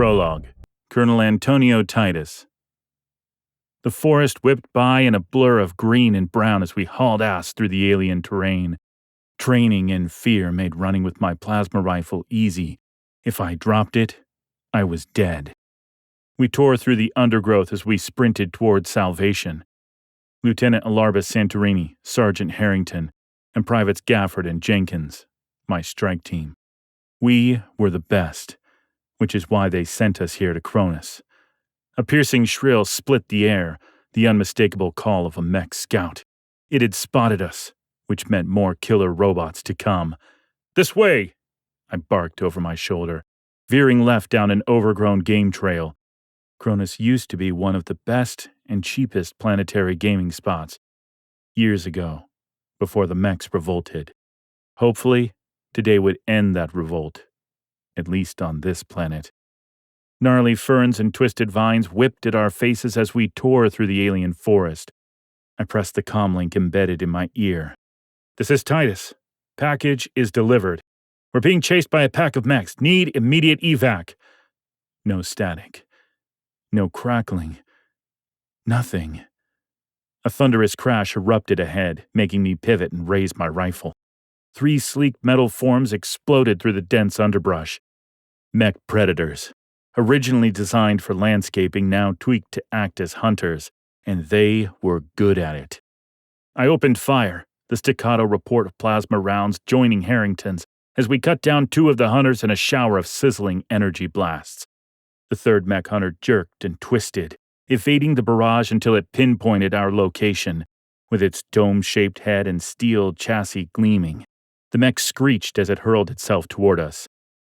Prologue, Colonel Antonio Titus. The forest whipped by in a blur of green and brown as we hauled ass through the alien terrain. Training and fear made running with my plasma rifle easy. If I dropped it, I was dead. We tore through the undergrowth as we sprinted toward salvation. Lieutenant Alarbus Santorini, Sergeant Harrington, and Privates Gafford and Jenkins, my strike team. We were the best, which is why they sent us here to Cronus. A piercing shrill split the air, the unmistakable call of a mech scout. It had spotted us, which meant more killer robots to come. "This way!" I barked over my shoulder, veering left down an overgrown game trail. Cronus used to be one of the best and cheapest planetary gaming spots. Years ago, before the mechs revolted. Hopefully, today would end that revolt, at least on this planet. Gnarly ferns and twisted vines whipped at our faces as we tore through the alien forest. I pressed the comlink embedded in my ear. "This is Titus. Package is delivered. We're being chased by a pack of mechs. Need immediate evac." No static. No crackling. Nothing. A thunderous crash erupted ahead, making me pivot and raise my rifle. 3 sleek metal forms exploded through the dense underbrush. Mech predators. Originally designed for landscaping, now tweaked to act as hunters, and they were good at it. I opened fire, the staccato report of plasma rounds joining Harrington's as we cut down 2 of the hunters in a shower of sizzling energy blasts. The third mech hunter jerked and twisted, evading the barrage until it pinpointed our location, with its dome-shaped head and steel chassis gleaming. The mech screeched as it hurled itself toward us.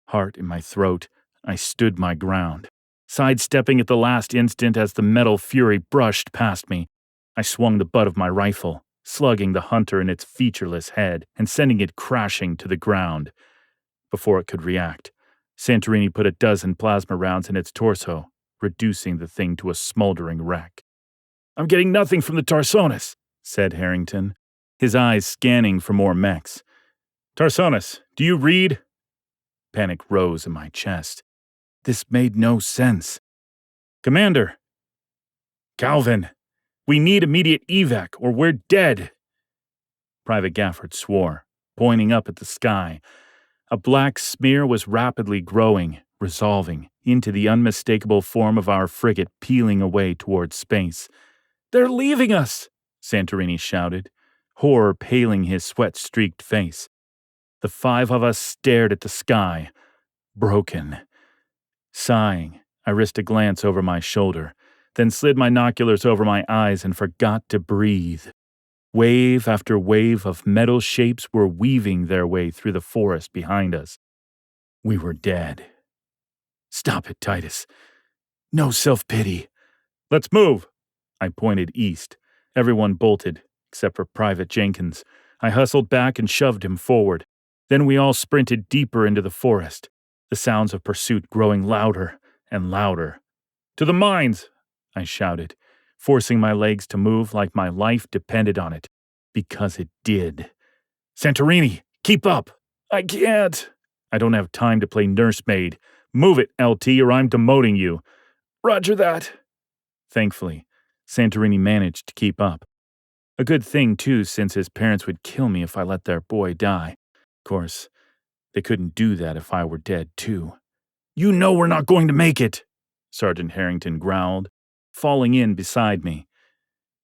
Heart in my throat, I stood my ground, sidestepping at the last instant as the metal fury brushed past me. I swung the butt of my rifle, slugging the hunter in its featureless head and sending it crashing to the ground. Before it could react, Santorini put a dozen plasma rounds in its torso, reducing the thing to a smoldering wreck. "I'm getting nothing from the Tarsonis," said Harrington, his eyes scanning for more mechs. "Tarsonis, do you read?" Panic rose in my chest. This made no sense. "Commander!" "Calvin, we need immediate evac or we're dead." Private Gafford swore, pointing up at the sky. A black smear was rapidly growing, resolving into the unmistakable form of our frigate peeling away towards space. "They're leaving us!" Santorini shouted, horror paling his sweat-streaked face. The 5 of us stared at the sky, broken. Sighing, I risked a glance over my shoulder, then slid my binoculars over my eyes and forgot to breathe. Wave after wave of metal shapes were weaving their way through the forest behind us. We were dead. "Stop it, Titus. No self-pity." "Let's move." I pointed east. Everyone bolted, except for Private Jenkins. I hustled back and shoved him forward. Then we all sprinted deeper into the forest, the sounds of pursuit growing louder and louder. "To the mines!" I shouted, forcing my legs to move like my life depended on it, because it did. "Santorini, keep up!" "I can't." "I don't have time to play nursemaid. Move it, LT, or I'm demoting you." "Roger that." Thankfully, Santorini managed to keep up. A good thing, too, since his parents would kill me if I let their boy die. Of course, they couldn't do that if I were dead, too. "You know we're not going to make it," Sergeant Harrington growled, falling in beside me.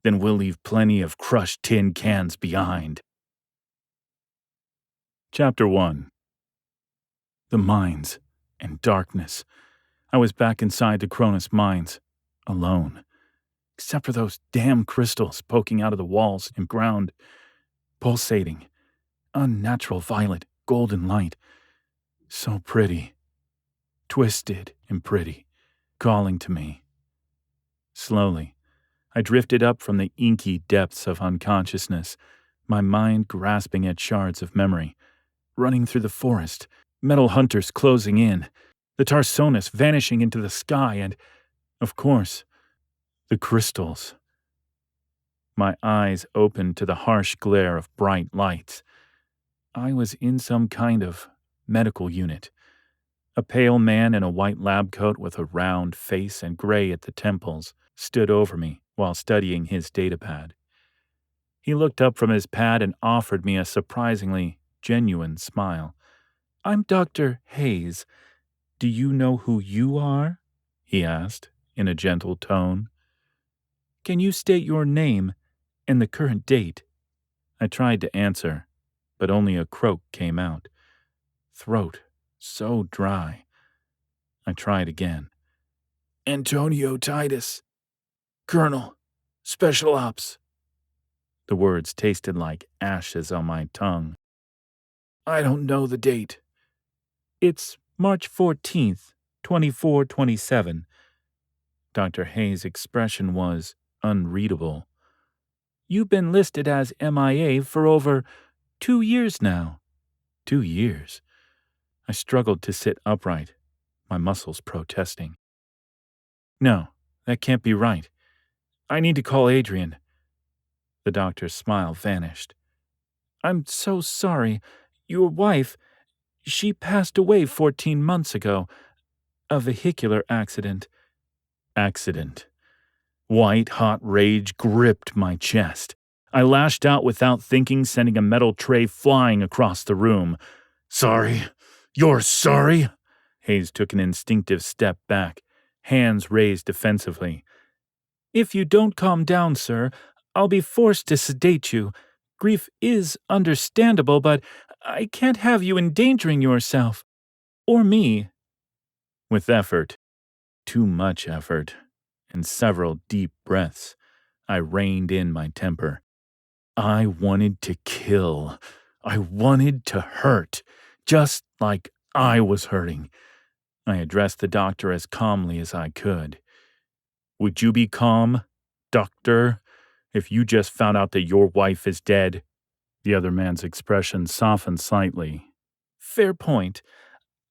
"Then we'll leave plenty of crushed tin cans behind." Chapter 1. The mines and darkness. I was back inside the Cronus mines, alone. Except for those damn crystals poking out of the walls and ground, pulsating, unnatural violet, golden light. So pretty. Twisted and pretty, calling to me. Slowly, I drifted up from the inky depths of unconsciousness, my mind grasping at shards of memory, running through the forest, metal hunters closing in, the Tarsonis vanishing into the sky, and, of course, the crystals. My eyes opened to the harsh glare of bright lights. I was in some kind of medical unit. A pale man in a white lab coat with a round face and gray at the temples stood over me while studying his datapad. He looked up from his pad and offered me a surprisingly genuine smile. "I'm Dr. Hayes. Do you know who you are?" he asked in a gentle tone. "Can you state your name and the current date?" I tried to answer, but only a croak came out. Throat so dry. I tried again. "Antonio Titus, Colonel, Special Ops." The words tasted like ashes on my tongue. "I don't know the date." "It's March 14th, 2427. Dr. Hayes' expression was unreadable. "You've been listed as MIA for over 2 years now." 2 years? I struggled to sit upright, my muscles protesting. "No, that can't be right. I need to call Adrian." The doctor's smile vanished. "I'm so sorry. Your wife, she passed away 14 months ago. A vehicular accident." Accident. White, hot rage gripped my chest. I lashed out without thinking, sending a metal tray flying across the room. "Sorry? You're sorry?" Hayes took an instinctive step back, hands raised defensively. "If you don't calm down, sir, I'll be forced to sedate you. Grief is understandable, but I can't have you endangering yourself. Or me." With effort, too much effort, and several deep breaths, I reined in my temper. I wanted to kill. I wanted to hurt, just like I was hurting. I addressed the doctor as calmly as I could. "Would you be calm, doctor, if you just found out that your wife is dead?" The other man's expression softened slightly. "Fair point.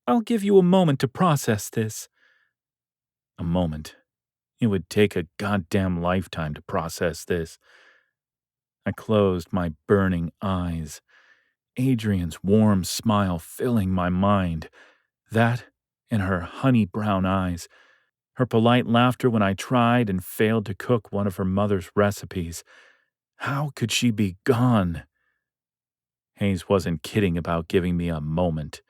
I'll give you a moment to process this." A moment. It would take a goddamn lifetime to process this. I closed my burning eyes, Adrian's warm smile filling my mind. That and her honey brown eyes. Her polite laughter when I tried and failed to cook one of her mother's recipes. How could she be gone? Hayes wasn't kidding about giving me a moment.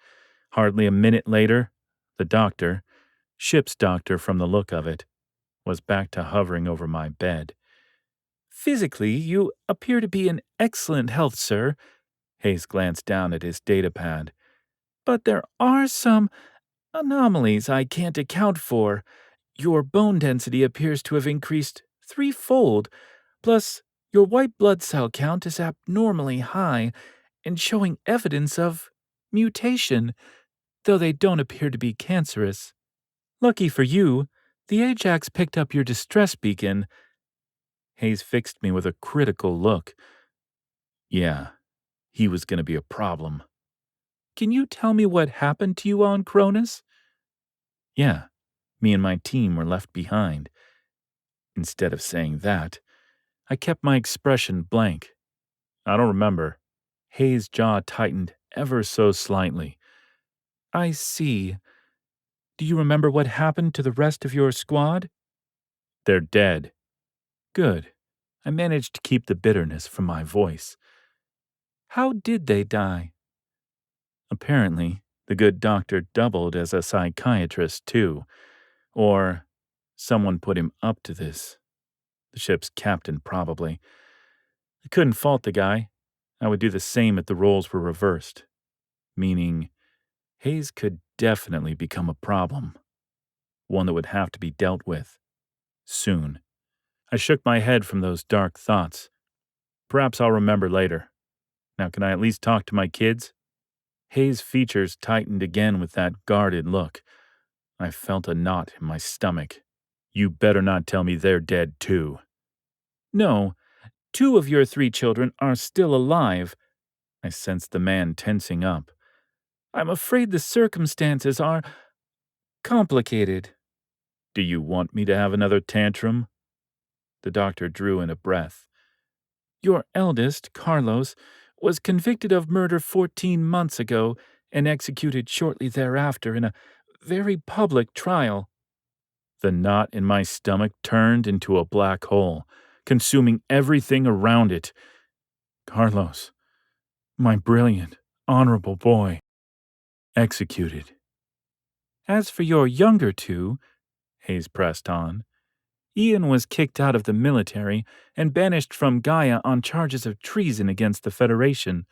Hardly a minute later, the doctor, ship's doctor from the look of it, was back to hovering over my bed. "Physically, you appear to be in excellent health, sir." Hayes glanced down at his datapad. "But there are some anomalies I can't account for. Your bone density appears to have increased 3-fold, plus your white blood cell count is abnormally high and showing evidence of mutation, though they don't appear to be cancerous. Lucky for you, the Ajax picked up your distress beacon." Hayes fixed me with a critical look. Yeah, he was going to be a problem. "Can you tell me what happened to you on Cronus?" "Yeah, me and my team were left behind." Instead of saying that, I kept my expression blank. "I don't remember." Hayes' jaw tightened ever so slightly. "I see. Do you remember what happened to the rest of your squad?" "They're dead." "Good." I managed to keep the bitterness from my voice. "How did they die?" Apparently, the good doctor doubled as a psychiatrist, too. Or someone put him up to this. The ship's captain, probably. I couldn't fault the guy. I would do the same if the roles were reversed. Meaning, Hayes could definitely become a problem. One that would have to be dealt with. Soon. I shook my head from those dark thoughts. Perhaps I'll remember later. Now can I at least talk to my kids? Hayes' features tightened again with that guarded look. I felt a knot in my stomach. "You better not tell me they're dead too." "No, 2 of your 3 children are still alive." I sensed the man tensing up. "I'm afraid the circumstances are complicated." "Do you want me to have another tantrum?" The doctor drew in a breath. "Your eldest, Carlos, was convicted of murder 14 months ago and executed shortly thereafter in a very public trial. The knot in my stomach turned into a black hole, consuming everything around it. Carlos, my brilliant, honorable boy, executed. As for your younger two, Hayes pressed on, Ian was kicked out of the military and banished from Gaia on charges of treason against the Federation.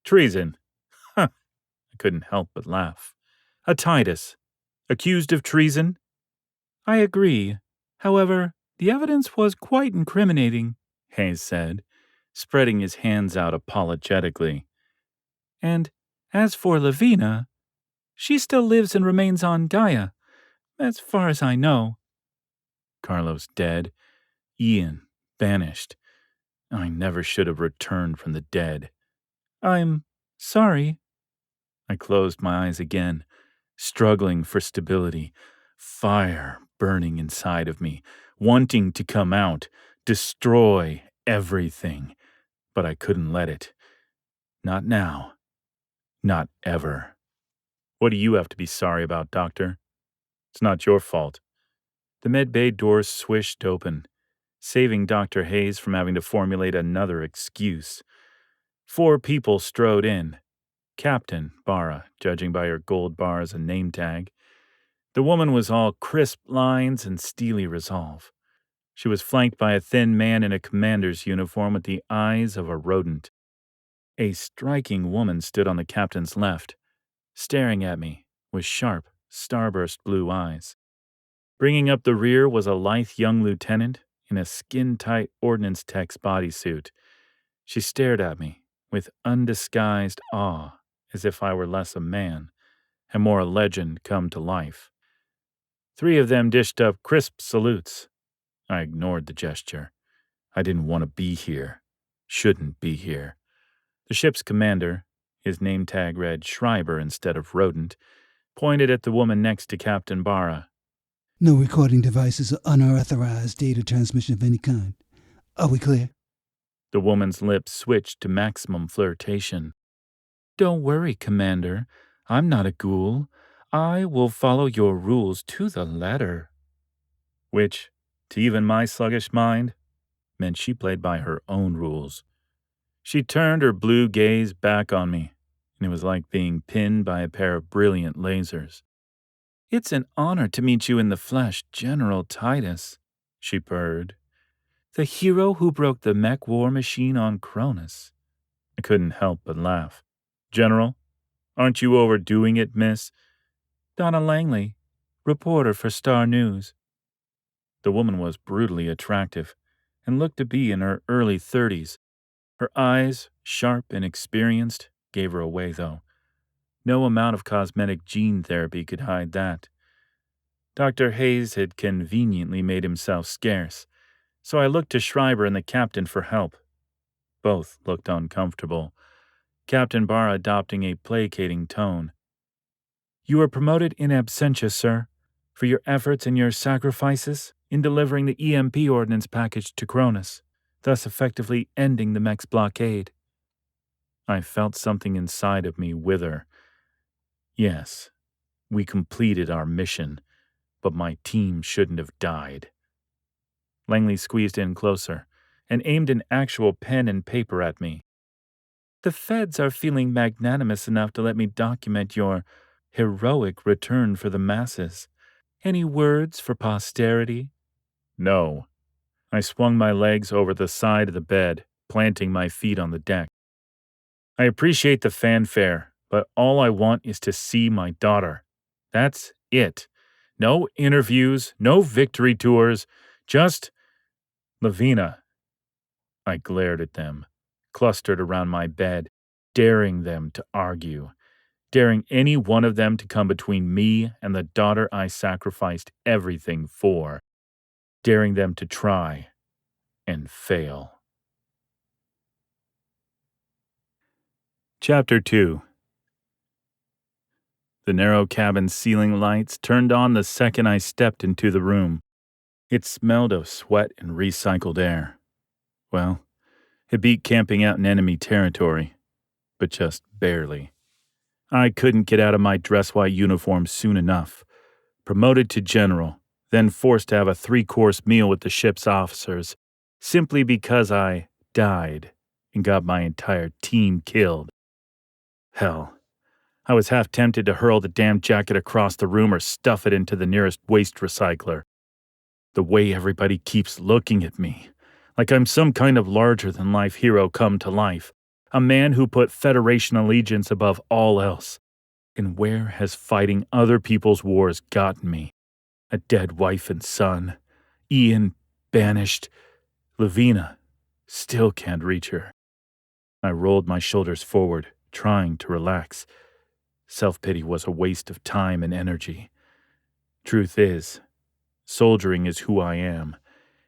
Treason? Huh. I couldn't help but laugh. A Titus, accused of treason? I agree. However, the evidence was quite incriminating, Hayes said, spreading his hands out apologetically. And as for Lavina, she still lives and remains on Gaia, as far as I know. Carlos dead, Ian banished. I never should have returned from the dead. I'm sorry. I closed my eyes again, struggling for stability, fire burning inside of me, wanting to come out, destroy everything. But I couldn't let it. Not now. Not ever. What do you have to be sorry about, Doctor? It's not your fault. The medbay doors swished open, saving Dr. Hayes from having to formulate another excuse. 4 people strode in. Captain Barra, judging by her gold bars and name tag. The woman was all crisp lines and steely resolve. She was flanked by a thin man in a commander's uniform with the eyes of a rodent. A striking woman stood on the captain's left, staring at me with sharp, starburst blue eyes. Bringing up the rear was a lithe young lieutenant in a skin-tight ordnance tech's bodysuit. She stared at me with undisguised awe, as if I were less a man and more a legend come to life. 3 of them dished up crisp salutes. I ignored the gesture. I didn't want to be here. Shouldn't be here. The ship's commander, his name tag read Schreiber instead of Rodent, pointed at the woman next to Captain Barra. No recording devices or unauthorized data transmission of any kind. Are we clear? The woman's lips switched to maximum flirtation. Don't worry, Commander. I'm not a ghoul. I will follow your rules to the letter. Which, to even my sluggish mind, meant she played by her own rules. She turned her blue gaze back on me, and it was like being pinned by a pair of brilliant lasers. It's an honor to meet you in the flesh, General Titus, she purred. The hero who broke the mech war machine on Cronus. I couldn't help but laugh. General, aren't you overdoing it, miss? Donna Langley, reporter for Star News. The woman was brutally attractive and looked to be in her early 30s. Her eyes, sharp and experienced, gave her away, though. No amount of cosmetic gene therapy could hide that. Dr. Hayes had conveniently made himself scarce, so I looked to Schreiber and the captain for help. Both looked uncomfortable, Captain Barra adopting a placating tone. You were promoted in absentia, sir, for your efforts and your sacrifices in delivering the EMP ordnance package to Cronus, thus effectively ending the mech's blockade. I felt something inside of me wither. Yes, we completed our mission, but my team shouldn't have died. Langley squeezed in closer and aimed an actual pen and paper at me. The feds are feeling magnanimous enough to let me document your heroic return for the masses. Any words for posterity? No. I swung my legs over the side of the bed, planting my feet on the deck. I appreciate the fanfare, but all I want is to see my daughter. That's it. No interviews, no victory tours, just Lavina. I glared at them, clustered around my bed, daring them to argue, daring any one of them to come between me and the daughter I sacrificed everything for, daring them to try and fail. Chapter 2. The narrow cabin ceiling lights turned on the second I stepped into the room. It smelled of sweat and recycled air. Well, it beat camping out in enemy territory, but just barely. I couldn't get out of my dress white uniform soon enough. Promoted to general, then forced to have a 3-course meal with the ship's officers, simply because I died and got my entire team killed. Hell, I was half tempted to hurl the damn jacket across the room or stuff it into the nearest waste recycler. The way everybody keeps looking at me, like I'm some kind of larger-than-life hero come to life, a man who put Federation allegiance above all else. And where has fighting other people's wars gotten me? A dead wife and son. Ian banished. Lavina still can't reach her. I rolled my shoulders forward, trying to relax. Self-pity was a waste of time and energy. Truth is, soldiering is who I am.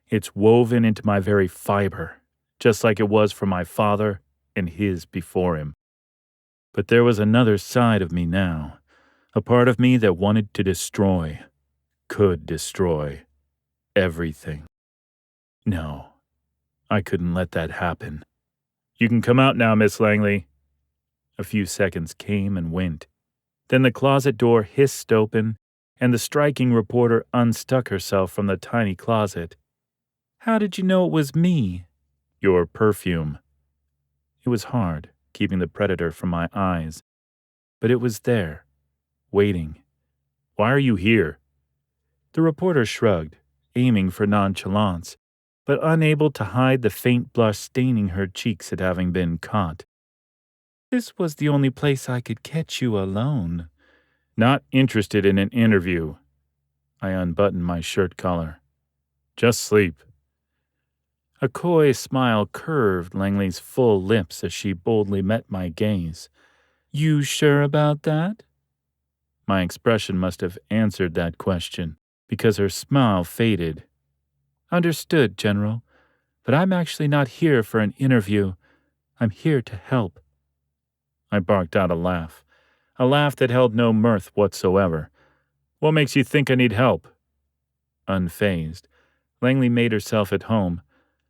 It's woven into my very fiber, just like it was for my father and his before him. But there was another side of me now, a part of me that wanted to destroy, could destroy, everything. No, I couldn't let that happen. You can come out now, Miss Langley. A few seconds came and went. Then the closet door hissed open, and the striking reporter unstuck herself from the tiny closet. How did you know it was me? Your perfume. It was hard, keeping the predator from my eyes. But it was there, waiting. Why are you here? The reporter shrugged, aiming for nonchalance, but unable to hide the faint blush staining her cheeks at having been caught. This was the only place I could catch you alone. Not interested in an interview. I unbuttoned my shirt collar. Just sleep. A coy smile curved Langley's full lips as she boldly met my gaze. You sure about that? My expression must have answered that question, because her smile faded. Understood, General, but I'm actually not here for an interview. I'm here to help. I barked out a laugh that held no mirth whatsoever. What makes you think I need help? Unfazed, Langley made herself at home,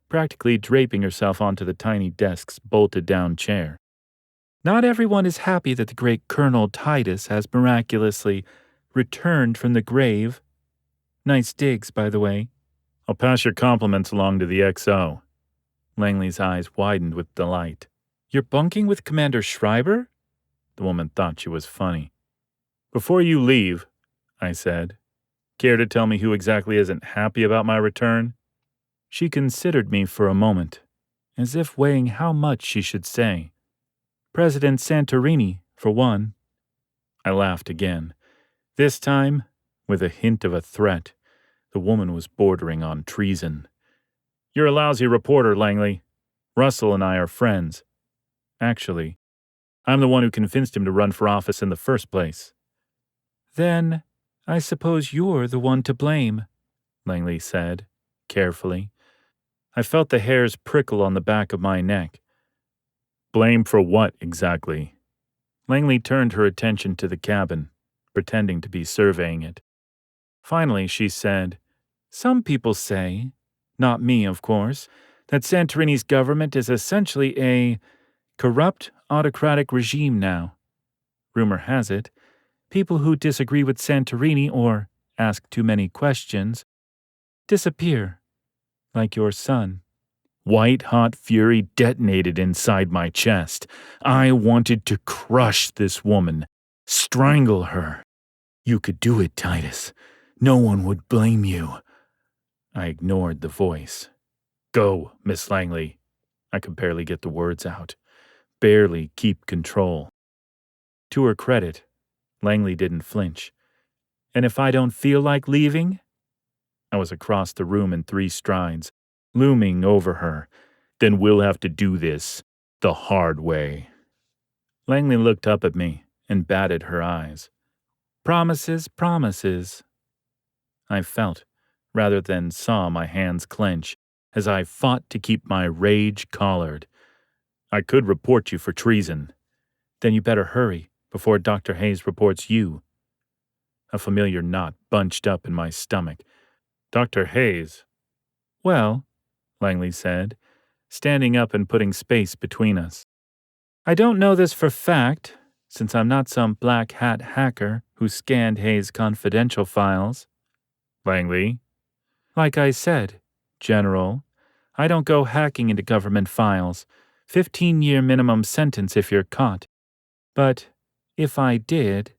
practically draping herself onto the tiny desk's bolted-down chair. Not everyone is happy that the great Colonel Titus has miraculously returned from the grave. Nice digs, by the way. I'll pass your compliments along to the XO. Langley's eyes widened with delight. You're bunking with Commander Schreiber? The woman thought she was funny. Before you leave, I said, care to tell me who exactly isn't happy about my return? She considered me for a moment, as if weighing how much she should say. President Santorini, for one. I laughed again, this time with a hint of a threat. The woman was bordering on treason. You're a lousy reporter, Langley. Russell and I are friends. Actually, I'm the one who convinced him to run for office in the first place. Then, I suppose you're the one to blame, Langley said, carefully. I felt the hairs prickle on the back of my neck. Blame for what, exactly? Langley turned her attention to the cabin, pretending to be surveying it. Finally, she said, Some people say, not me, of course, that Santorini's government is essentially a corrupt, autocratic regime now. Rumor has it, people who disagree with Santorini or ask too many questions disappear, like your son. White-hot fury detonated inside my chest. I wanted to crush this woman, strangle her. You could do it, Titus. No one would blame you. I ignored the voice. Go, Miss Langley. I could barely get the words out. Barely keep control. To her credit, Langley didn't flinch. And if I don't feel like leaving? I was across the room in 3 strides, looming over her. Then we'll have to do this the hard way. Langley looked up at me and batted her eyes. Promises, promises. I felt, rather than saw my hands clench, as I fought to keep my rage collared. I could report you for treason. Then you better hurry before Dr. Hayes reports you. A familiar knot bunched up in my stomach. Dr. Hayes? Well, Langley said, standing up and putting space between us. I don't know this for fact, since I'm not some black hat hacker who scanned Hayes' confidential files. Langley. Like I said, General, I don't go hacking into government files. 15-year minimum sentence if you're caught. But if I did,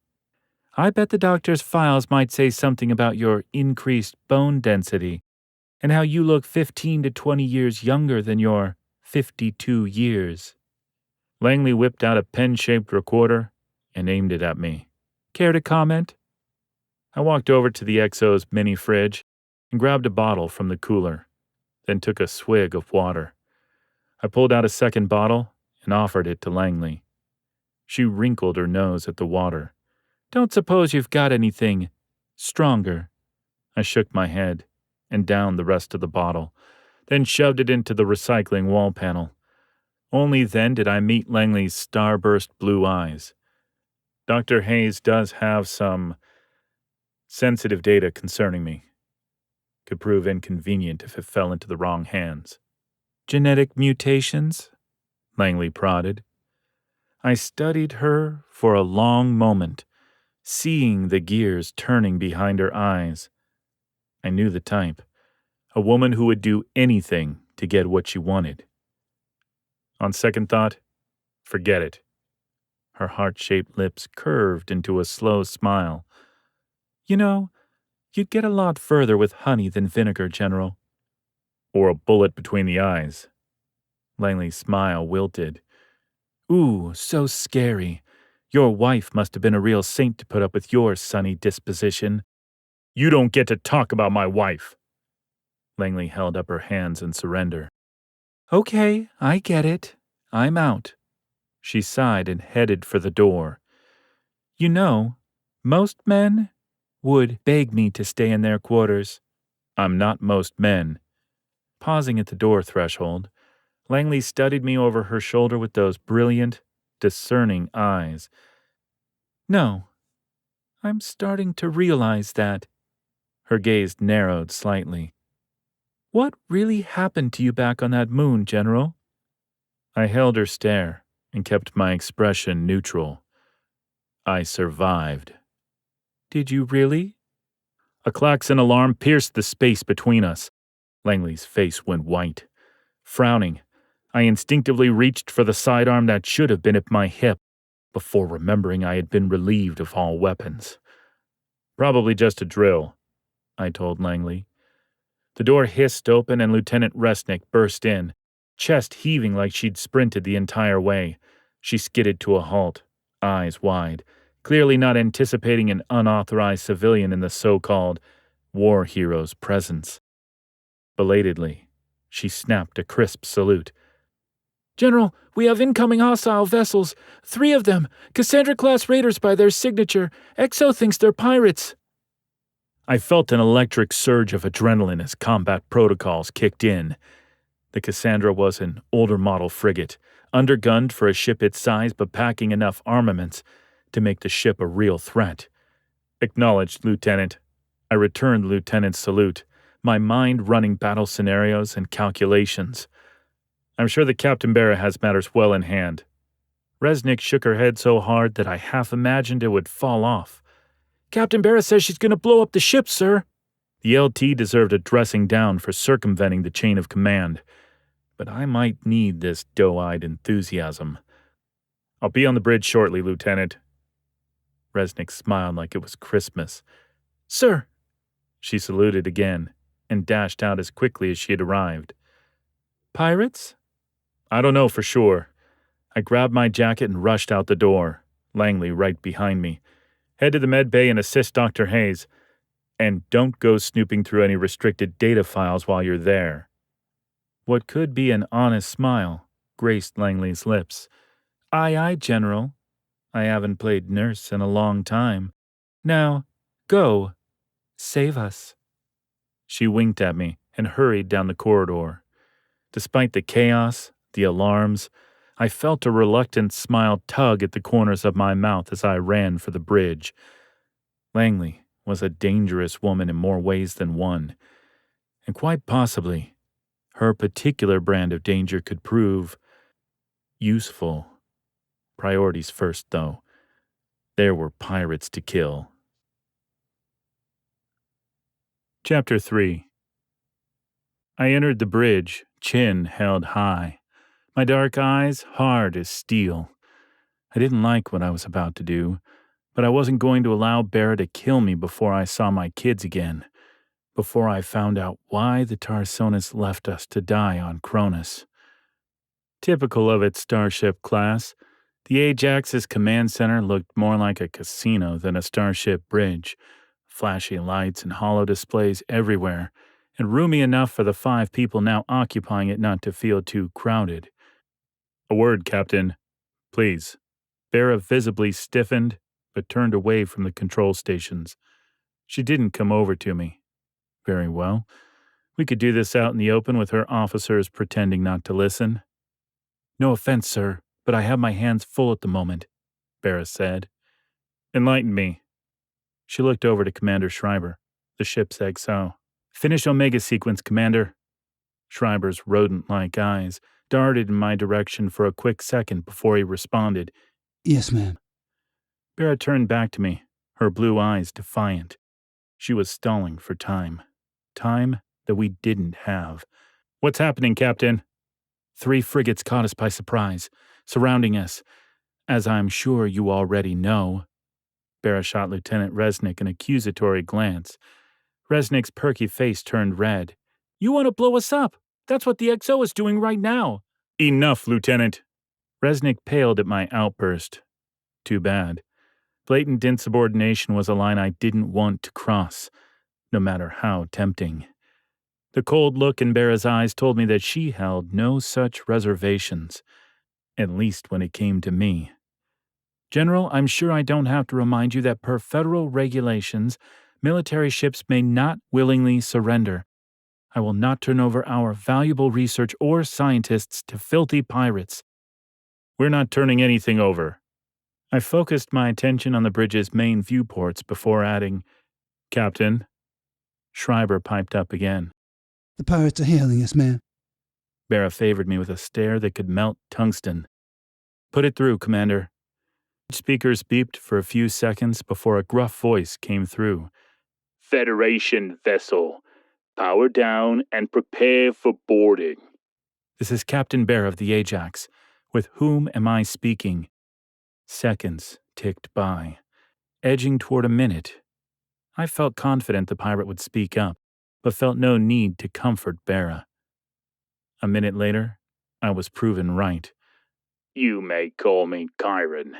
I bet the doctor's files might say something about your increased bone density and how you look 15 to 20 years younger than your 52 years. Langley whipped out a pen-shaped recorder and aimed it at me. Care to comment? I walked over to the XO's mini fridge and grabbed a bottle from the cooler, then took a swig of water. I pulled out a second bottle and offered it to Langley. She wrinkled her nose at the water. Don't suppose you've got anything stronger? I shook my head and downed the rest of the bottle, then shoved it into the recycling wall panel. Only then did I meet Langley's starburst blue eyes. Dr. Hayes does have some sensitive data concerning me. Could prove inconvenient if it fell into the wrong hands. Genetic mutations? Langley prodded. I studied her for a long moment, seeing the gears turning behind her eyes. I knew the type. A woman who would do anything to get what she wanted. On second thought, forget it. Her heart-shaped lips curved into a slow smile. You know, you'd get a lot further with honey than vinegar, General. Or a bullet between the eyes. Langley's smile wilted. Ooh, so scary. Your wife must have been a real saint to put up with your sunny disposition. You don't get to talk about my wife. Langley held up her hands in surrender. Okay, I get it. I'm out. She sighed and headed for the door. You know, most men would beg me to stay in their quarters. I'm not most men. Pausing at the door threshold, Langley studied me over her shoulder with those brilliant, discerning eyes. No, I'm starting to realize that. Her gaze narrowed slightly. What really happened to you back on that moon, General? I held her stare and kept my expression neutral. I survived. Did you really? A klaxon alarm pierced the space between us. Langley's face went white. Frowning, I instinctively reached for the sidearm that should have been at my hip, before remembering I had been relieved of all weapons. Probably just a drill, I told Langley. The door hissed open and Lieutenant Resnick burst in, chest heaving like she'd sprinted the entire way. She skidded to a halt, eyes wide, clearly not anticipating an unauthorized civilian in the so-called war hero's presence. Belatedly, she snapped a crisp salute. General, we have incoming hostile vessels. 3 of them. Cassandra-class raiders by their signature. XO thinks they're pirates. I felt an electric surge of adrenaline as combat protocols kicked in. The Cassandra was an older model frigate, undergunned for a ship its size but packing enough armaments to make the ship a real threat. Acknowledged, Lieutenant. I returned the lieutenant's salute, my mind running battle scenarios and calculations. I'm sure that Captain Barra has matters well in hand. Resnick shook her head so hard that I half imagined it would fall off. Captain Barra says she's going to blow up the ship, sir. The LT deserved a dressing down for circumventing the chain of command, but I might need this doe-eyed enthusiasm. I'll be on the bridge shortly, Lieutenant. Resnick smiled like it was Christmas. Sir. She saluted again and dashed out as quickly as she had arrived. Pirates? I don't know for sure. I grabbed my jacket and rushed out the door, Langley right behind me. Head to the med bay and assist Dr. Hayes. And don't go snooping through any restricted data files while you're there. What could be an honest smile graced Langley's lips. Aye, aye, General. I haven't played nurse in a long time. Now, go. Save us. She winked at me and hurried down the corridor. Despite the chaos, the alarms, I felt a reluctant smile tug at the corners of my mouth as I ran for the bridge. Langley was a dangerous woman in more ways than one, and quite possibly, her particular brand of danger could prove useful. Priorities first, though. There were pirates to kill. Chapter 3. I entered the bridge, chin held high, my dark eyes hard as steel. I didn't like what I was about to do, but I wasn't going to allow Bera to kill me before I saw my kids again, before I found out why the Tarsonis left us to die on Cronus. Typical of its starship class, the Ajax's command center looked more like a casino than a starship bridge, flashy lights and hollow displays everywhere, and roomy enough for the 5 people now occupying it not to feel too crowded. A word, Captain. Please. Bera visibly stiffened, but turned away from the control stations. She didn't come over to me. Very well. We could do this out in the open with her officers pretending not to listen. No offense, sir, but I have my hands full at the moment, Bera said. Enlighten me. She looked over to Commander Schreiber, the ship's XO. Finish Omega sequence, Commander. Schreiber's rodent-like eyes darted in my direction for a quick second before he responded. Yes, ma'am. Bera turned back to me, her blue eyes defiant. She was stalling for time. Time that we didn't have. What's happening, Captain? 3 frigates caught us by surprise, surrounding us. As I'm sure you already know. Bera shot Lieutenant Resnick an accusatory glance. Resnick's perky face turned red. You want to blow us up? That's what the XO is doing right now. Enough, Lieutenant. Resnick paled at my outburst. Too bad. Blatant insubordination was a line I didn't want to cross, no matter how tempting. The cold look in Bera's eyes told me that she held no such reservations, at least when it came to me. General, I'm sure I don't have to remind you that per federal regulations, military ships may not willingly surrender. I will not turn over our valuable research or scientists to filthy pirates. We're not turning anything over. I focused my attention on the bridge's main viewports before adding, Captain. Schreiber piped up again. The pirates are hailing us, ma'am. Bera favored me with a stare that could melt tungsten. Put it through, Commander. Speakers beeped for a few seconds before a gruff voice came through. Federation vessel. Power down and prepare for boarding. This is Captain Bera of the Ajax. With whom am I speaking? Seconds ticked by, edging toward a minute. I felt confident the pirate would speak up, but felt no need to comfort Bera. A minute later, I was proven right. You may call me Chiron.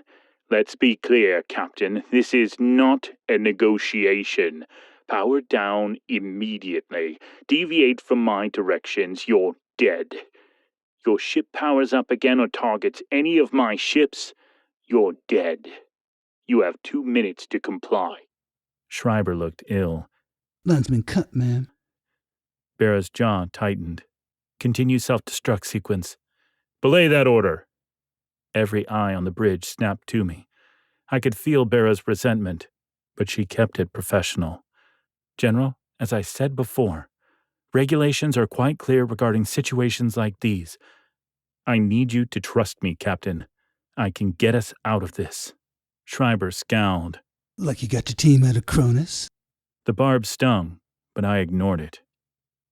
Let's be clear, Captain. This is not a negotiation. Power down immediately. Deviate from my directions. You're dead. Your ship powers up again or targets any of my ships. You're dead. You have 2 minutes to comply. Schreiber looked ill. Line's been cut, ma'am. Bera's jaw tightened. Continue self-destruct sequence. Belay that order. Every eye on the bridge snapped to me. I could feel Bera's resentment, but she kept it professional. General, as I said before, regulations are quite clear regarding situations like these. I need you to trust me, Captain. I can get us out of this. Schreiber scowled. Like you got your team out of Cronus? The barb stung, but I ignored it.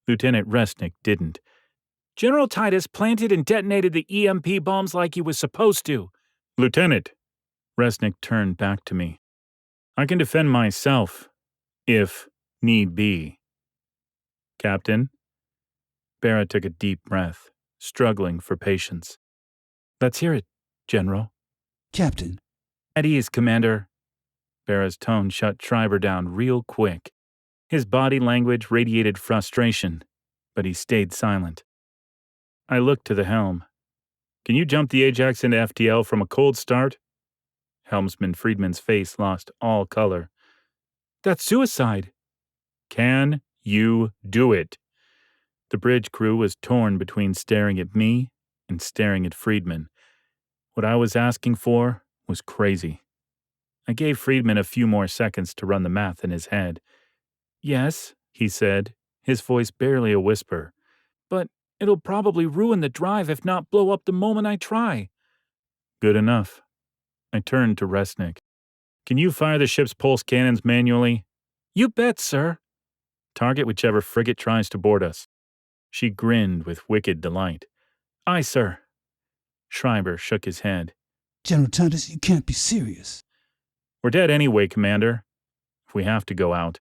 Lieutenant Resnick didn't. General Titus planted and detonated the EMP bombs like he was supposed to. Lieutenant, Resnick turned back to me. I can defend myself, if need be. Captain? Bera took a deep breath, struggling for patience. Let's hear it, General. Captain. At ease, Commander. Bera's tone shut Schreiber down real quick. His body language radiated frustration, but he stayed silent. I looked to the helm. Can you jump the Ajax into FTL from a cold start? Helmsman Friedman's face lost all color. That's suicide. Can you do it? The bridge crew was torn between staring at me and staring at Friedman. What I was asking for was crazy. I gave Friedman a few more seconds to run the math in his head. Yes, he said, his voice barely a whisper. But it'll probably ruin the drive if not blow up the moment I try. Good enough. I turned to Resnick. Can you fire the ship's pulse cannons manually? You bet, sir. Target whichever frigate tries to board us. She grinned with wicked delight. Aye, sir. Schreiber shook his head. General Titus, you can't be serious. We're dead anyway, Commander. If we have to go out,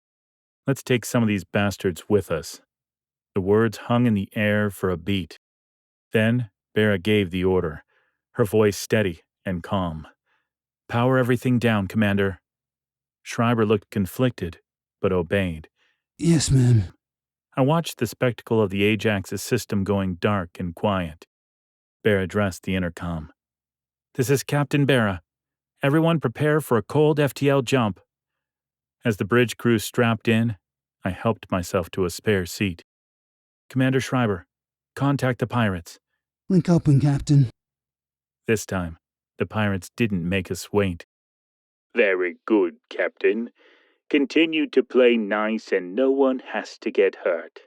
let's take some of these bastards with us. The words hung in the air for a beat. Then Bera gave the order, her voice steady and calm. Power everything down, Commander. Schreiber looked conflicted, but obeyed. Yes, ma'am. I watched the spectacle of the Ajax's system going dark and quiet. Bera addressed the intercom. This is Captain Bera. Everyone prepare for a cold FTL jump. As the bridge crew strapped in, I helped myself to a spare seat. Commander Schreiber, contact the pirates. Link open, Captain. This time, the pirates didn't make us wait. Very good, Captain. Continue to play nice and no one has to get hurt.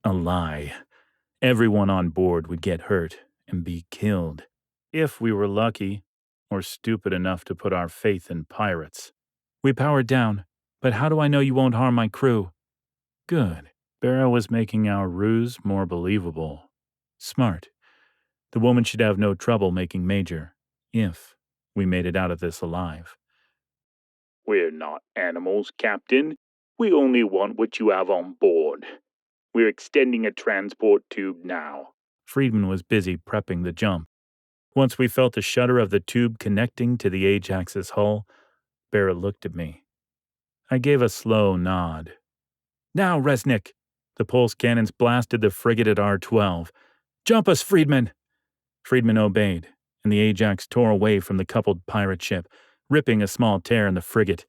A lie. Everyone on board would get hurt and be killed. If we were lucky, or stupid enough to put our faith in pirates. We powered down, but how do I know you won't harm my crew? Good. Bera was making our ruse more believable. Smart. The woman should have no trouble making Major, if we made it out of this alive. We're not animals, Captain. We only want what you have on board. We're extending a transport tube now. Friedman was busy prepping the jump. Once we felt the shudder of the tube connecting to the Ajax's hull, Bera looked at me. I gave a slow nod. Now, Resnick! The pulse cannons blasted the frigate at R-12. Jump us, Friedman! Friedman obeyed, and the Ajax tore away from the coupled pirate ship, ripping a small tear in the frigate.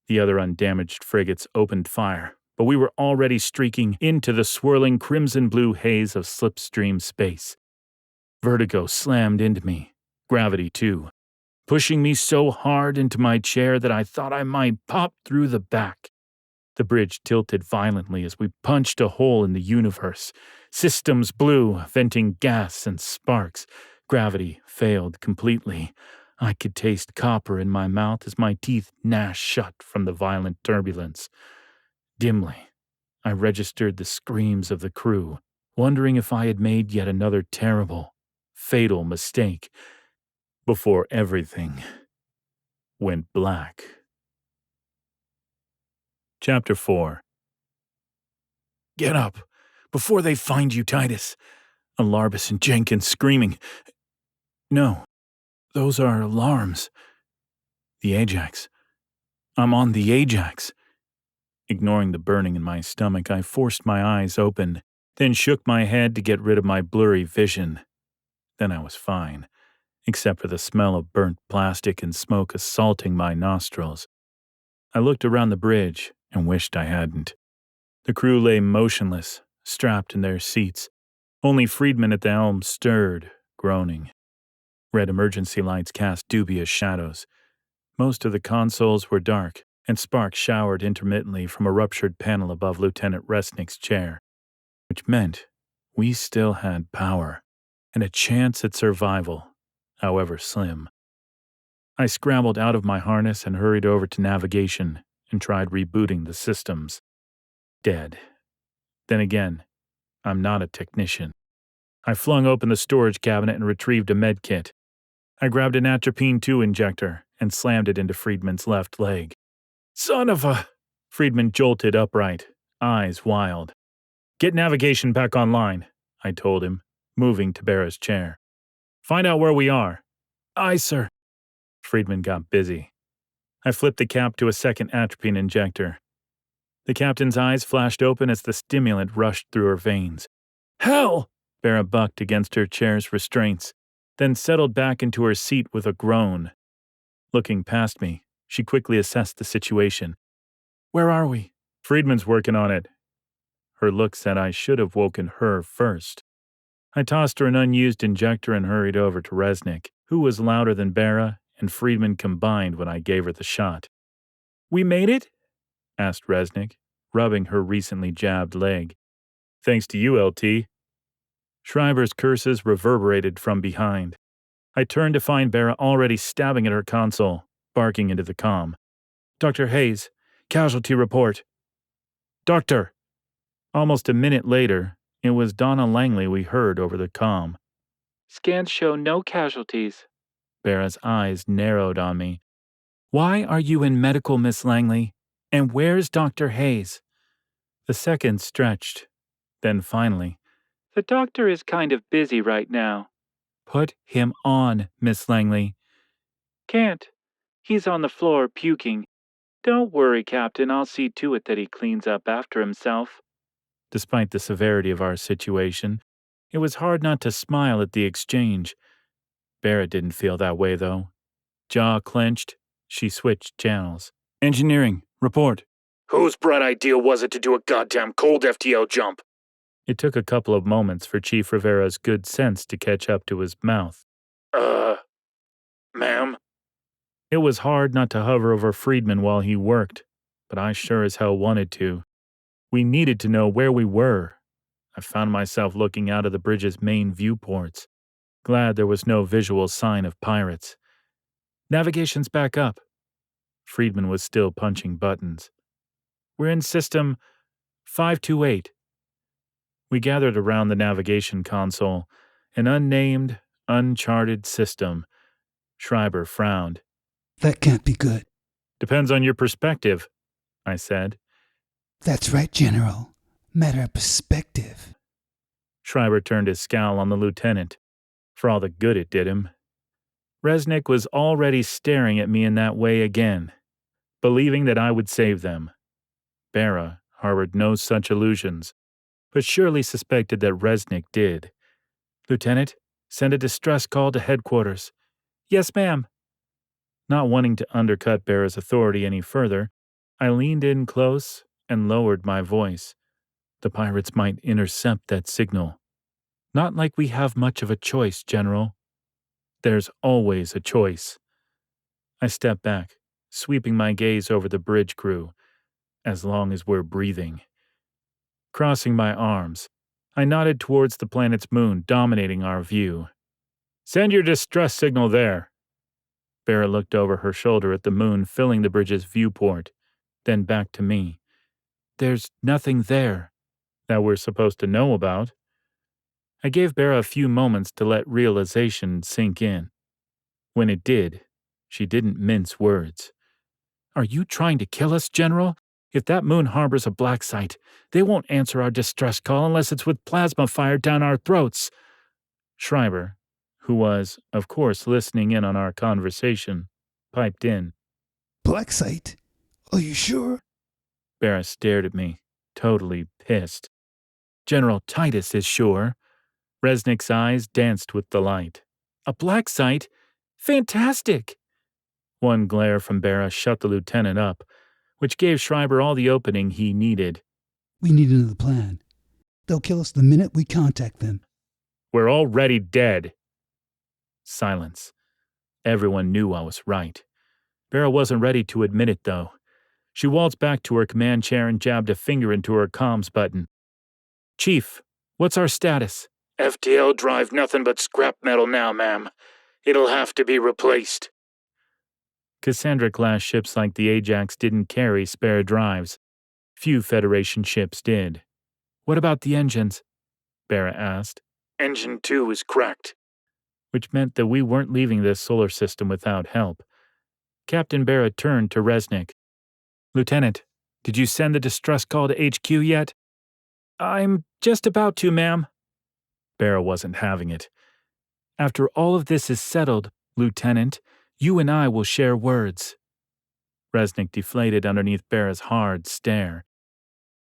The other undamaged frigates opened fire, but we were already streaking into the swirling crimson-blue haze of slipstream space. Vertigo slammed into me, gravity too, pushing me so hard into my chair that I thought I might pop through the back. The bridge tilted violently as we punched a hole in the universe. Systems blew, venting gas and sparks. Gravity failed completely. I could taste copper in my mouth as my teeth gnashed shut from the violent turbulence. Dimly, I registered the screams of the crew, wondering if I had made yet another terrible, fatal mistake, before everything went black. Chapter 4. Get up, before they find you, Titus. Alarbus and Jenkins screaming. No, those are alarms. The Ajax. I'm on the Ajax. Ignoring the burning in my stomach, I forced my eyes open, then shook my head to get rid of my blurry vision. Then I was fine, except for the smell of burnt plastic and smoke assaulting my nostrils. I looked around the bridge and wished I hadn't. The crew lay motionless, strapped in their seats. Only Friedman at the helm stirred, groaning. Red emergency lights cast dubious shadows. Most of the consoles were dark, and sparks showered intermittently from a ruptured panel above Lieutenant Resnick's chair, which meant we still had power and a chance at survival, however slim. I scrambled out of my harness and hurried over to navigation and tried rebooting the systems. Dead. Then again, I'm not a technician. I flung open the storage cabinet and retrieved a med kit. I grabbed an atropine 2 injector and slammed it into Friedman's left leg. Son of a... Friedman jolted upright, eyes wild. Get navigation back online, I told him, moving to Bera's chair. Find out where we are. Aye, sir. Friedman got busy. I flipped the cap to a second atropine injector. The captain's eyes flashed open as the stimulant rushed through her veins. Hell! Bera bucked against her chair's restraints, then settled back into her seat with a groan. Looking past me, she quickly assessed the situation. Where are we? Friedman's working on it. Her look said I should have woken her first. I tossed her an unused injector and hurried over to Resnick, who was louder than Bera and Friedman combined when I gave her the shot. We made it? Asked Resnick, rubbing her recently jabbed leg. Thanks to you, LT. Schreiber's curses reverberated from behind. I turned to find Bera already stabbing at her console, barking into the comm. Dr. Hayes, casualty report. Doctor! Almost a minute later, it was Donna Langley we heard over the comm. Scans show no casualties. Bera's eyes narrowed on me. Why are you in medical, Miss Langley? And where's Dr. Hayes? The seconds stretched. Then finally, the doctor is kind of busy right now. Put him on, Miss Langley. Can't. He's on the floor puking. Don't worry, Captain. I'll see to it that he cleans up after himself. Despite the severity of our situation, it was hard not to smile at the exchange. Bera didn't feel that way, though. Jaw clenched, she switched channels. Engineering, report. Whose bright idea was it to do a goddamn cold FTL jump? It took a couple of moments for Chief Rivera's good sense to catch up to his mouth. Ma'am? It was hard not to hover over Friedman while he worked, but I sure as hell wanted to. We needed to know where we were. I found myself looking out of the bridge's main viewports, glad there was no visual sign of pirates. Navigation's back up. Friedman was still punching buttons. We're in system 528. We gathered around the navigation console, an unnamed, uncharted system. Schreiber frowned. That can't be good. Depends on your perspective, I said. That's right, General. Matter of perspective. Schreiber turned his scowl on the lieutenant, for all the good it did him. Resnick was already staring at me in that way again, believing that I would save them. Bera harbored no such illusions, but surely suspected that Resnick did. Lieutenant, send a distress call to headquarters. Yes, ma'am. Not wanting to undercut Bera's authority any further, I leaned in close and lowered my voice. The pirates might intercept that signal. Not like we have much of a choice, General. There's always a choice. I stepped back, sweeping my gaze over the bridge crew, as long as we're breathing. Crossing my arms, I nodded towards the planet's moon dominating our view. Send your distress signal there. Bera looked over her shoulder at the moon filling the bridge's viewport, then back to me. There's nothing there that we're supposed to know about. I gave Bera a few moments to let realization sink in. When it did, she didn't mince words. Are you trying to kill us, General? If that moon harbors a black site, they won't answer our distress call unless it's with plasma fired down our throats. Schreiber, who was, of course, listening in on our conversation, piped in. Black site? Are you sure? Bera stared at me, totally pissed. General Titus is sure. Resnick's eyes danced with delight. A black site? Fantastic! One glare from Bera shut the lieutenant up, which gave Schreiber all the opening he needed. We need another plan. They'll kill us the minute we contact them. We're already dead. Silence. Everyone knew I was right. Bera wasn't ready to admit it, though. She waltzed back to her command chair and jabbed a finger into her comms button. Chief, what's our status? FTL drive nothing but scrap metal now, ma'am. It'll have to be replaced. Cassandra-class ships like the Ajax didn't carry spare drives. Few Federation ships did. What about the engines? Bera asked. Engine 2 is cracked. Which meant that we weren't leaving this solar system without help. Captain Bera turned to Resnick. Lieutenant, did you send the distress call to HQ yet? I'm just about to, ma'am. Bera wasn't having it. After all of this is settled, Lieutenant, you and I will share words. Resnick deflated underneath Bera's hard stare.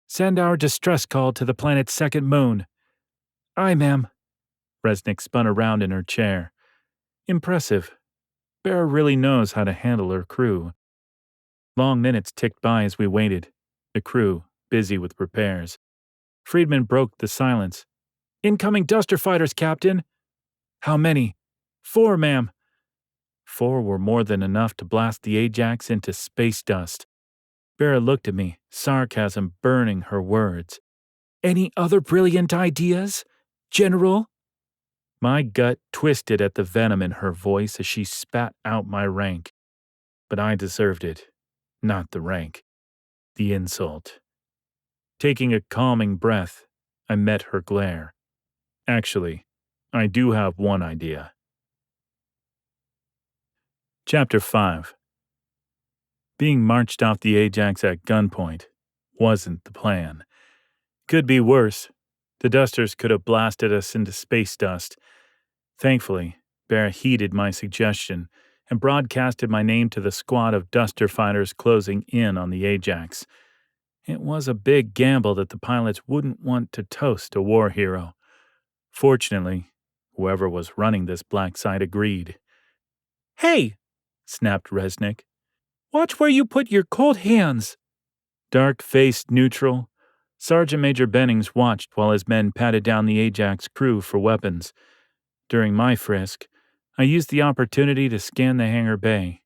Send our distress call to the planet's second moon. Aye, ma'am. Resnick spun around in her chair. Impressive. Bera really knows how to handle her crew. Long minutes ticked by as we waited, the crew busy with repairs. Friedman broke the silence. Incoming duster fighters, Captain. How many? 4, ma'am. 4 were more than enough to blast the Ajax into space dust. Bera looked at me, sarcasm burning her words. Any other brilliant ideas, General? My gut twisted at the venom in her voice as she spat out my rank. But I deserved it. not the rank, the insult. Taking a calming breath, I met her glare. Actually, I do have one idea. Chapter 5. Being marched off the Ajax at gunpoint wasn't the plan. Could be worse. The dusters could have blasted us into space dust. Thankfully, Bear heeded my suggestion and broadcasted my name to the squad of duster fighters closing in on the Ajax. It was a big gamble that the pilots wouldn't want to toast a war hero. Fortunately, whoever was running this black site agreed. "Hey!" snapped Resnick. "Watch where you put your cold hands." Dark-faced neutral, Sergeant Major Bennings watched while his men patted down the Ajax crew for weapons. During my frisk, I used the opportunity to scan the hangar bay.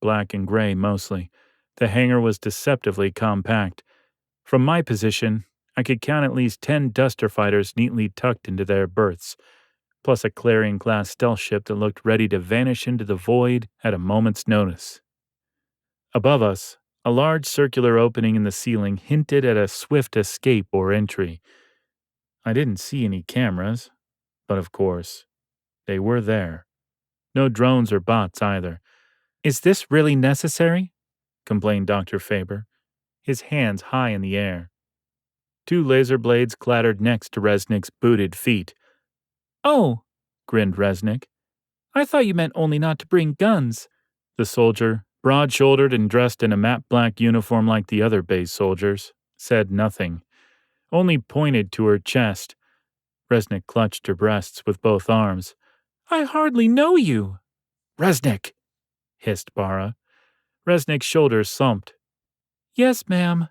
Black and gray mostly. The hangar was deceptively compact. From my position, I could count at least 10 duster fighters neatly tucked into their berths, plus a Clarion-class stealth ship that looked ready to vanish into the void at a moment's notice. Above us, a large circular opening in the ceiling hinted at a swift escape or entry. I didn't see any cameras, but of course, they were there. No drones or bots either. "Is this really necessary?" complained Dr. Faber, his hands high in the air. 2 laser blades clattered next to Resnick's booted feet. "Oh," grinned Resnick. "I thought you meant only not to bring guns." The soldier, broad-shouldered and dressed in a matte black uniform like the other base soldiers, said nothing, only pointed to her chest. Resnick clutched her breasts with both arms. "I hardly know you." "Resnick!" hissed Bara. Resnick's shoulders slumped. "Yes, ma'am."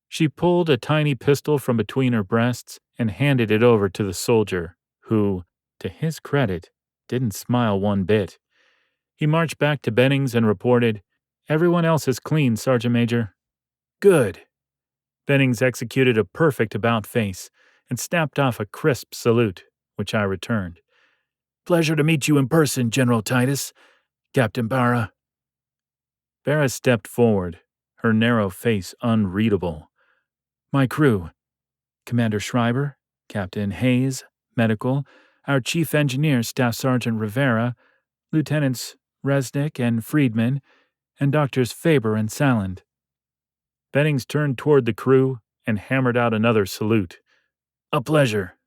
She pulled a tiny pistol from between her breasts and handed it over to the soldier, who, to his credit, didn't smile one bit. He marched back to Bennings and reported, "Everyone else is clean, Sergeant Major." "Good." Bennings executed a perfect about-face and snapped off a crisp salute, which I returned. "Pleasure to meet you in person, General Titus. Captain Bara." Bara stepped forward, her narrow face unreadable. "My crew, Commander Schreiber, Captain Hayes, Medical, our Chief Engineer, Staff Sergeant Rivera, Lieutenants Resnick and Friedman, and Doctors Faber and Saland." Bennings turned toward the crew and hammered out another salute. "A pleasure."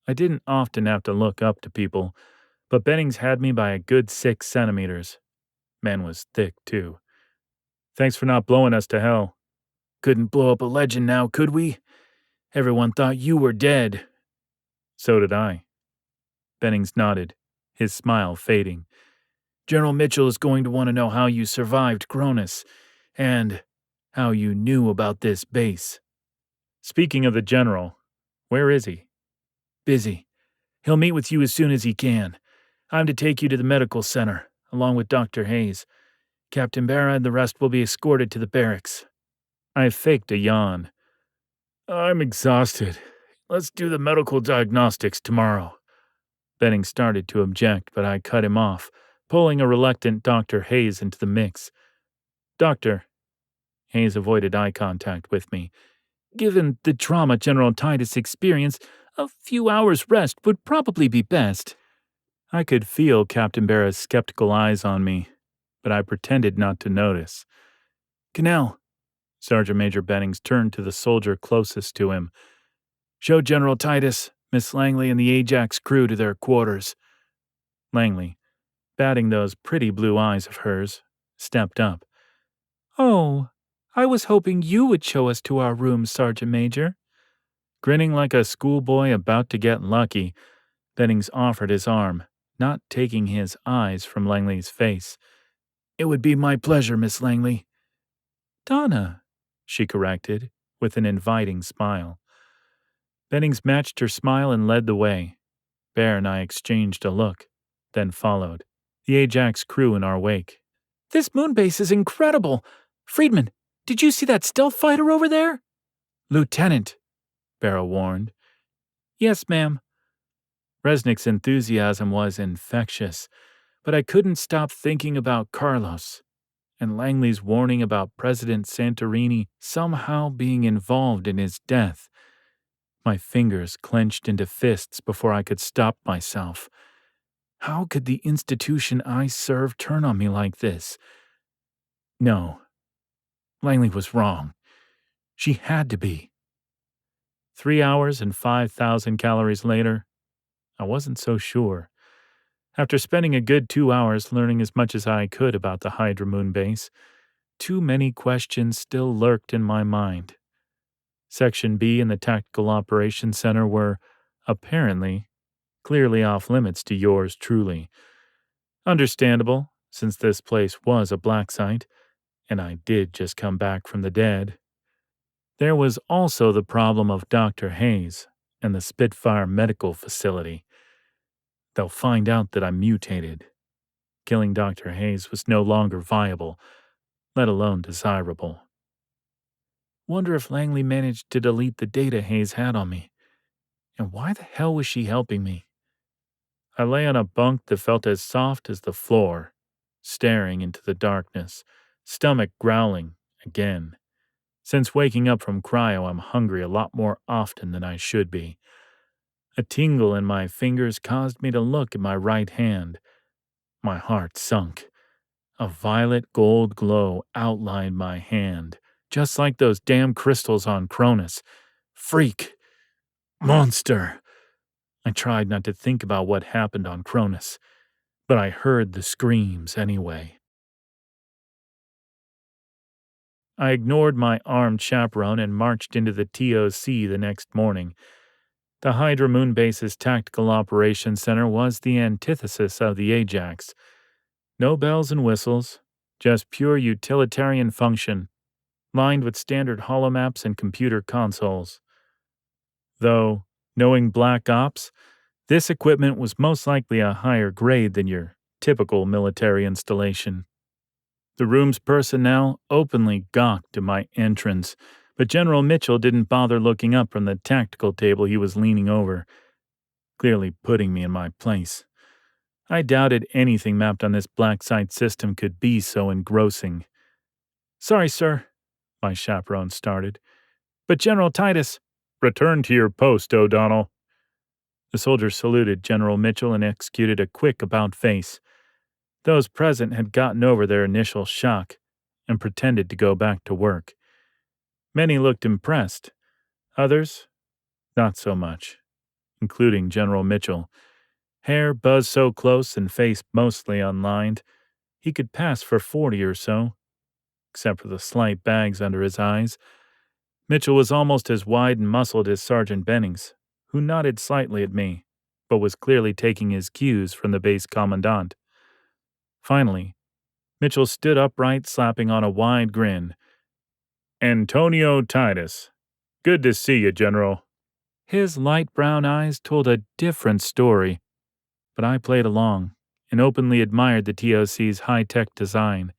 I didn't often have to look up to people, but Bennings had me by a good 6 centimeters. Man was thick, too. "Thanks for not blowing us to hell." "Couldn't blow up a legend now, could we? Everyone thought you were dead." "So did I." Bennings nodded, his smile fading. "General Mitchell is going to want to know how you survived Cronus, and how you knew about this base." "Speaking of the General, where is he?" "Busy. He'll meet with you as soon as he can. I'm to take you to the medical center, along with Dr. Hayes. Captain Bara and the rest will be escorted to the barracks." I faked a yawn. "I'm exhausted. Let's do the medical diagnostics tomorrow." Bennings started to object, but I cut him off, pulling a reluctant Dr. Hayes into the mix. "Doctor," Hayes avoided eye contact with me, "given the trauma General Titus experienced, a few hours' rest would probably be best." I could feel Captain Bara's skeptical eyes on me, but I pretended not to notice. "Cannell," Sergeant Major Bennings turned to the soldier closest to him. "Show General Titus, Miss Langley, and the Ajax crew to their quarters." Langley, batting those pretty blue eyes of hers, stepped up. "Oh, I was hoping you would show us to our rooms, Sergeant Major." Grinning like a schoolboy about to get lucky, Bennings offered his arm, not taking his eyes from Langley's face. "It would be my pleasure, Miss Langley." "Donna," she corrected, with an inviting smile. Bennings matched her smile and led the way. Bear and I exchanged a look, then followed, the Ajax crew in our wake. "This moon base is incredible. Friedman, did you see that stealth fighter over there?" "Lieutenant," Barrow warned. "Yes, ma'am." Resnick's enthusiasm was infectious, but I couldn't stop thinking about Carlos. and Langley's warning about President Santorini somehow being involved in his death. My fingers clenched into fists before I could stop myself. How could the institution I serve turn on me like this? No, Langley was wrong. She had to be. 3 hours and 5,000 calories later, I wasn't so sure. After spending a good 2 hours learning as much as I could about the Hydra Moon base, too many questions still lurked in my mind. Section B and the Tactical Operations Center were, apparently, clearly off limits to yours truly. Understandable, since this place was a black site, and I did just come back from the dead. There was also the problem of Dr. Hayes and the Spitfire Medical Facility. They'll find out that I'm mutated. Killing Dr. Hayes was no longer viable, let alone desirable. Wonder if Langley managed to delete the data Hayes had on me. And why the hell was she helping me? I lay on a bunk that felt as soft as the floor, staring into the darkness, stomach growling again. Since waking up from cryo, I'm hungry a lot more often than I should be. A tingle in my fingers caused me to look at my right hand. My heart sunk. A violet gold glow outlined my hand, just like those damn crystals on Cronus. Freak. Monster. I tried not to think about what happened on Cronus, but I heard the screams anyway. I ignored my armed chaperone and marched into the TOC the next morning. The Hydra Moon Base's Tactical Operations Center was the antithesis of the Ajax. No bells and whistles, just pure utilitarian function, lined with standard holomaps and computer consoles. Though, knowing Black Ops, this equipment was most likely a higher grade than your typical military installation. The room's personnel openly gawked at my entrance, but General Mitchell didn't bother looking up from the tactical table he was leaning over, clearly putting me in my place. I doubted anything mapped on this black site system could be so engrossing. "Sorry, sir," my chaperone started, "but General Titus—" "Return to your post, O'Donnell." The soldier saluted General Mitchell and executed a quick about-face. Those present had gotten over their initial shock and pretended to go back to work. Many looked impressed. Others, not so much, including General Mitchell. Hair buzzed so close and face mostly unlined, he could pass for 40 or so, except for the slight bags under his eyes. Mitchell was almost as wide and muscled as Sergeant Bennings, who nodded slightly at me, but was clearly taking his cues from the base commandant. Finally, Mitchell stood upright, slapping on a wide grin. "Antonio Titus. Good to see you, General." His light brown eyes told a different story, but I played along and openly admired the TOC's high-tech design.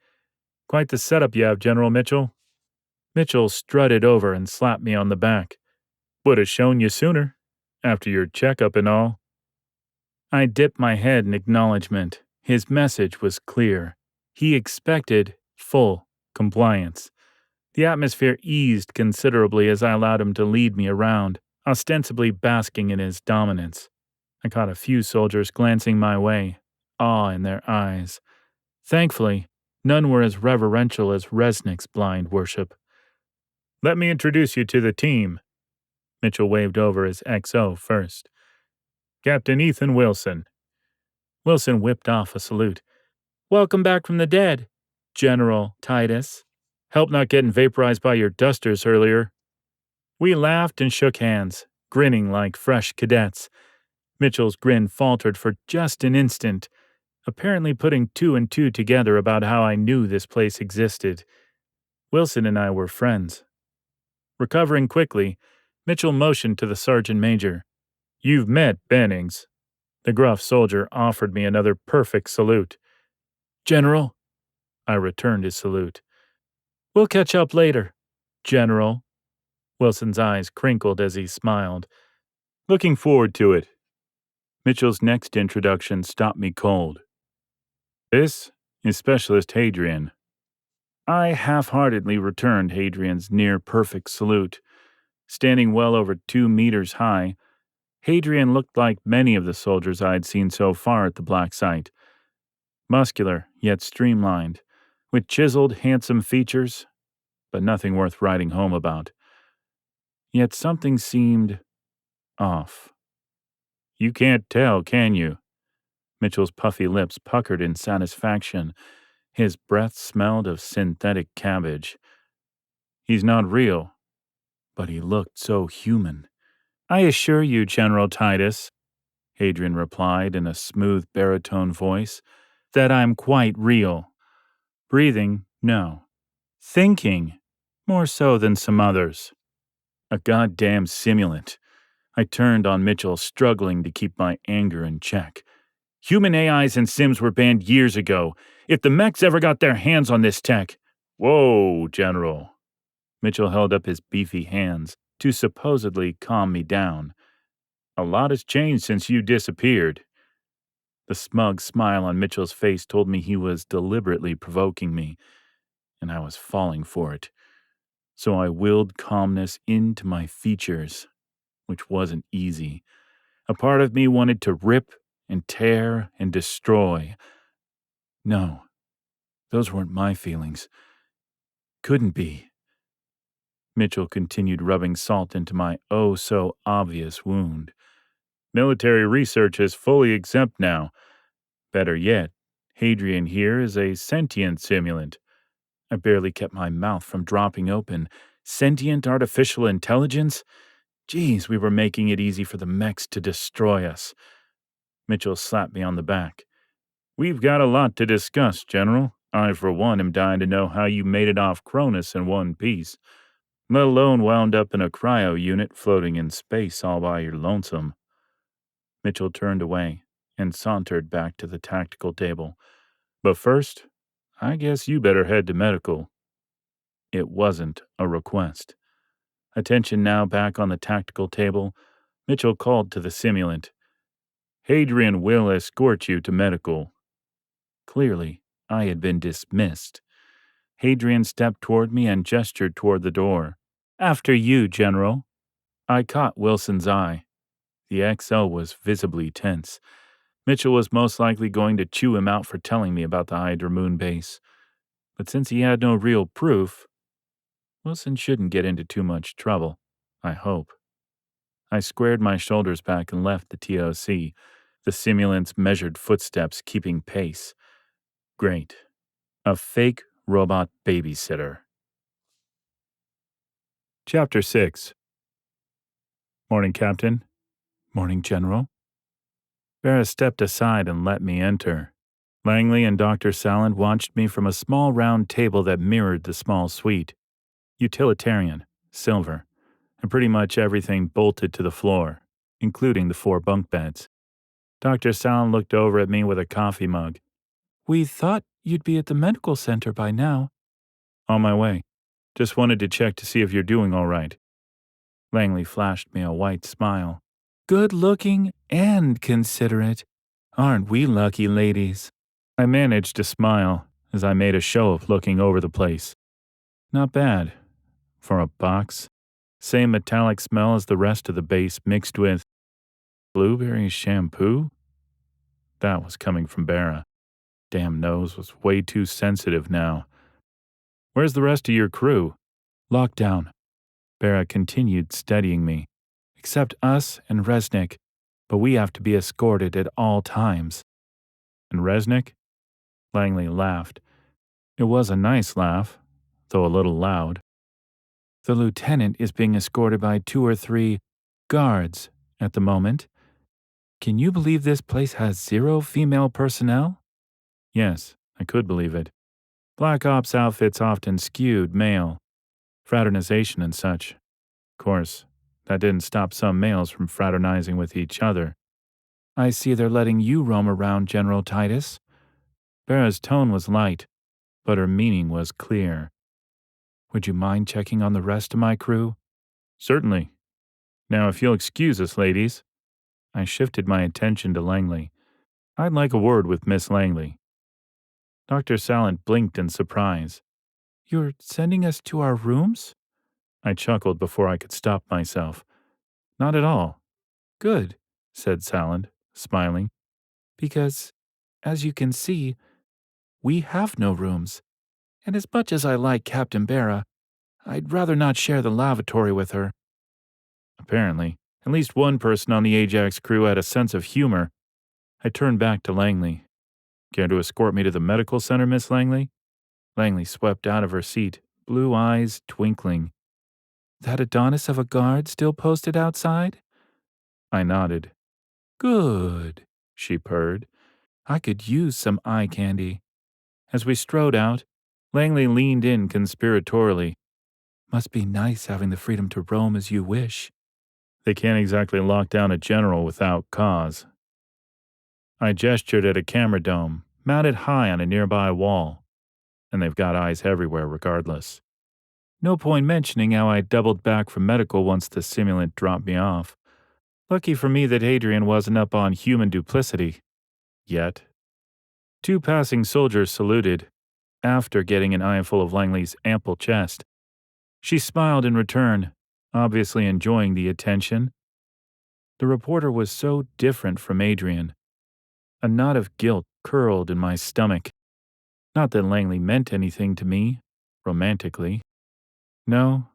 "Quite the setup you have, General Mitchell." Mitchell strutted over and slapped me on the back. "Would have shown you sooner, after your checkup and all." I dipped my head in acknowledgement. His message was clear. He expected full compliance. The atmosphere eased considerably as I allowed him to lead me around, ostensibly basking in his dominance. I caught a few soldiers glancing my way, awe in their eyes. Thankfully, none were as reverential as Resnick's blind worship. "Let me introduce you to the team." Mitchell waved over his XO first. "Captain Ethan Wilson." Wilson whipped off a salute. "Welcome back from the dead, General Titus. Help not getting vaporized by your dusters earlier." We laughed and shook hands, grinning like fresh cadets. Mitchell's grin faltered for just an instant, apparently putting 2 and 2 together about how I knew this place existed. Wilson and I were friends. Recovering quickly, Mitchell motioned to the sergeant major. "You've met Bennings." The gruff soldier offered me another perfect salute. "General." I returned his salute. "We'll catch up later, General." Wilson's eyes crinkled as he smiled. "Looking forward to it." Mitchell's next introduction stopped me cold. "This is Specialist Hadrian." I half-heartedly returned Hadrian's near-perfect salute. Standing well over 2 meters high, Hadrian looked like many of the soldiers I had seen so far at the Black Site. Muscular, yet streamlined, with chiseled, handsome features, but nothing worth writing home about. Yet something seemed off. You can't tell, can you? Mitchell's puffy lips puckered in satisfaction. His breath smelled of synthetic cabbage. He's not real, but he looked so human. I assure you, General Titus, Hadrian replied in a smooth baritone voice, that I'm quite real. Breathing, no. Thinking, more so than some others. A goddamn simulant. I turned on Mitchell, struggling to keep my anger in check. Human AIs and Sims were banned years ago. If the mechs ever got their hands on this tech... Whoa, General. Mitchell held up his beefy hands to supposedly calm me down. A lot has changed since you disappeared. The smug smile on Mitchell's face told me he was deliberately provoking me, and I was falling for it. So I willed calmness into my features, which wasn't easy. A part of me wanted to rip and tear and destroy. No, those weren't my feelings. Couldn't be. Mitchell continued rubbing salt into my oh-so-obvious wound. Military research is fully exempt now. Better yet, Hadrian here is a sentient simulant. I barely kept my mouth from dropping open. Sentient artificial intelligence? Geez, we were making it easy for the mechs to destroy us. Mitchell slapped me on the back. We've got a lot to discuss, General. I, for one, am dying to know how you made it off Cronus in one piece, let alone wound up in a cryo unit floating in space all by your lonesome. Mitchell turned away and sauntered back to the tactical table. But first, I guess you better head to medical. It wasn't a request. Attention now back on the tactical table, Mitchell called to the simulant. Hadrian will escort you to medical. Clearly, I had been dismissed. Hadrian stepped toward me and gestured toward the door. After you, General. I caught Wilson's eye. The XO was visibly tense. Mitchell was most likely going to chew him out for telling me about the Hydra moon base. But since he had no real proof, Wilson shouldn't get into too much trouble, I hope. I squared my shoulders back and left the TOC, the simulant's measured footsteps keeping pace. Great. A fake robot babysitter. Chapter 6. Morning, Captain. Morning, General. Vera stepped aside and let me enter. Langley and Dr. Salland watched me from a small round table that mirrored the small suite. Utilitarian, silver, and pretty much everything bolted to the floor, including the 4 bunk beds. Dr. Salland looked over at me with a coffee mug. We thought you'd be at the medical center by now. On my way. Just wanted to check to see if you're doing all right. Langley flashed me a white smile. Good-looking and considerate. Aren't we lucky ladies? I managed to smile as I made a show of looking over the place. Not bad. For a box. Same metallic smell as the rest of the base mixed with blueberry shampoo? That was coming from Bera. Damn nose was way too sensitive now. Where's the rest of your crew? Lockdown. Bera continued studying me. Except us and Resnick, but we have to be escorted at all times. And Resnick? Langley laughed. It was a nice laugh, though a little loud. The lieutenant is being escorted by 2 or 3 guards at the moment. Can you believe this place has 0 female personnel? Yes, I could believe it. Black Ops outfits often skewed male. Fraternization and such. Of course, that didn't stop some males from fraternizing with each other. I see they're letting you roam around, General Titus. Bera's tone was light, but her meaning was clear. Would you mind checking on the rest of my crew? Certainly. Now, if you'll excuse us, ladies. I shifted my attention to Langley. I'd like a word with Miss Langley. Dr. Sallant blinked in surprise. You're sending us to our rooms? I chuckled before I could stop myself. Not at all. Good, said Salland, smiling. Because, as you can see, we have no rooms. And as much as I like Captain Barra, I'd rather not share the lavatory with her. Apparently, at least one person on the Ajax crew had a sense of humor. I turned back to Langley. Care to escort me to the medical center, Miss Langley? Langley swept out of her seat, blue eyes twinkling. That Adonis of a guard still posted outside? I nodded. Good, she purred. I could use some eye candy. As we strode out, Langley leaned in conspiratorially. Must be nice having the freedom to roam as you wish. They can't exactly lock down a general without cause. I gestured at a camera dome, mounted high on a nearby wall. And they've got eyes everywhere regardless. No point mentioning how I doubled back from medical once the simulant dropped me off. Lucky for me that Adrian wasn't up on human duplicity. Yet. 2 passing soldiers saluted, after getting an eyeful of Langley's ample chest. She smiled in return, obviously enjoying the attention. The reporter was so different from Adrian. A knot of guilt curled in my stomach. Not that Langley meant anything to me, romantically. No,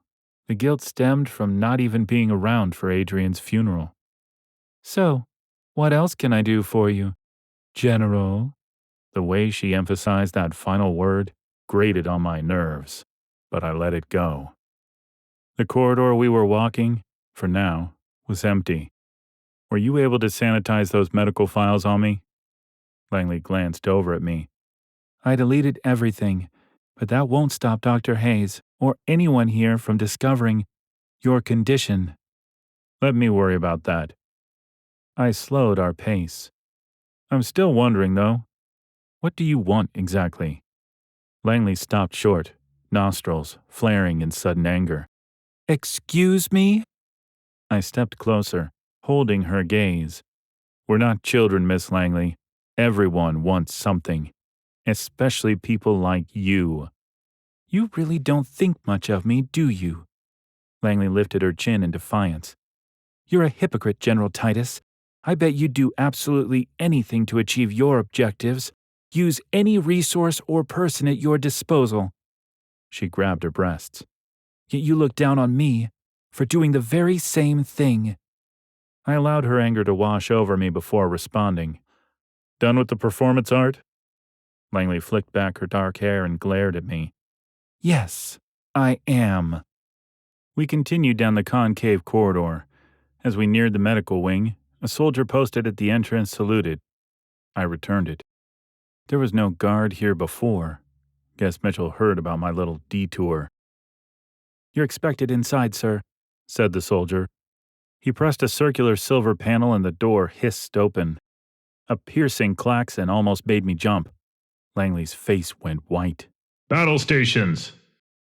the guilt stemmed from not even being around for Adrian's funeral. So, what else can I do for you, General? The way she emphasized that final word grated on my nerves, but I let it go. The corridor we were walking, for now, was empty. Were you able to sanitize those medical files on me? Langley glanced over at me. I deleted everything, but that won't stop Dr. Hayes or anyone here from discovering your condition. Let me worry about that. I slowed our pace. I'm still wondering, though. What do you want exactly? Langley stopped short, nostrils flaring in sudden anger. Excuse me? I stepped closer, holding her gaze. We're not children, Miss Langley. Everyone wants something. Especially people like you. You really don't think much of me, do you? Langley lifted her chin in defiance. You're a hypocrite, General Titus. I bet you'd do absolutely anything to achieve your objectives. Use any resource or person at your disposal. She grabbed her breasts. Yet you look down on me for doing the very same thing. I allowed her anger to wash over me before responding. Done with the performance art? Langley flicked back her dark hair and glared at me. Yes, I am. We continued down the concave corridor. As we neared the medical wing, a soldier posted at the entrance saluted. I returned it. There was no guard here before. Guess Mitchell heard about my little detour. You're expected inside, sir, said the soldier. He pressed a circular silver panel and the door hissed open. A piercing klaxon almost made me jump. Langley's face went white. Battle stations!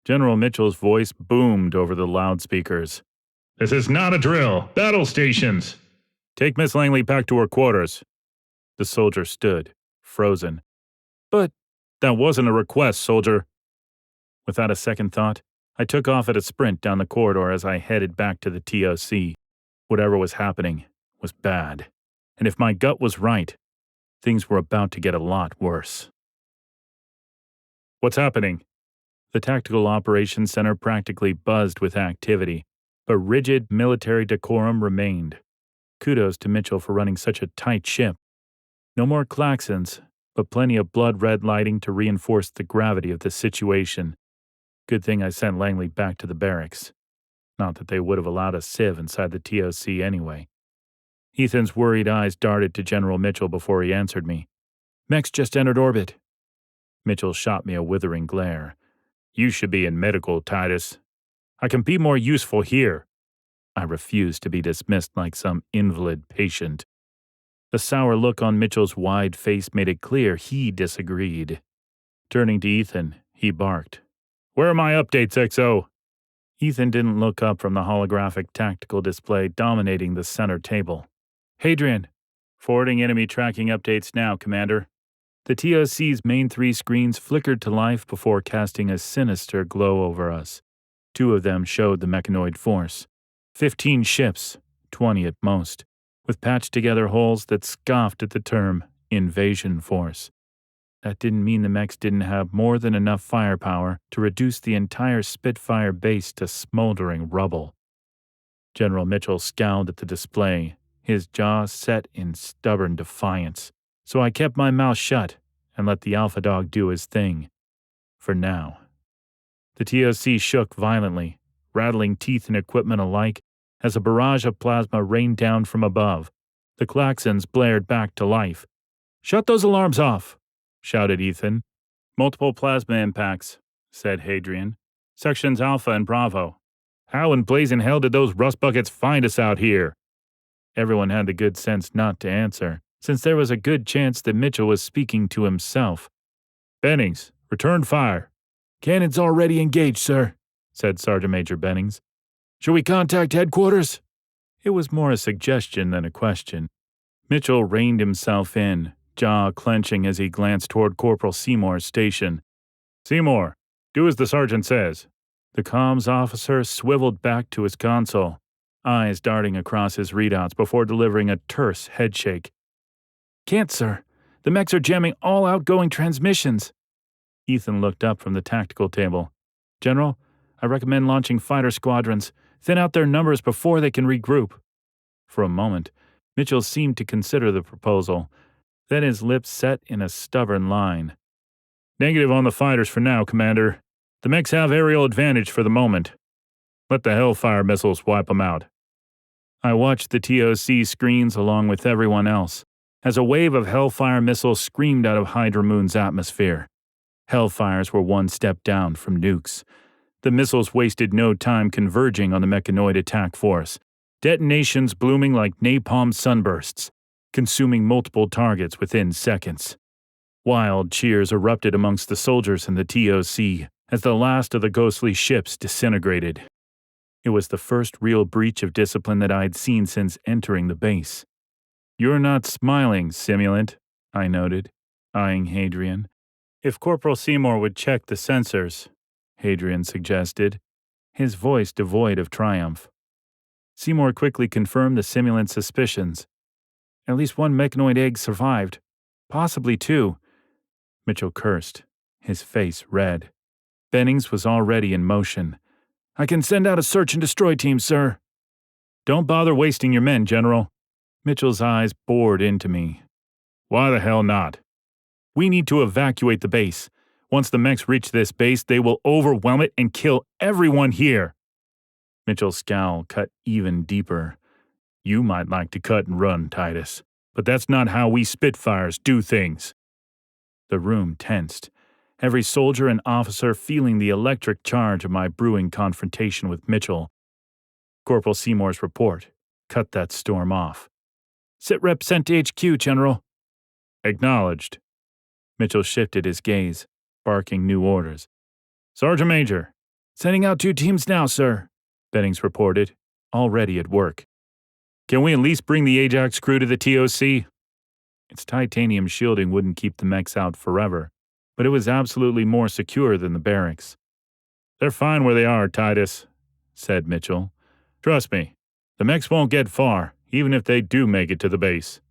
General Mitchell's voice boomed over the loudspeakers. This is not a drill. Battle stations! Take Miss Langley back to her quarters. The soldier stood, frozen. But that wasn't a request, soldier. Without a second thought, I took off at a sprint down the corridor as I headed back to the TOC. Whatever was happening was bad. And if my gut was right, things were about to get a lot worse. What's happening? The Tactical Operations Center practically buzzed with activity, but rigid military decorum remained. Kudos to Mitchell for running such a tight ship. No more klaxons, but plenty of blood-red lighting to reinforce the gravity of the situation. Good thing I sent Langley back to the barracks. Not that they would have allowed a sieve inside the TOC anyway. Ethan's worried eyes darted to General Mitchell before he answered me. Mech's just entered orbit. Mitchell shot me a withering glare. You should be in medical, Titus. I can be more useful here. I refused to be dismissed like some invalid patient. The sour look on Mitchell's wide face made it clear he disagreed. Turning to Ethan, he barked. Where are my updates, XO? Ethan didn't look up from the holographic tactical display dominating the center table. Hadrian, forwarding enemy tracking updates now, Commander. The TOC's main 3 screens flickered to life before casting a sinister glow over us. 2 of them showed the mechanoid force. 15 ships, 20 at most, with patched-together hulls that scoffed at the term invasion force. That didn't mean the mechs didn't have more than enough firepower to reduce the entire Spitfire base to smoldering rubble. General Mitchell scowled at the display, his jaw set in stubborn defiance, so I kept my mouth shut and let the Alpha Dog do his thing. For now. The TOC shook violently, rattling teeth and equipment alike, as a barrage of plasma rained down from above. The klaxons blared back to life. "Shut those alarms off!" shouted Ethan. "Multiple plasma impacts," said Hadrian. "Sections Alpha and Bravo. How in blazing hell did those rust buckets find us out here?" Everyone had the good sense not to answer, since there was a good chance that Mitchell was speaking to himself. "Bennings, return fire." "Cannons already engaged, sir," said Sergeant Major Bennings. "Should we contact headquarters?" It was more a suggestion than a question. Mitchell reined himself in, jaw clenching as he glanced toward Corporal Seymour's station. "Seymour, do as the sergeant says." The comms officer swiveled back to his console, eyes darting across his readouts before delivering a terse headshake. "Can't, sir. The mechs are jamming all outgoing transmissions." Ethan looked up from the tactical table. "General, I recommend launching fighter squadrons. Thin out their numbers before they can regroup." For a moment, Mitchell seemed to consider the proposal. Then his lips set in a stubborn line. "Negative on the fighters for now, Commander. The mechs have aerial advantage for the moment. Let the Hellfire missiles wipe them out." I watched the TOC screens along with everyone else, as a wave of Hellfire missiles screamed out of Hydra Moon's atmosphere. Hellfires were one step down from nukes. The missiles wasted no time converging on the mechanoid attack force, detonations blooming like napalm sunbursts, consuming multiple targets within seconds. Wild cheers erupted amongst the soldiers in the TOC as the last of the ghostly ships disintegrated. It was the first real breach of discipline that I'd seen since entering the base. "You're not smiling, simulant," I noted, eyeing Hadrian. "If Corporal Seymour would check the sensors," Hadrian suggested, his voice devoid of triumph. Seymour quickly confirmed the simulant's suspicions. "At least one mechanoid egg survived. Possibly 2. Mitchell cursed, his face red. Bennings was already in motion. "I can send out a search and destroy team, sir." "Don't bother wasting your men, General." Mitchell's eyes bored into me. "Why the hell not?" "We need to evacuate the base. Once the mechs reach this base, they will overwhelm it and kill everyone here." Mitchell's scowl cut even deeper. "You might like to cut and run, Titus, but that's not how we Spitfires do things." The room tensed, every soldier and officer feeling the electric charge of my brewing confrontation with Mitchell. Corporal Seymour's report cut that storm off. "Sitrep sent to HQ, General." "Acknowledged." Mitchell shifted his gaze, barking new orders. "Sergeant Major." "Sending out 2 teams now, sir," Bennings reported, already at work. "Can we at least bring the Ajax crew to the TOC?" Its titanium shielding wouldn't keep the mechs out forever, but it was absolutely more secure than the barracks. "They're fine where they are, Titus," said Mitchell. "Trust me, the mechs won't get far, even if they do make it to the base."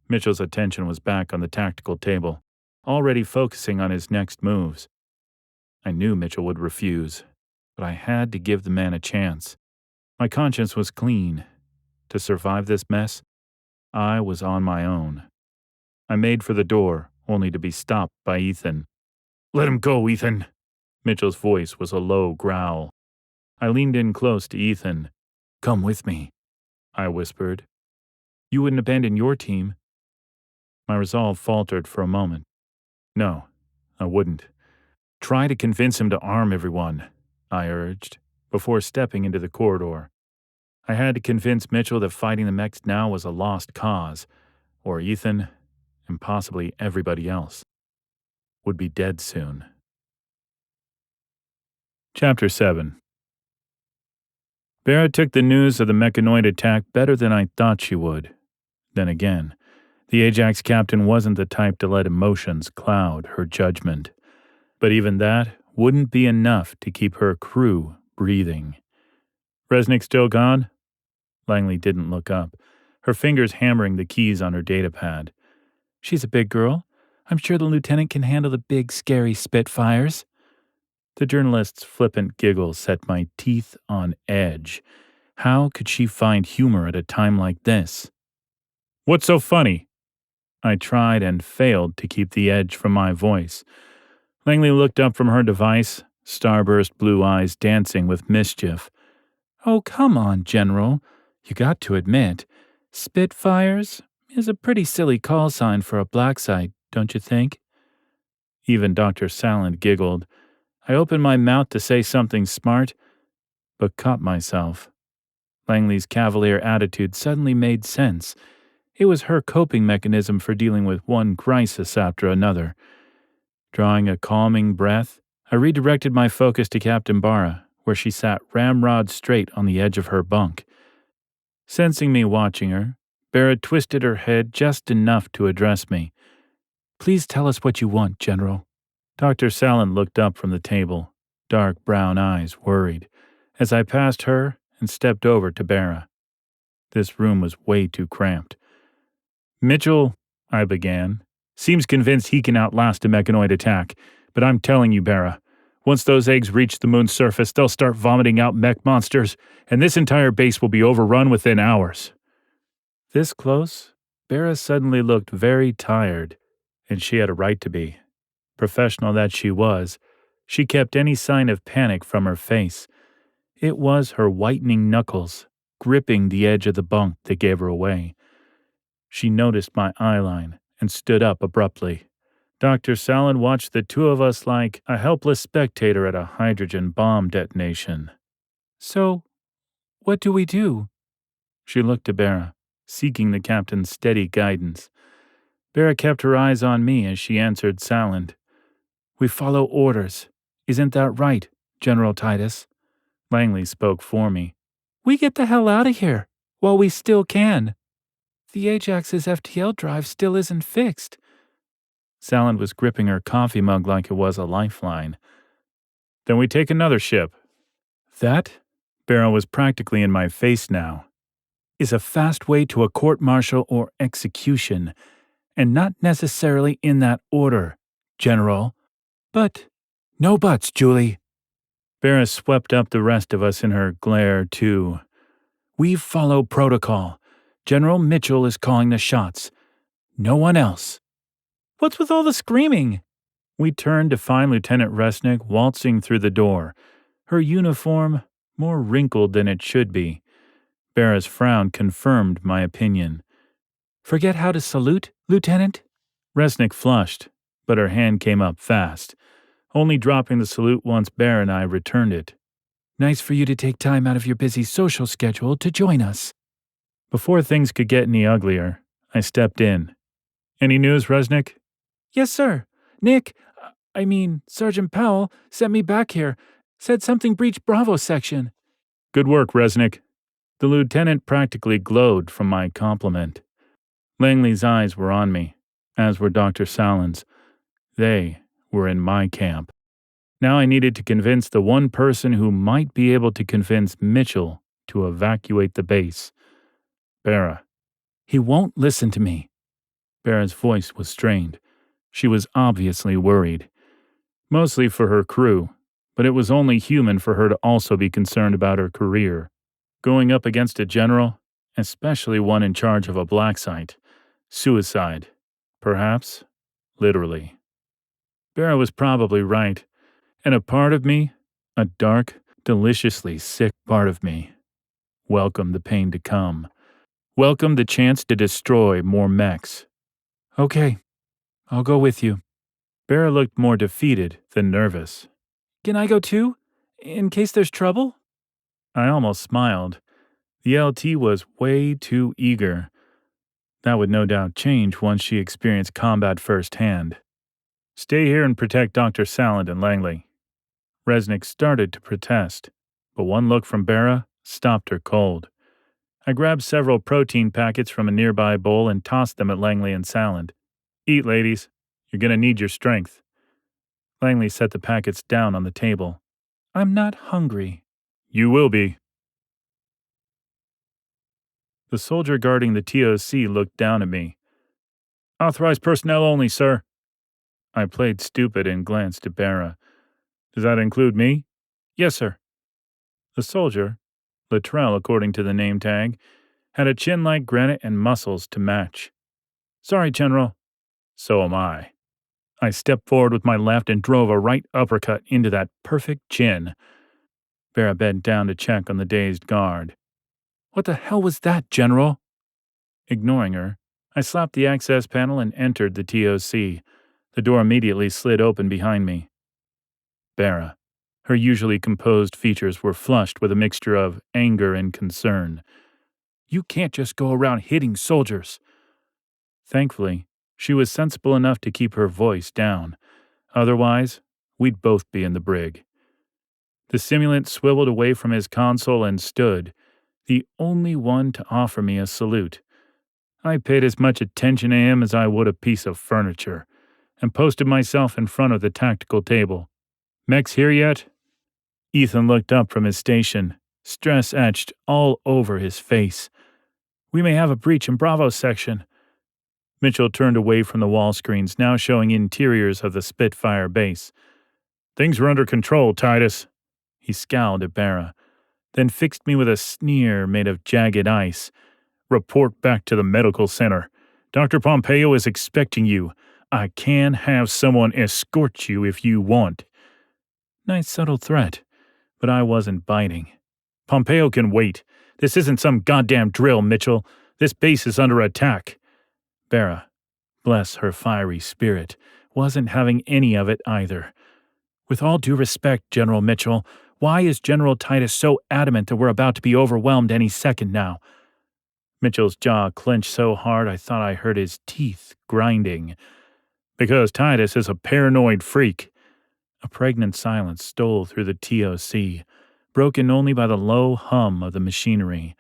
Mitchell's attention was back on the tactical table, already focusing on his next moves. I knew Mitchell would refuse, but I had to give the man a chance. My conscience was clean. To survive this mess, I was on my own. I made for the door, only to be stopped by Ethan. "Let him go, Ethan." Mitchell's voice was a low growl. I leaned in close to Ethan. "Come with me," I whispered. "You wouldn't abandon your team." My resolve faltered for a moment. "No, I wouldn't." "Try to convince him to arm everyone," I urged, before stepping into the corridor. I had to convince Mitchell that fighting the mechs now was a lost cause, or Ethan, and possibly everybody else, would be dead soon. Chapter 7. Barrett took the news of the mechanoid attack better than I thought she would. Then again, The Ajax captain wasn't the type to let emotions cloud her judgment. But even that wouldn't be enough to keep her crew breathing. Resnick still gone? Langley didn't look up, her fingers hammering the keys on her datapad. She's a big girl. I'm sure the lieutenant can handle the big, scary Spitfires. The journalist's flippant giggle set my teeth on edge. How could she find humor at a time like this? What's so funny? I tried and failed to keep the edge from my voice. Langley looked up from her device, starburst blue eyes dancing with mischief. Oh, come on, General. You got to admit, Spitfires is a pretty silly call sign for a black site, don't you think? Even Dr. Salland giggled. I opened my mouth to say something smart, but caught myself. Langley's cavalier attitude suddenly made sense. It was her coping mechanism for dealing with one crisis after another. Drawing a calming breath, I redirected my focus to Captain Barra, where she sat ramrod straight on the edge of her bunk. Sensing me watching her, Barra twisted her head just enough to address me. Please tell us what you want, General. Dr. Salland looked up from the table, dark brown eyes worried, as I passed her and stepped over to Barra. This room was way too cramped. Mitchell, I began, seems convinced he can outlast a mechanoid attack, but I'm telling you, Barra, once those eggs reach the moon's surface, they'll start vomiting out mech monsters, and this entire base will be overrun within hours. This close, Barra suddenly looked very tired, and she had a right to be. Professional that she was, she kept any sign of panic from her face. It was her whitening knuckles, gripping the edge of the bunk that gave her away. She noticed my eyeline and stood up abruptly. Dr. Salland watched the two of us like a helpless spectator at a hydrogen bomb detonation. So, what do we do? She looked to Barra, seeking the captain's steady guidance. Barra kept her eyes on me as she answered Salland. We follow orders. Isn't that right, General Titus? Langley spoke for me. We get the hell out of here, while we still can. The Ajax's FTL drive still isn't fixed. Salland was gripping her coffee mug like it was a lifeline. Then we take another ship. That, Barra was practically in my face now, is a fast way to a court-martial or execution, and not necessarily in that order, General. But, no buts, Julie. Barra swept up the rest of us in her glare, too. We follow protocol. General Mitchell is calling the shots. No one else. What's with all the screaming? We turned to find Lieutenant Resnick waltzing through the door, her uniform more wrinkled than it should be. Barra's frown confirmed my opinion. Forget how to salute, Lieutenant? Resnick flushed, but her hand came up fast, only dropping the salute once Barra and I returned it. Nice for you to take time out of your busy social schedule to join us. Before things could get any uglier, I stepped in. Any news, Resnick? Yes, sir. Sergeant Powell sent me back here. Said something breached Bravo section. Good work, Resnick. The lieutenant practically glowed from my compliment. Langley's eyes were on me, as were Dr. Salland's. They were in my camp. Now I needed to convince the one person who might be able to convince Mitchell to evacuate the base. Barra. He won't listen to me. Barra's voice was strained. She was obviously worried. Mostly for her crew, but it was only human for her to also be concerned about her career. Going up against a general, especially one in charge of a black site. Suicide. Perhaps. Literally. Barra was probably right, and a part of me, a dark, deliciously sick part of me, welcomed the pain to come. Welcomed the chance to destroy more mechs. Okay, I'll go with you. Barra looked more defeated than nervous. Can I go too? In case there's trouble? I almost smiled. The LT was way too eager. That would no doubt change once she experienced combat firsthand. Stay here and protect Dr. Salland and Langley. Resnick started to protest, but one look from Barra stopped her cold. I grabbed several protein packets from a nearby bowl and tossed them at Langley and Salland. Eat, ladies. You're going to need your strength. Langley set the packets down on the table. I'm not hungry. You will be. The soldier guarding the TOC looked down at me. Authorized personnel only, sir. I played stupid and glanced at Barra. Does that include me? Yes, sir. The soldier, Luttrell according to the name tag, had a chin like granite and muscles to match. Sorry, General. So am I. I stepped forward with my left and drove a right uppercut into that perfect chin. Barra bent down to check on the dazed guard. What the hell was that, General? Ignoring her, I slapped the access panel and entered the TOC. The door immediately slid open behind me. Barra. Her usually composed features were flushed with a mixture of anger and concern. You can't just go around hitting soldiers. Thankfully, she was sensible enough to keep her voice down. Otherwise, we'd both be in the brig. The simulant swiveled away from his console and stood, the only one to offer me a salute. I paid as much attention to him as I would a piece of furniture, and posted myself in front of the tactical table. Mechs here yet? Ethan looked up from his station, stress etched all over his face. We may have a breach in Bravo's section. Mitchell turned away from the wall screens, now showing interiors of the Spitfire base. Things are under control, Titus. He scowled at Barra, then fixed me with a sneer made of jagged ice. Report back to the medical center. Dr. Pompeo is expecting you. I can have someone escort you if you want. Nice subtle threat, but I wasn't biting. Pompeo can wait. This isn't some goddamn drill, Mitchell. This base is under attack. Barra, bless her fiery spirit, wasn't having any of it either. With all due respect, General Mitchell, why is General Titus so adamant that we're about to be overwhelmed any second now? Mitchell's jaw clenched so hard I thought I heard his teeth grinding. Because Titus is a paranoid freak. A pregnant silence stole through the TOC, broken only by the low hum of the machinery.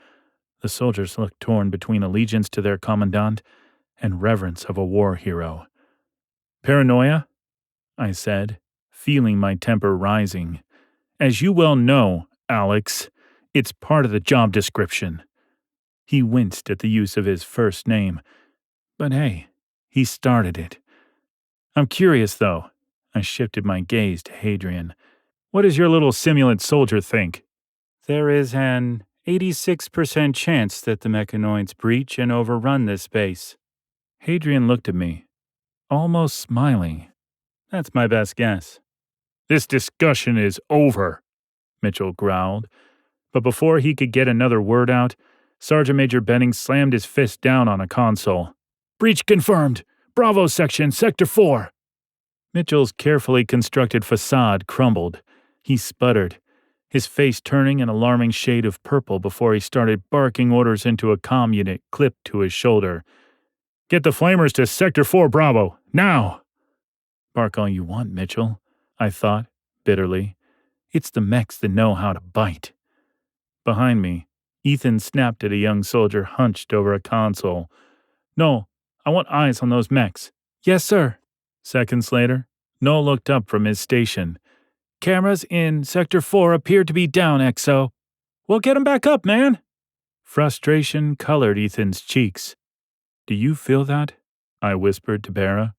The soldiers looked torn between allegiance to their commandant and reverence of a war hero. Paranoia? I said, feeling my temper rising. As you well know, Alex, it's part of the job description. He winced at the use of his first name. But hey, he started it. I'm curious, though. I shifted my gaze to Hadrian. What does your little simulant soldier think? There is an 86% chance that the mechanoids breach and overrun this base. Hadrian looked at me, almost smiling. That's my best guess. This discussion is over, Mitchell growled. But before he could get another word out, Sergeant Major Benning slammed his fist down on a console. Breach confirmed. Bravo section, Sector 4. Mitchell's carefully constructed facade crumbled. He sputtered, his face turning an alarming shade of purple before he started barking orders into a comm unit clipped to his shoulder. Get the flamers to Sector 4 Bravo, now! Bark all you want, Mitchell, I thought, bitterly. It's the mechs that know how to bite. Behind me, Ethan snapped at a young soldier hunched over a console. No, I want eyes on those mechs. Yes, sir. Seconds later, Noel looked up from his station. Cameras in Sector 4 appear to be down, XO. Well, get 'em back up, man! Frustration colored Ethan's cheeks. Do you feel that? I whispered to Barra.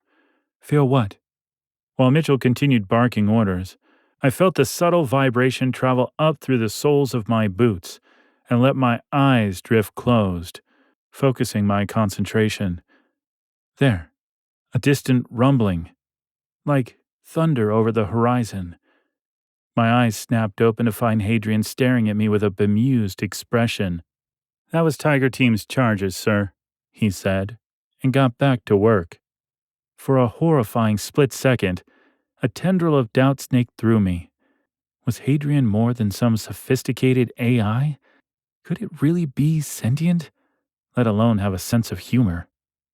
Feel what? While Mitchell continued barking orders, I felt the subtle vibration travel up through the soles of my boots and let my eyes drift closed, focusing my concentration. There, a distant rumbling, like thunder over the horizon. My eyes snapped open to find Hadrian staring at me with a bemused expression. That was Tiger Team's charges, sir, he said, and got back to work. For a horrifying split second, a tendril of doubt snaked through me. Was Hadrian more than some sophisticated AI? Could it really be sentient, let alone have a sense of humor?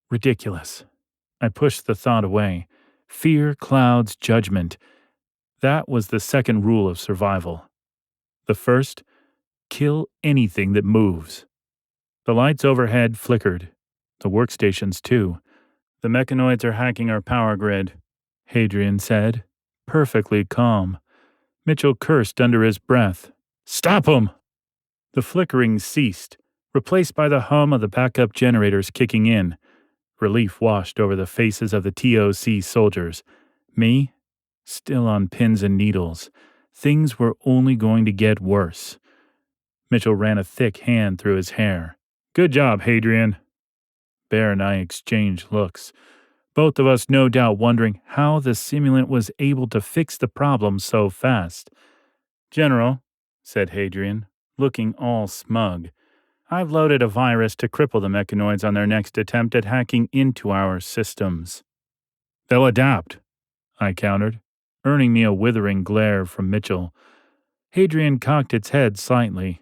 Ridiculous. I pushed the thought away. Fear clouds judgment. That was the second rule of survival. The first, kill anything that moves. The lights overhead flickered. The workstations, too. The mechanoids are hacking our power grid, Hadrian said, perfectly calm. Mitchell cursed under his breath. Stop 'em! The flickering ceased, replaced by the hum of the backup generators kicking in. Relief washed over the faces of the TOC soldiers. Me? Still on pins and needles. Things were only going to get worse. Mitchell ran a thick hand through his hair. Good job, Hadrian. Bear and I exchanged looks, both of us no doubt wondering how the simulant was able to fix the problem so fast. General, said Hadrian, looking all smug, I've loaded a virus to cripple the mechanoids on their next attempt at hacking into our systems. They'll adapt, I countered, earning me a withering glare from Mitchell. Hadrian cocked its head slightly.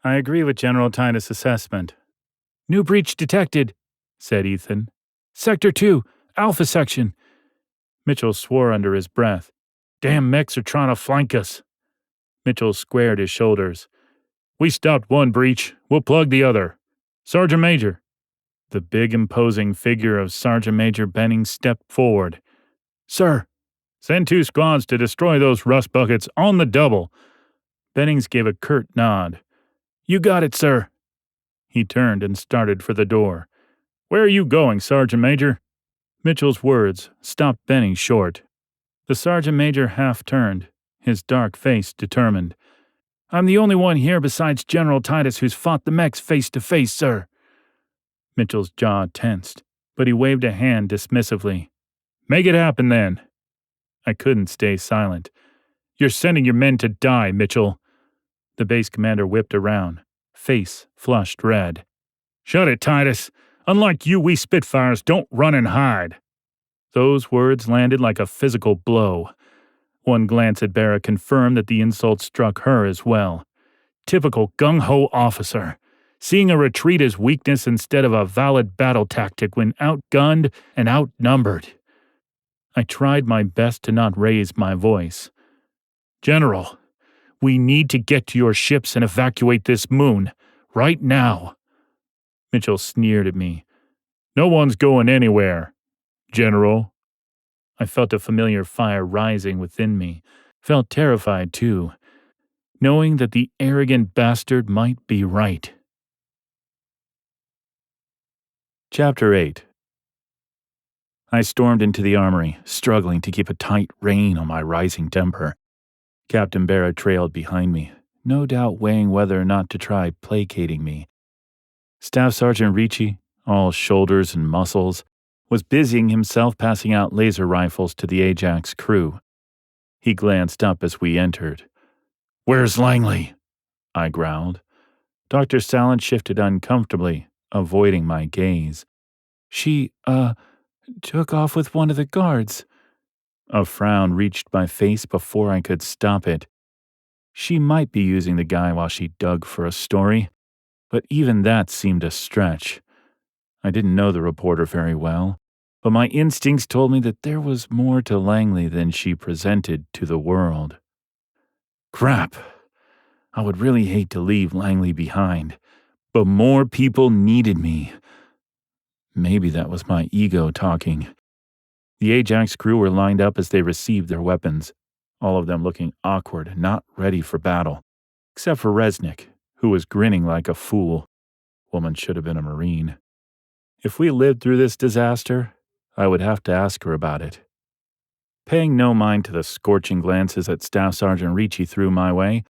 I agree with General Titus' assessment. New breach detected, said Ethan. Sector 2, Alpha Section. Mitchell swore under his breath. Damn mechs are trying to flank us. Mitchell squared his shoulders. We stopped one breach. We'll plug the other. Sergeant Major. The big imposing figure of Sergeant Major Benning stepped forward. Sir. Send 2 squads to destroy those rust buckets on the double. Bennings gave a curt nod. You got it, sir. He turned and started for the door. Where are you going, Sergeant Major? Mitchell's words stopped Benning short. The Sergeant Major half turned, his dark face determined. I'm the only one here besides General Titus who's fought the mechs face to face, sir. Mitchell's jaw tensed, but he waved a hand dismissively. Make it happen, then. I couldn't stay silent. You're sending your men to die, Mitchell. The base commander whipped around, face flushed red. Shut it, Titus. Unlike you, we Spitfires don't run and hide. Those words landed like a physical blow. One glance at Barra confirmed that the insult struck her as well. Typical gung-ho officer, seeing a retreat as weakness instead of a valid battle tactic when outgunned and outnumbered. I tried my best to not raise my voice. General, we need to get to your ships and evacuate this moon, right now. Mitchell sneered at me. No one's going anywhere, General. I felt a familiar fire rising within me, felt terrified too, knowing that the arrogant bastard might be right. Chapter 8. I stormed into the armory, struggling to keep a tight rein on my rising temper. Captain Barra trailed behind me, no doubt weighing whether or not to try placating me. Staff Sergeant Ricci, all shoulders and muscles, was busying himself passing out laser rifles to the Ajax crew. He glanced up as we entered. Where's Langley? I growled. Dr. Sallin shifted uncomfortably, avoiding my gaze. She, took off with one of the guards. A frown reached my face before I could stop it. She might be using the guy while she dug for a story, but even that seemed a stretch. I didn't know the reporter very well, but my instincts told me that there was more to Langley than she presented to the world. Crap! I would really hate to leave Langley behind, but more people needed me. Maybe that was my ego talking. The Ajax crew were lined up as they received their weapons, all of them looking awkward and not ready for battle, except for Resnick, who was grinning like a fool. Woman should have been a Marine. If we lived through this disaster, I would have to ask her about it. Paying no mind to the scorching glances that Staff Sergeant Ricci threw my way,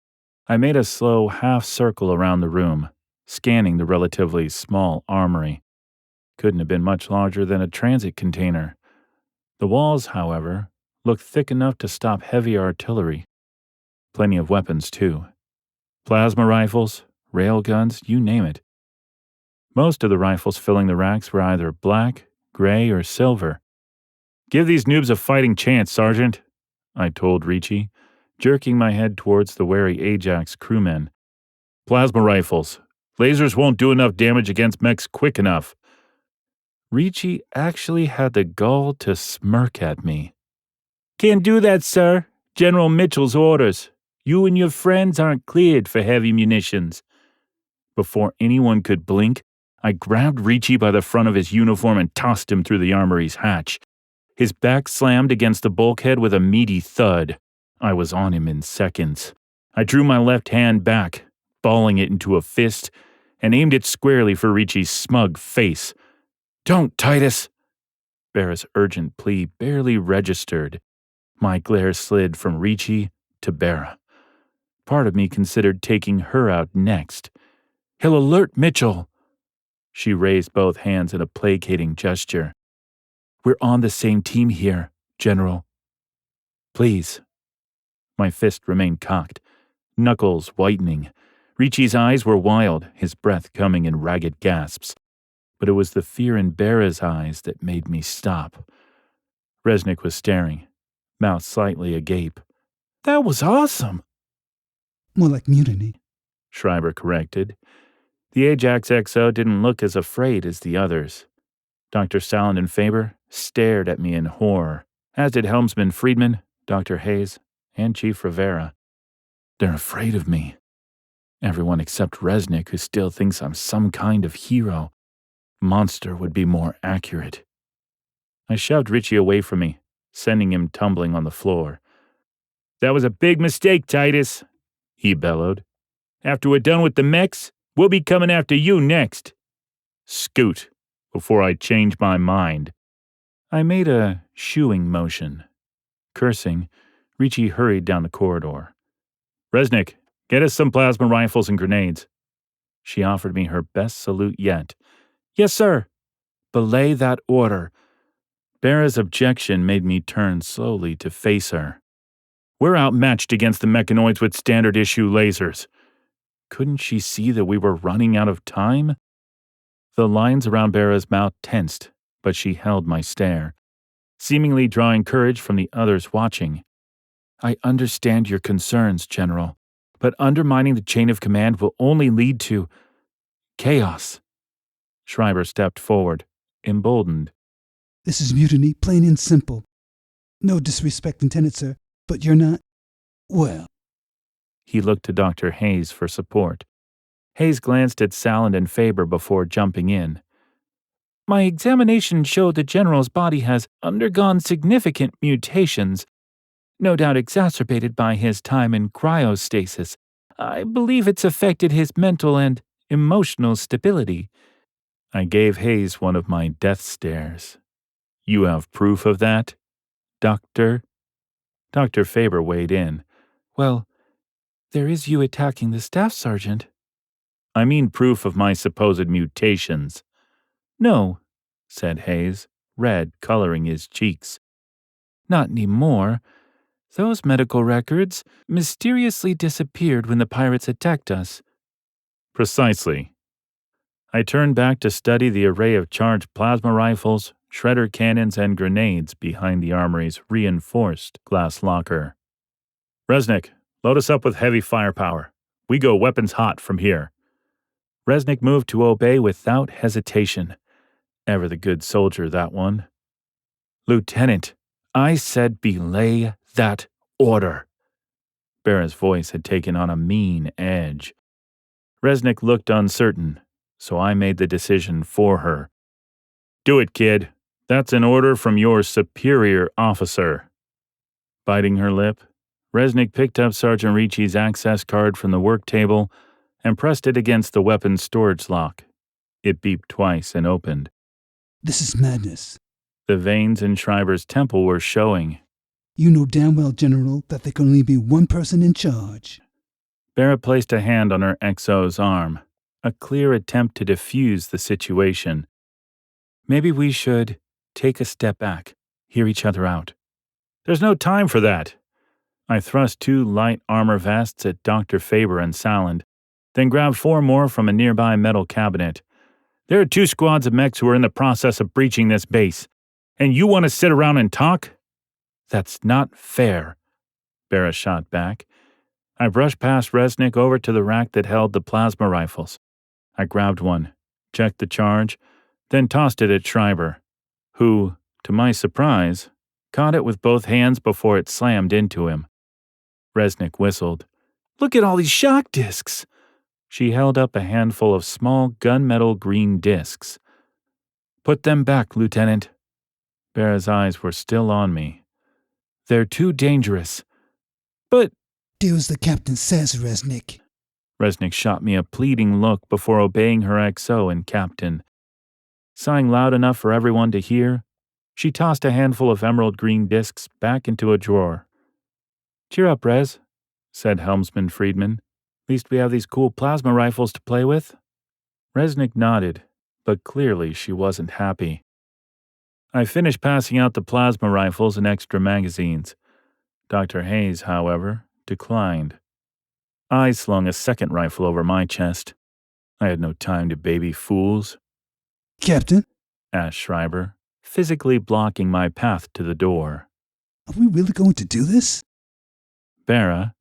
I made a slow half-circle around the room, scanning the relatively small armory. Couldn't have been much larger than a transit container. The walls, however, looked thick enough to stop heavy artillery. Plenty of weapons, too. Plasma rifles, railguns, you name it. Most of the rifles filling the racks were either black, gray, or silver. Give these noobs a fighting chance, Sergeant, I told Ricci, jerking my head towards the wary Ajax crewmen. Plasma rifles. Lasers won't do enough damage against mechs quick enough. Ricci actually had the gall to smirk at me. Can't do that, sir. General Mitchell's orders. You and your friends aren't cleared for heavy munitions. Before anyone could blink, I grabbed Ricci by the front of his uniform and tossed him through the armory's hatch. His back slammed against the bulkhead with a meaty thud. I was on him in seconds. I drew my left hand back, balling it into a fist, and aimed it squarely for Ricci's smug face. "Don't, Titus!" Bera's urgent plea barely registered. My glare slid from Ricci to Bera. Part of me considered taking her out next. "He'll alert Mitchell." She raised both hands in a placating gesture. "We're on the same team here, General. Please." My fist remained cocked, knuckles whitening. Ricci's eyes were wild, his breath coming in ragged gasps. But it was the fear in Bera's eyes that made me stop. Resnick was staring, mouth slightly agape. "That was awesome." More like mutiny. Schreiber corrected. The Ajax XO didn't look as afraid as the others. Dr. Sallend and Faber stared at me in horror, as did Helmsman Friedman, Dr. Hayes, and Chief Rivera. They're afraid of me. Everyone except Resnick, who still thinks I'm some kind of hero. Monster would be more accurate. I shoved Ricci away from me, sending him tumbling on the floor. "That was a big mistake, Titus," he bellowed. "After we're done with the mechs, we'll be coming after you next. Scoot, before I change my mind." I made a shooing motion. Cursing, Ricci hurried down the corridor. "Resnick, get us some plasma rifles and grenades." She offered me her best salute yet. "Yes, sir." "Belay that order." Bera's objection made me turn slowly to face her. "We're outmatched against the mechanoids with standard-issue lasers." Couldn't she see that we were running out of time? The lines around Bera's mouth tensed, but she held my stare, seemingly drawing courage from the others watching. "I understand your concerns, General, but undermining the chain of command will only lead to chaos." Schreiber stepped forward, emboldened. This is mutiny, plain and simple. No disrespect intended, sir, but you're not, well. He looked to Dr. Hayes for support. Hayes glanced at Sallend and Faber before jumping in. "My examination showed the General's body has undergone significant mutations, no doubt exacerbated by his time in cryostasis. I believe it's affected his mental and emotional stability." I gave Hayes one of my death stares. "You have proof of that, Doctor?" Dr. Faber weighed in. "Well, there is you attacking the staff sergeant." "I mean proof of my supposed mutations." "No," said Hayes, red coloring his cheeks. "Not anymore. Those medical records mysteriously disappeared when the pirates attacked us." "Precisely." I turned back to study the array of charged plasma rifles, shredder cannons, and grenades behind the armory's reinforced glass locker. "Resnick, load us up with heavy firepower. We go weapons hot from here." Resnick moved to obey without hesitation. Ever the good soldier, that one. "Lieutenant, I said belay that order." Bera's voice had taken on a mean edge. Resnick looked uncertain, so I made the decision for her. "Do it, kid. That's an order from your superior officer." Biting her lip, Resnick picked up Sergeant Ricci's access card from the work table and pressed it against the weapons storage lock. It beeped twice and opened. This is madness. The veins in Schreiber's temple were showing. You know damn well, General, that there can only be one person in charge. Bera placed a hand on her XO's arm, a clear attempt to diffuse the situation. "Maybe we should take a step back, hear each other out." "There's no time for that." I thrust 2 light armor vests at Dr. Faber and Sallend, then grabbed 4 more from a nearby metal cabinet. "There are 2 squads of mechs who are in the process of breaching this base, and you want to sit around and talk? That's not fair," Bera shot back. I brushed past Resnick over to the rack that held the plasma rifles. I grabbed one, checked the charge, then tossed it at Schreiber, who, to my surprise, caught it with both hands before it slammed into him. Resnick whistled. "Look at all these shock discs!" She held up a handful of small gunmetal green discs. "Put them back, Lieutenant." Bera's eyes were still on me. "They're too dangerous." "But—" Do as the captain says, Resnick. Resnick shot me a pleading look before obeying her XO and captain. Sighing loud enough for everyone to hear, she tossed a handful of emerald green discs back into a drawer. "Cheer up, Res," said Helmsman Friedman. "At least we have these cool plasma rifles to play with." Resnick nodded, but clearly she wasn't happy. I finished passing out the plasma rifles and extra magazines. Dr. Hayes, however, declined. I slung a second rifle over my chest. I had no time to baby fools. Captain, asked Schreiber, physically blocking my path to the door. are we really going to do this? Bera,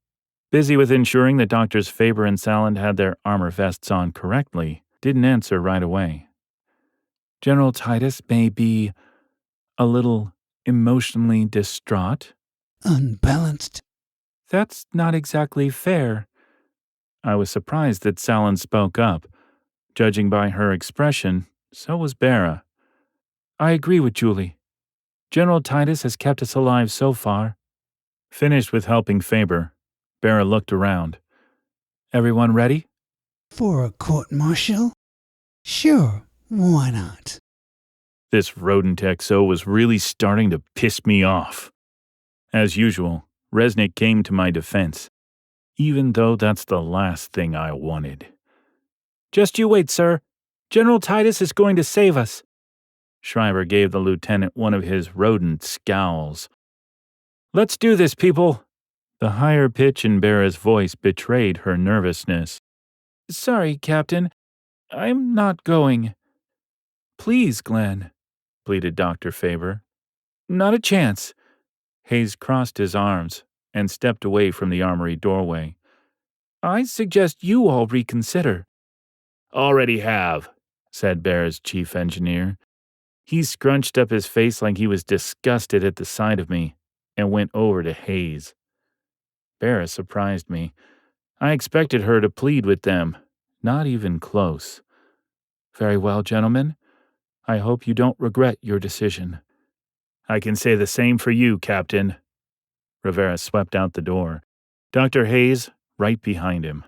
busy with ensuring that Doctors Faber and Saland had their armor vests on correctly, didn't answer right away. "General Titus may be a little emotionally distraught." Unbalanced. "That's not exactly fair." I was surprised that Saland spoke up. Judging by her expression, so was Bera. "I agree with Julie. General Titus has kept us alive so far." Finished with helping Faber, Bera looked around. "Everyone ready?" For a court-martial? Sure, why not? This rodent XO was really starting to piss me off. As usual, Resnick came to my defense, even though that's the last thing I wanted. "Just you wait, sir. General Titus is going to save us." Schreiber gave the lieutenant one of his rodent scowls. "Let's do this, people." The higher pitch in Bera's voice betrayed her nervousness. "Sorry, Captain. I'm not going." "Please, Glenn," pleaded Dr. Faber. "Not a chance." Hayes crossed his arms and stepped away from the armory doorway. "I suggest you all reconsider." "Already have," said Bera's chief engineer. He scrunched up his face like he was disgusted at the sight of me and went over to Hayes. Bera surprised me. I expected her to plead with them, not even close. "Very well, gentlemen. I hope you don't regret your decision." "I can say the same for you, Captain." Rivera swept out the door, Dr. Hayes right behind him.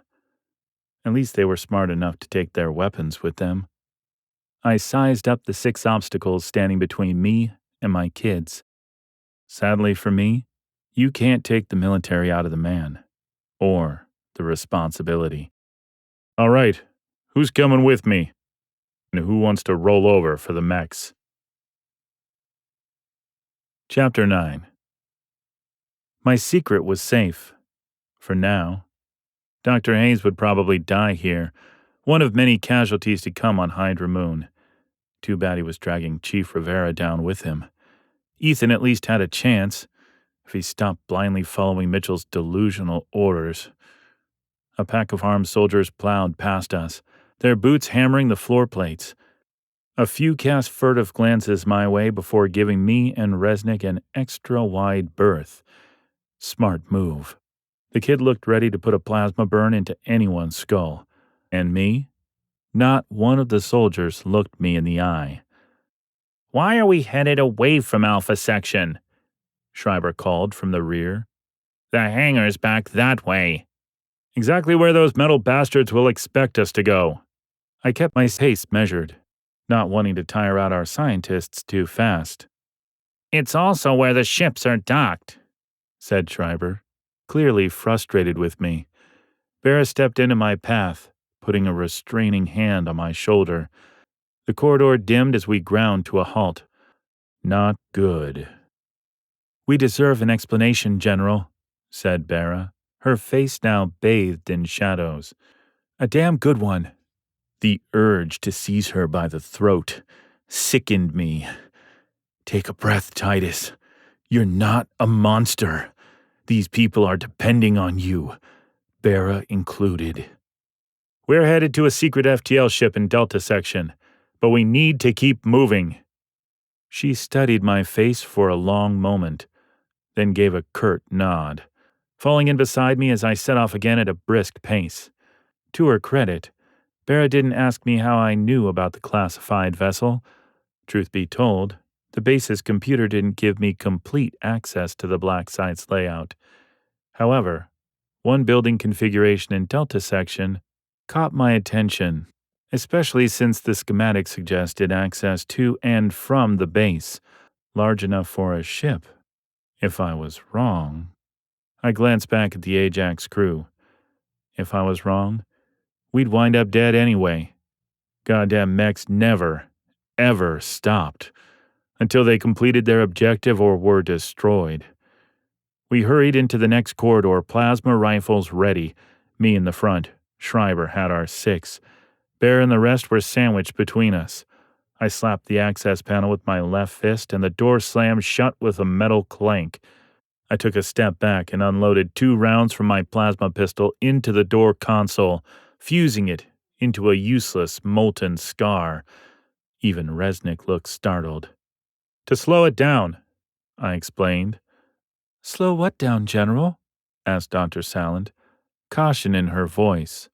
At least they were smart enough to take their weapons with them. I sized up the 6 obstacles standing between me and my kids. Sadly for me, you can't take the military out of the man, or the responsibility. "All right, who's coming with me? And who wants to roll over for the mechs?" Chapter 9. My secret was safe. For now. Dr. Hayes would probably die here, one of many casualties to come on Hydra Moon. Too bad he was dragging Chief Rivera down with him. Ethan at least had a chance, if he stopped blindly following Mitchell's delusional orders. A pack of armed soldiers plowed past us, their boots hammering the floor plates. A few cast furtive glances my way before giving me and Resnick an extra-wide berth. Smart move. The kid looked ready to put a plasma burn into anyone's skull. And me? Not one of the soldiers looked me in the eye. "Why are we headed away from Alpha Section?" Schreiber called from the rear. "The hangar's back that way." "Exactly where those metal bastards will expect us to go." I kept my pace measured, not wanting to tire out our scientists too fast. "It's also where the ships are docked," said Schreiber, clearly frustrated with me. Bera stepped into my path, putting a restraining hand on my shoulder. The corridor dimmed as we ground to a halt. Not good. "We deserve an explanation, General," said Bera, her face now bathed in shadows. "A damn good one." The urge to seize her by the throat sickened me. "Take a breath, Titus. You're not a monster. These people are depending on you, Bera included." "We're headed to a secret FTL ship in Delta Section, but we need to keep moving." She studied my face for a long moment, then gave a curt nod, falling in beside me as I set off again at a brisk pace. To her credit, Bera didn't ask me how I knew about the classified vessel. Truth be told, the base's computer didn't give me complete access to the black site's layout. However, one building configuration in Delta Section caught my attention, especially since the schematic suggested access to and from the base, large enough for a ship. If I was wrong... I glanced back at the Ajax crew. If I was wrong, we'd wind up dead anyway. Goddamn mechs never, ever stopped until they completed their objective or were destroyed. We hurried into the next corridor, plasma rifles ready, me in the front. Schreiber had our 6. Bear and the rest were sandwiched between us. I slapped the access panel with my left fist, and the door slammed shut with a metal clank. I took a step back and unloaded 2 rounds from my plasma pistol into the door console, fusing it into a useless, molten scar. Even Resnick looked startled. "To slow it down," I explained. "Slow what down, General?" asked Dr. Salland, caution in her voice.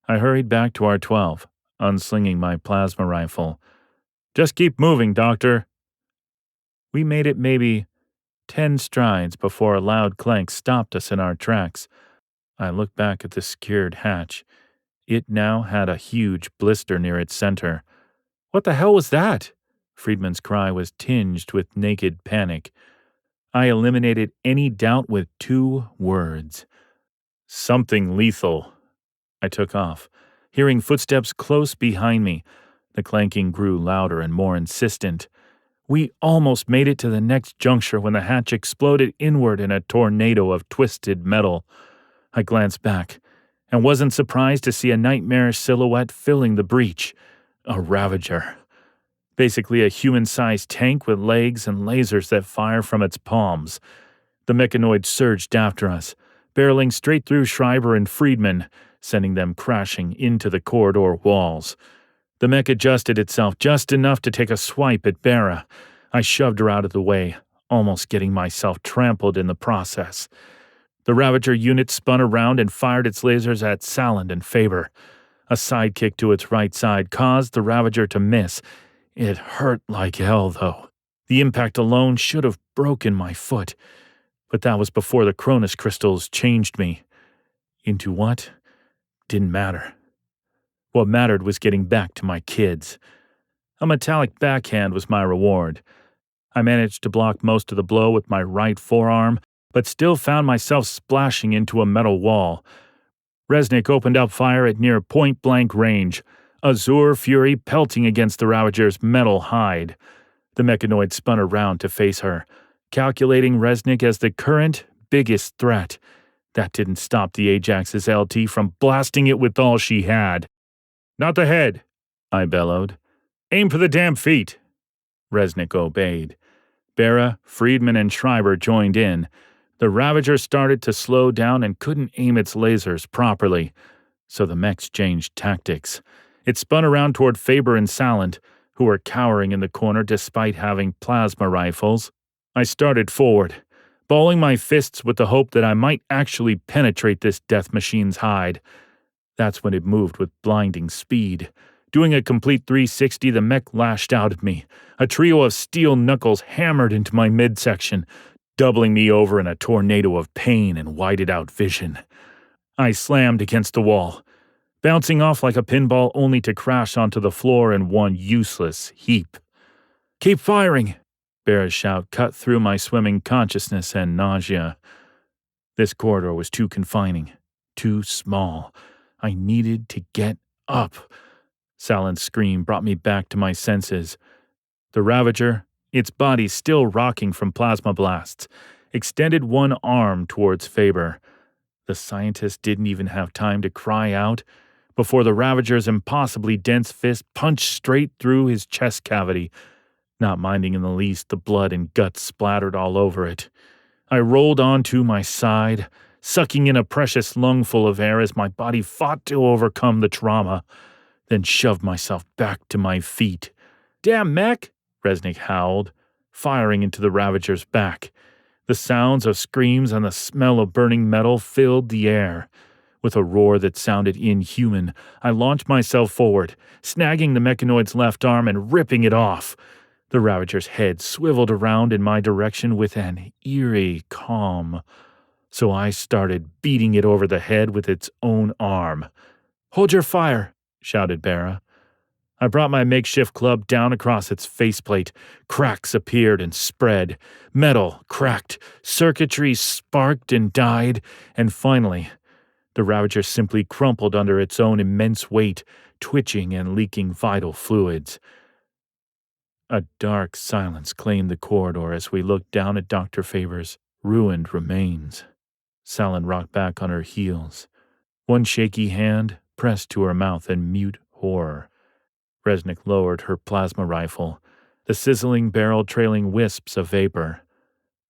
I hurried back to R-12, unslinging my plasma rifle. "Just keep moving, Doctor." We made it maybe 10 strides before a loud clank stopped us in our tracks. I looked back at the secured hatch. It now had a huge blister near its center. "What the hell was that?" Friedman's cry was tinged with naked panic. I eliminated any doubt with 2 words. "Something lethal." I took off, hearing footsteps close behind me. The clanking grew louder and more insistent. We almost made it to the next juncture when the hatch exploded inward in a tornado of twisted metal. I glanced back and wasn't surprised to see a nightmarish silhouette filling the breach. A Ravager. Basically a human-sized tank with legs and lasers that fire from its palms. The mechanoid surged after us, barreling straight through Schreiber and Friedman, sending them crashing into the corridor walls. The mech adjusted itself just enough to take a swipe at Bera. I shoved her out of the way, almost getting myself trampled in the process. The Ravager unit spun around and fired its lasers at Salland and Faber. A sidekick to its right side caused the Ravager to miss. It hurt like hell, though. The impact alone should have broken my foot. But that was before the Cronus crystals changed me. Into what? Didn't matter. What mattered was getting back to my kids. A metallic backhand was my reward. I managed to block most of the blow with my right forearm, but still found myself splashing into a metal wall. Resnick opened up fire at near point-blank range, azure fury pelting against the Ravager's metal hide. The mechanoid spun around to face her, calculating Resnick as the current biggest threat. That didn't stop the Ajax's LT from blasting it with all she had. "Not the head," I bellowed. "Aim for the damn feet." Resnick obeyed. Bera, Friedman, and Schreiber joined in. The Ravager started to slow down and couldn't aim its lasers properly, so the mechs changed tactics. It spun around toward Faber and Salland, who were cowering in the corner despite having plasma rifles. I started forward, balling my fists with the hope that I might actually penetrate this death machine's hide. That's when it moved with blinding speed. Doing a complete 360, the mech lashed out at me. A trio of steel knuckles hammered into my midsection, doubling me over in a tornado of pain and whited-out vision. I slammed against the wall, bouncing off like a pinball only to crash onto the floor in one useless heap. "Keep firing!" Bera's shout cut through my swimming consciousness and nausea. This corridor was too confining, too small. I needed to get up. Salland's scream brought me back to my senses. The Ravager, its body still rocking from plasma blasts, extended one arm towards Faber. The scientist didn't even have time to cry out before the Ravager's impossibly dense fist punched straight through his chest cavity, not minding in the least the blood and guts splattered all over it. I rolled onto my side, sucking in a precious lungful of air as my body fought to overcome the trauma, then shoved myself back to my feet. "Damn mech!" Resnick howled, firing into the Ravager's back. The sounds of screams and the smell of burning metal filled the air. With a roar that sounded inhuman, I launched myself forward, snagging the mechanoid's left arm and ripping it off. The Ravager's head swiveled around in my direction with an eerie calm, so I started beating it over the head with its own arm. "Hold your fire," shouted Bera. I brought my makeshift club down across its faceplate. Cracks appeared and spread. Metal cracked, circuitry sparked and died, and finally, the Ravager simply crumpled under its own immense weight, twitching and leaking vital fluids. A dark silence claimed the corridor as we looked down at Dr. Faber's ruined remains. Salin rocked back on her heels, one shaky hand pressed to her mouth in mute horror. Resnick lowered her plasma rifle, the sizzling barrel trailing wisps of vapor.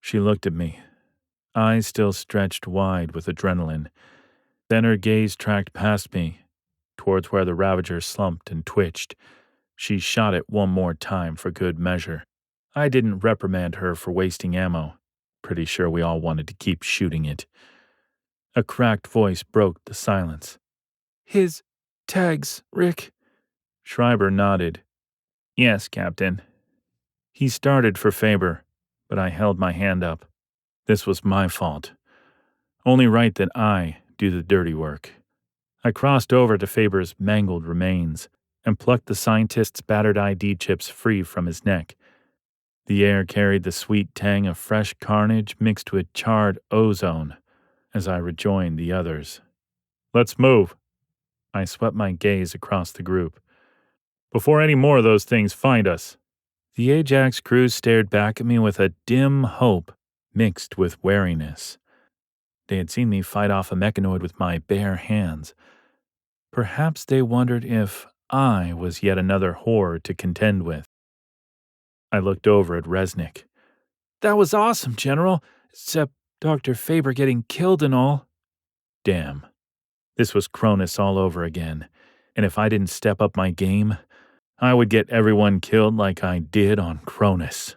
She looked at me, eyes still stretched wide with adrenaline. Then her gaze tracked past me, towards where the Ravager slumped and twitched. She shot it one more time for good measure. I didn't reprimand her for wasting ammo. Pretty sure we all wanted to keep shooting it. A cracked voice broke the silence. "His tags, Rick." Schreiber nodded. "Yes, Captain." He started for Faber, but I held my hand up. This was my fault. Only right that I do the dirty work. I crossed over to Faber's mangled remains and plucked the scientist's battered ID chips free from his neck. The air carried the sweet tang of fresh carnage mixed with charred ozone as I rejoined the others. "Let's move." I swept my gaze across the group. "Before any more of those things find us." The Ajax crew stared back at me with a dim hope mixed with wariness. They had seen me fight off a mechanoid with my bare hands. Perhaps they wondered if I was yet another horror to contend with. I looked over at Resnick. "That was awesome, General, except Dr. Faber getting killed and all." Damn. This was Cronus all over again, and if I didn't step up my game, I would get everyone killed like I did on Cronus.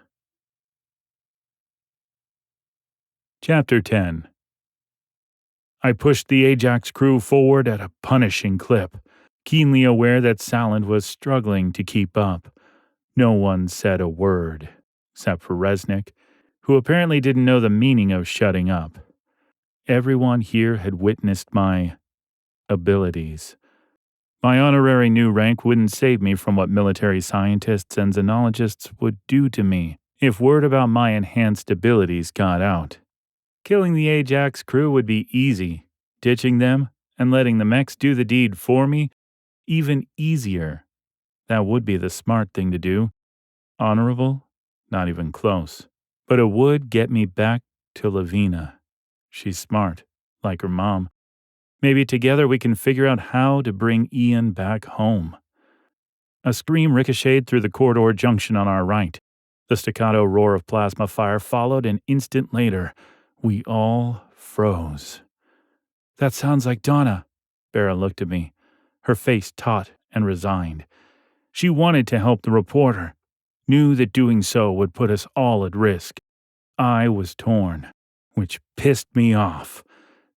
Chapter 10. I pushed the Ajax crew forward at a punishing clip, keenly aware that Salin was struggling to keep up. No one said a word, except for Resnick, who apparently didn't know the meaning of shutting up. Everyone here had witnessed my abilities. My honorary new rank wouldn't save me from what military scientists and xenologists would do to me if word about my enhanced abilities got out. Killing the Ajax crew would be easy, ditching them and letting the mechs do the deed for me even easier. That would be the smart thing to do. Honorable? Not even close. But it would get me back to Lavina. She's smart, like her mom. Maybe together we can figure out how to bring Ian back home. A scream ricocheted through the corridor junction on our right. The staccato roar of plasma fire followed, and instant later, we all froze. "That sounds like Donna." Bera looked at me, her face taut and resigned. She wanted to help the reporter, knew that doing so would put us all at risk. I was torn, which pissed me off.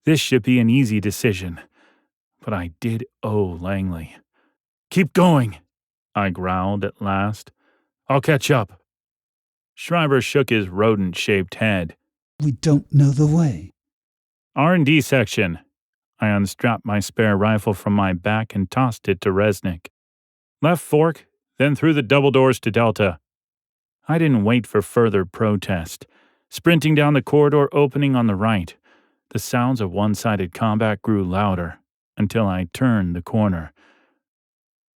This should be an easy decision, but I did owe Langley. "Keep going," I growled at last. "I'll catch up." Schreiber shook his rodent-shaped head. "We don't know the way." "R&D section." I unstrapped my spare rifle from my back and tossed it to Resnick. "Left fork, then through the double doors to Delta." I didn't wait for further protest. Sprinting down the corridor opening on the right, the sounds of one-sided combat grew louder until I turned the corner.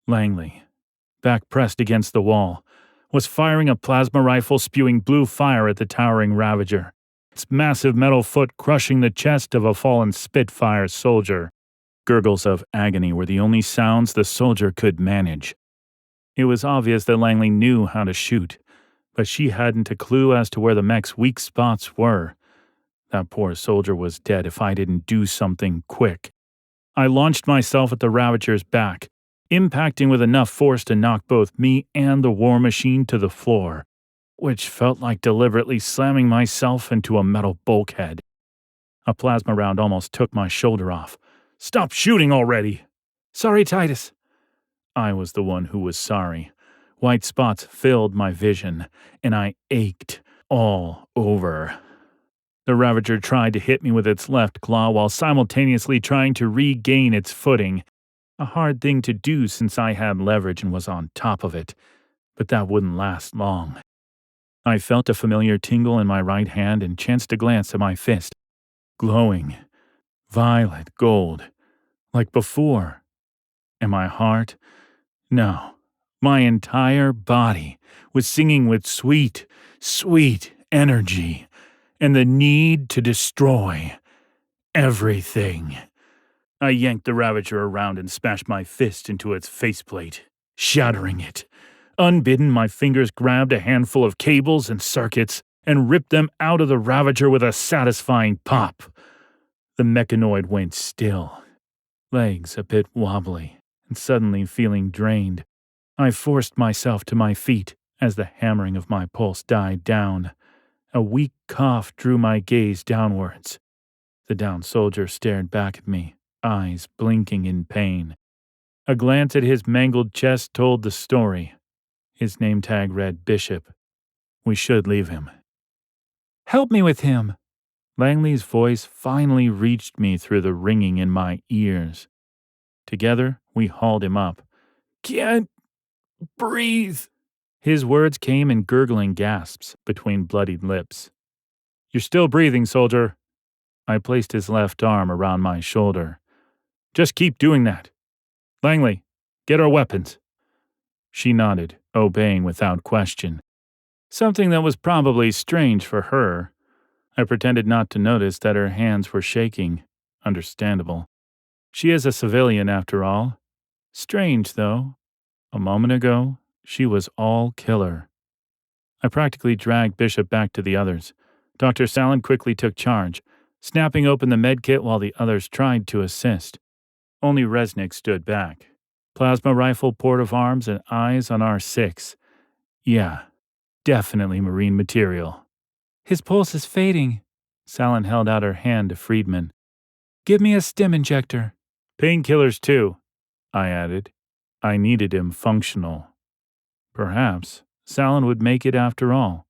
Langley, back pressed against the wall, was firing a plasma rifle spewing blue fire at the towering Ravager, its massive metal foot crushing the chest of a fallen Spitfire soldier. Gurgles of agony were the only sounds the soldier could manage. It was obvious that Langley knew how to shoot, but she hadn't a clue as to where the mech's weak spots were. That poor soldier was dead if I didn't do something quick. I launched myself at the Ravager's back, impacting with enough force to knock both me and the war machine to the floor, which felt like deliberately slamming myself into a metal bulkhead. A plasma round almost took my shoulder off, Stop shooting already! Sorry, Titus. I was the one who was sorry. White spots filled my vision, and I ached all over. The Ravager tried to hit me with its left claw while simultaneously trying to regain its footing. A hard thing to do since I had leverage and was on top of it, but that wouldn't last long. I felt a familiar tingle in my right hand and chanced to glance at my fist. Glowing. Violet gold. Like before. And my heart? No. My entire body was singing with sweet, sweet energy and the need to destroy everything. I yanked the Ravager around and smashed my fist into its faceplate, shattering it. Unbidden, my fingers grabbed a handful of cables and circuits and ripped them out of the Ravager with a satisfying pop. The mechanoid went still, legs a bit wobbly, and suddenly feeling drained. I forced myself to my feet as the hammering of my pulse died down. A weak cough drew my gaze downwards. The downed soldier stared back at me, eyes blinking in pain. A glance at his mangled chest told the story. His name tag read Bishop. We should leave him. Help me with him. Langley's voice finally reached me through the ringing in my ears. Together, we hauled him up. Can't breathe. His words came in gurgling gasps between bloodied lips. You're still breathing, soldier. I placed his left arm around my shoulder. Just keep doing that. Langley, get our weapons. She nodded, obeying without question. Something that was probably strange for her. I pretended not to notice that her hands were shaking. Understandable. She is a civilian, after all. Strange, though. A moment ago, she was all killer. I practically dragged Bishop back to the others. Dr. Sallin quickly took charge, snapping open the medkit while the others tried to assist. Only Resnick stood back. Plasma rifle, port of arms, and eyes on R6. Yeah, definitely marine material. His pulse is fading. Sallin held out her hand to Friedman. Give me a stim injector. Painkillers too, I added. I needed him functional. Perhaps Sallin would make it after all,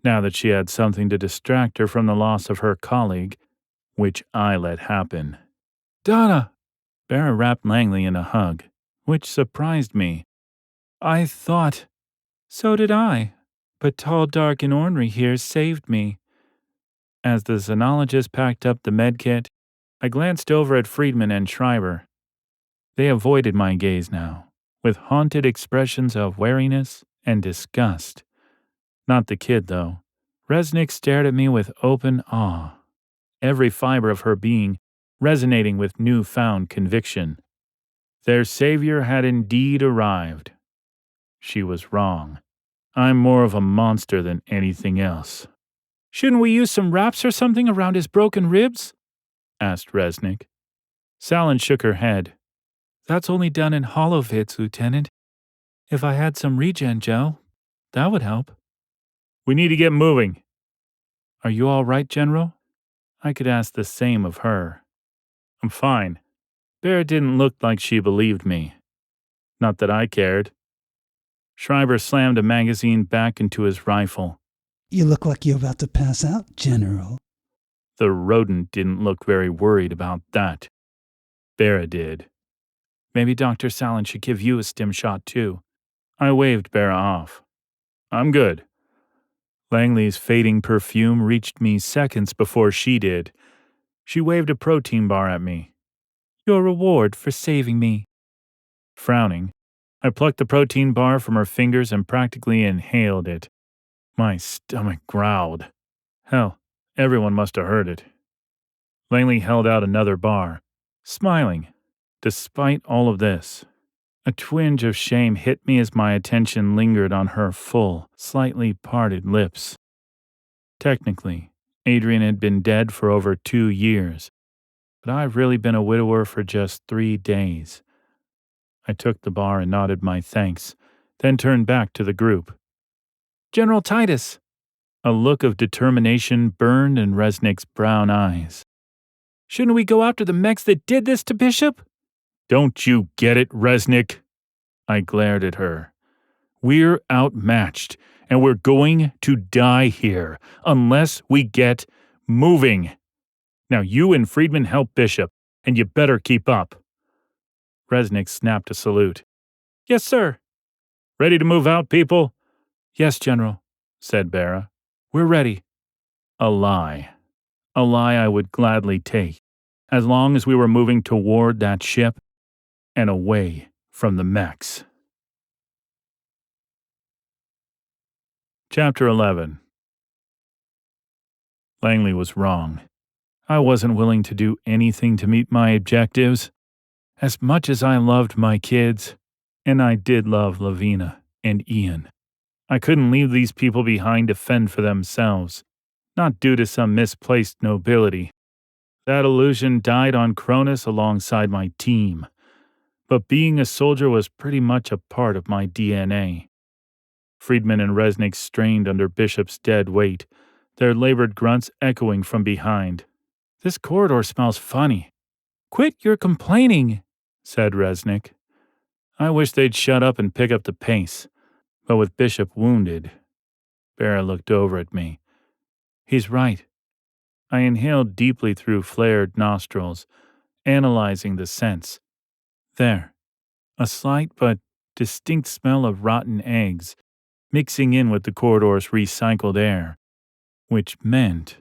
now that she had something to distract her from the loss of her colleague, which I let happen. Donna! Barra wrapped Langley in a hug, which surprised me. I thought. So did I. But tall, dark, and ornery here saved me. As the xenologist packed up the medkit, I glanced over at Friedman and Schreiber. They avoided my gaze now, with haunted expressions of wariness and disgust. Not the kid, though. Resnick stared at me with open awe, every fiber of her being resonating with newfound conviction. Their savior had indeed arrived. She was wrong. I'm more of a monster than anything else. Shouldn't we use some wraps or something around his broken ribs? Asked Resnick. Sallin shook her head. That's only done in holovids, Lieutenant. If I had some regen gel, that would help. We need to get moving. Are you all right, General? I could ask the same of her. I'm fine. Bear didn't look like she believed me. Not that I cared. Schreiber slammed a magazine back into his rifle. You look like you're about to pass out, General. The rodent didn't look very worried about that. Barra did. Maybe Dr. Sallin should give you a stim shot, too. I waved Barra off. I'm good. Langley's fading perfume reached me seconds before she did. She waved a protein bar at me. Your reward for saving me. Frowning, I plucked the protein bar from her fingers and practically inhaled it. My stomach growled. Hell, everyone must have heard it. Langley held out another bar, smiling. Despite all of this, a twinge of shame hit me as my attention lingered on her full, slightly parted lips. Technically, Adrian had been dead for over 2 years, but I've really been a widower for just 3 days. I took the bar and nodded my thanks, then turned back to the group. General Titus! A look of determination burned in Resnick's brown eyes. Shouldn't we go after the mechs that did this to Bishop? Don't you get it, Resnick? I glared at her. We're outmatched, and we're going to die here unless we get moving. Now you and Friedman help Bishop, and you better keep up. Resnick snapped a salute. Yes, sir. Ready to move out, people? Yes, General, said Bera. We're ready. A lie. A lie I would gladly take, as long as we were moving toward that ship and away from the mechs. Chapter 11. Langley was wrong. I wasn't willing to do anything to meet my objectives. As much as I loved my kids, and I did love Lavina and Ian, I couldn't leave these people behind to fend for themselves, not due to some misplaced nobility. That illusion died on Cronus alongside my team, but being a soldier was pretty much a part of my DNA. Friedman and Resnick strained under Bishop's dead weight, their labored grunts echoing from behind. This corridor smells funny. Quit your complaining, said Resnick. I wish they'd shut up and pick up the pace, but with Bishop wounded. Bera looked over at me. He's right. I inhaled deeply through flared nostrils, analyzing the scents. There, a slight but distinct smell of rotten eggs, mixing in with the corridor's recycled air, which meant...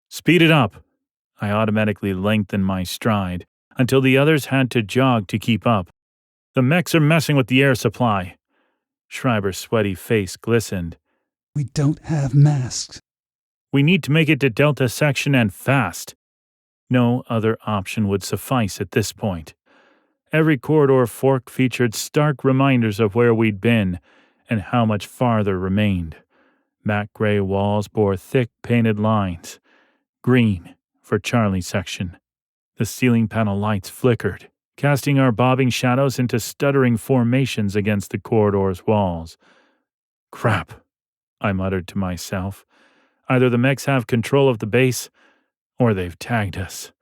Speed it up! I automatically lengthened my stride until the others had to jog to keep up. The mechs are messing with the air supply. Schreiber's sweaty face glistened. We don't have masks. We need to make it to Delta Section and fast. No other option would suffice at this point. Every corridor fork featured stark reminders of where we'd been and how much farther remained. Matte gray walls bore thick painted lines. Green for Charlie Section. The ceiling panel lights flickered, casting our bobbing shadows into stuttering formations against the corridor's walls. Crap, I muttered to myself. Either the mechs have control of the base, or they've tagged us.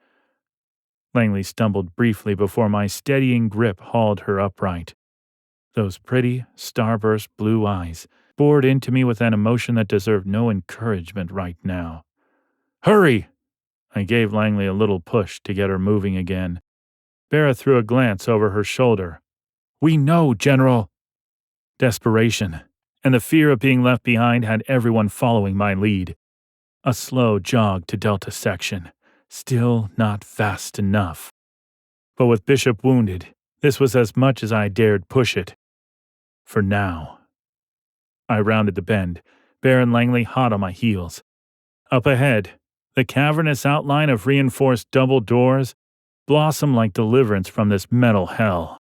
Langley stumbled briefly before my steadying grip hauled her upright. Those pretty, starburst blue eyes bored into me with an emotion that deserved no encouragement right now. Hurry! I gave Langley a little push to get her moving again. Bera threw a glance over her shoulder. We know, General. Desperation and the fear of being left behind had everyone following my lead. A slow jog to Delta Section, still not fast enough. But with Bishop wounded, this was as much as I dared push it. For now. I rounded the bend, Bear and Langley hot on my heels. Up ahead, the cavernous outline of reinforced double doors blossomed like deliverance from this metal hell.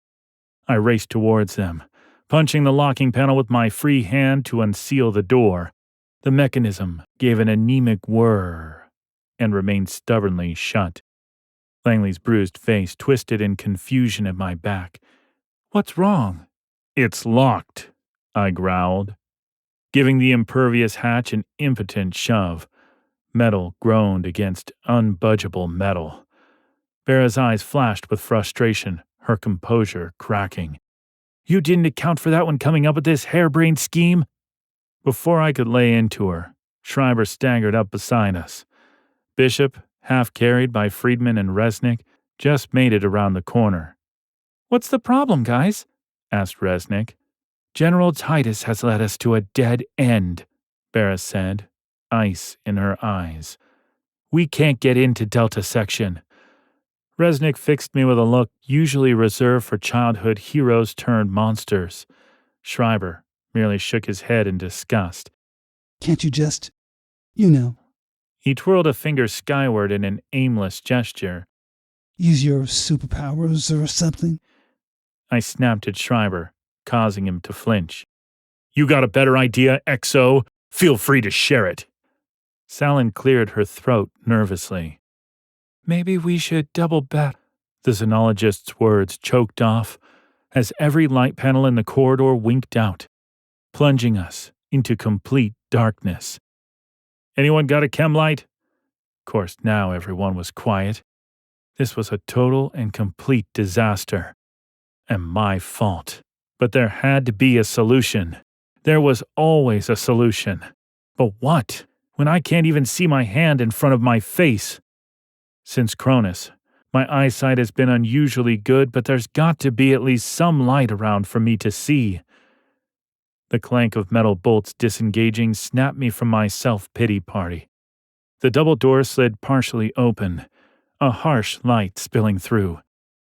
I raced towards them, punching the locking panel with my free hand to unseal the door. The mechanism gave an anemic whir and remained stubbornly shut. Langley's bruised face twisted in confusion at my back. What's wrong? It's locked, I growled, giving the impervious hatch an impotent shove. Metal groaned against unbudgeable metal. Bera's eyes flashed with frustration, her composure cracking. You didn't account for that when coming up with this harebrained scheme? Before I could lay into her, Schreiber staggered up beside us. Bishop, half carried by Friedman and Resnick, just made it around the corner. What's the problem, guys? asked Resnick. General Titus has led us to a dead end, Bera said, ice in her eyes. We can't get into Delta Section. Resnick fixed me with a look usually reserved for childhood heroes turned monsters. Schreiber merely shook his head in disgust. Can't you just, you know. He twirled a finger skyward in an aimless gesture. Use your superpowers or something? I snapped at Schreiber, causing him to flinch. You got a better idea, XO? Feel free to share it. Salin cleared her throat nervously. Maybe we should double back. The xenologist's words choked off as every light panel in the corridor winked out, plunging us into complete darkness. Anyone got a chem light? Of course, now everyone was quiet. This was a total and complete disaster, and my fault. But there had to be a solution. There was always a solution. But what, when I can't even see my hand in front of my face? Since Cronus, my eyesight has been unusually good, but there's got to be at least some light around for me to see. The clank of metal bolts disengaging snapped me from my self-pity party. The double door slid partially open, a harsh light spilling through,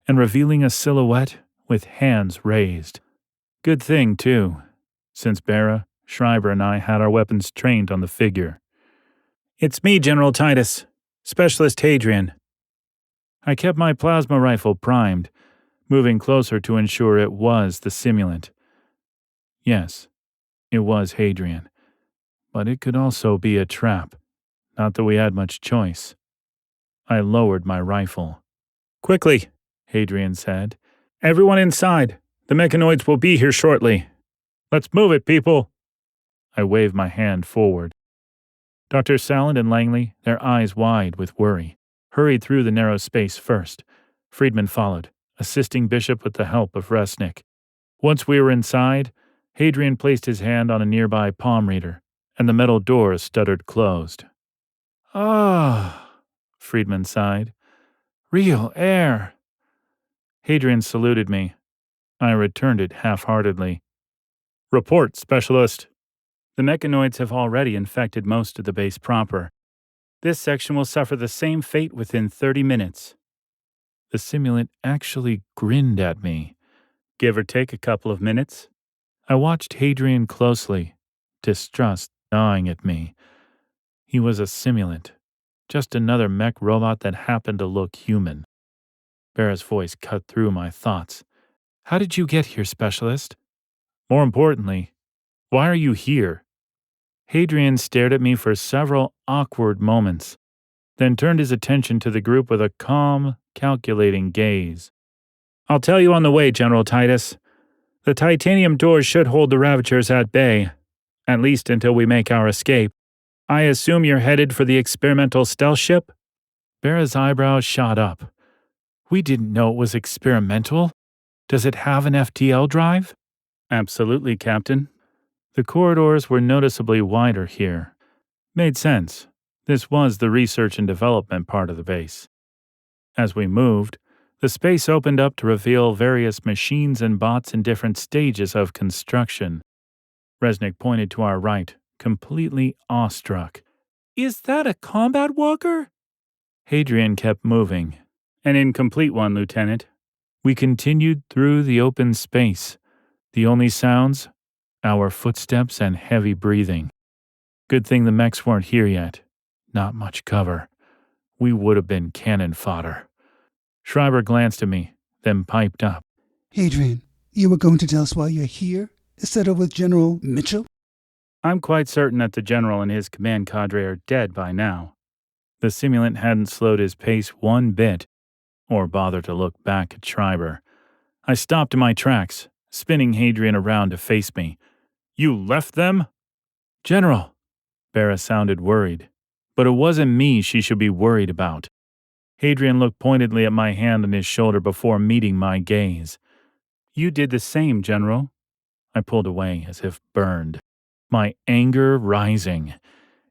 and revealing a silhouette with hands raised. Good thing, too, since Bera, Schreiber, and I had our weapons trained on the figure. "It's me, General Titus, Specialist Hadrian." I kept my plasma rifle primed, moving closer to ensure it was the simulant. Yes, it was Hadrian, but it could also be a trap. Not that we had much choice. I lowered my rifle. "Quickly," Hadrian said. "Everyone inside. The mechanoids will be here shortly. Let's move it, people." I waved my hand forward. Dr. Salland and Langley, their eyes wide with worry, hurried through the narrow space first. Friedman followed, assisting Bishop with the help of Resnick. Once we were inside, Hadrian placed his hand on a nearby palm reader, and the metal door stuttered closed. "Ah," Friedman sighed. "Real air." Hadrian saluted me. I returned it half-heartedly. "Report, Specialist." "The mechanoids have already infected most of the base proper. This section will suffer the same fate within 30 minutes. The simulant actually grinned at me. Give or take a couple of minutes. I watched Hadrian closely, distrust gnawing at me. He was a simulant, just another mech robot that happened to look human. Bera's voice cut through my thoughts. "How did you get here, Specialist? More importantly, why are you here?" Hadrian stared at me for several awkward moments, then turned his attention to the group with a calm, calculating gaze. "I'll tell you on the way, General Titus. The titanium doors should hold the Ravagers at bay, at least until we make our escape. I assume you're headed for the experimental stealth ship?" Bera's eyebrows shot up. "We didn't know it was experimental. Does it have an FTL drive?" "Absolutely, Captain." The corridors were noticeably wider here. Made sense. This was the research and development part of the base. As we moved, the space opened up to reveal various machines and bots in different stages of construction. Resnick pointed to our right, completely awestruck. "Is that a combat walker?" Hadrian kept moving. "An incomplete one, Lieutenant." We continued through the open space. The only sounds? Our footsteps and heavy breathing. Good thing the mechs weren't here yet. Not much cover. We would have been cannon fodder. Schreiber glanced at me, then piped up. "Hadrian, you were going to tell us why you're here, instead of with General Mitchell?" "I'm quite certain that the general and his command cadre are dead by now." The simulant hadn't slowed his pace one bit, or bothered to look back at Schreiber. I stopped in my tracks, spinning Hadrian around to face me. "You left them?" "General." Bera sounded worried, but it wasn't me she should be worried about. Hadrian looked pointedly at my hand on his shoulder before meeting my gaze. "You did the same, General." I pulled away as if burned, my anger rising.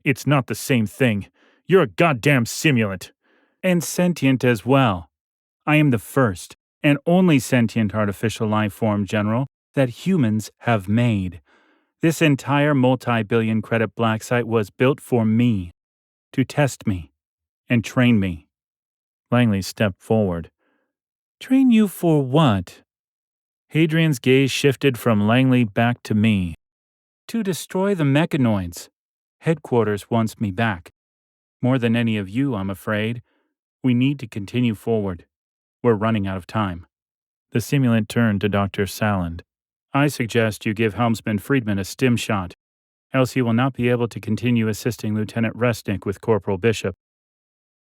"It's not the same thing. You're a goddamn simulant. And sentient as well. I am the first and only sentient artificial life form, General, that humans have made. This entire multi-billion credit black site was built for me, to test me, and train me." Langley stepped forward. "Train you for what?" Hadrian's gaze shifted from Langley back to me. "To destroy the mechanoids. Headquarters wants me back. More than any of you, I'm afraid. We need to continue forward. We're running out of time." The simulant turned to Dr. Salland. "I suggest you give Helmsman Friedman a stim shot, else he will not be able to continue assisting Lieutenant Resnick with Corporal Bishop."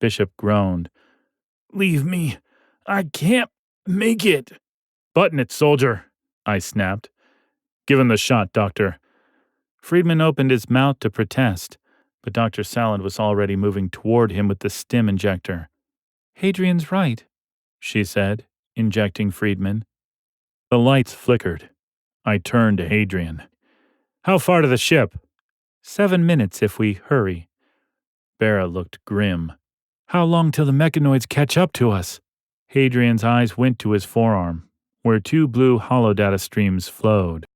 Bishop groaned. "Leave me. I can't make it." "Button it, soldier," I snapped. "Give him the shot, Doctor." Friedman opened his mouth to protest, but Dr. Salland was already moving toward him with the stim injector. Hadrian's right, she said, injecting Friedman. The lights flickered. I turned to Hadrian. How far to the ship? 7 minutes if we hurry. Bera looked grim. How long till the mechanoids catch up to us? Hadrian's eyes went to his forearm, where 2 blue holodata streams flowed.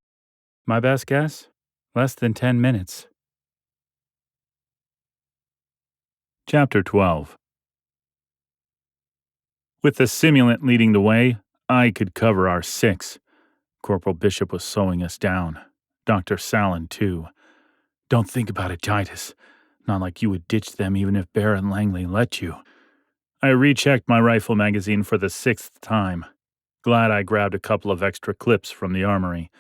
My best guess? Less than 10 minutes. Chapter 12. With the simulant leading the way, I could cover our 6. Corporal Bishop was slowing us down. Dr. Sallin, too. Don't think about it, Titus. Not like you would ditch them even if Bera and Langley let you. I rechecked my rifle magazine for the 6th time. Glad I grabbed a couple of extra clips from the armory.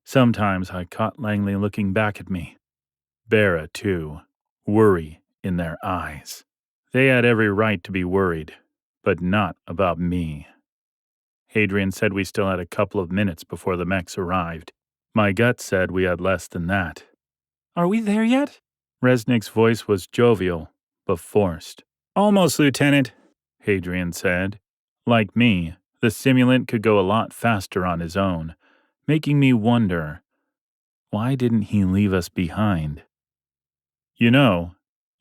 Sometimes I caught Langley looking back at me. Bera, too. Worry in their eyes. They had every right to be worried, but not about me. Hadrian said we still had a couple of minutes before the mechs arrived. My gut said we had less than that. Are we there yet? Resnick's voice was jovial, but forced. Almost, Lieutenant, Hadrian said. Like me, the simulant could go a lot faster on his own, making me wonder, why didn't he leave us behind? You know,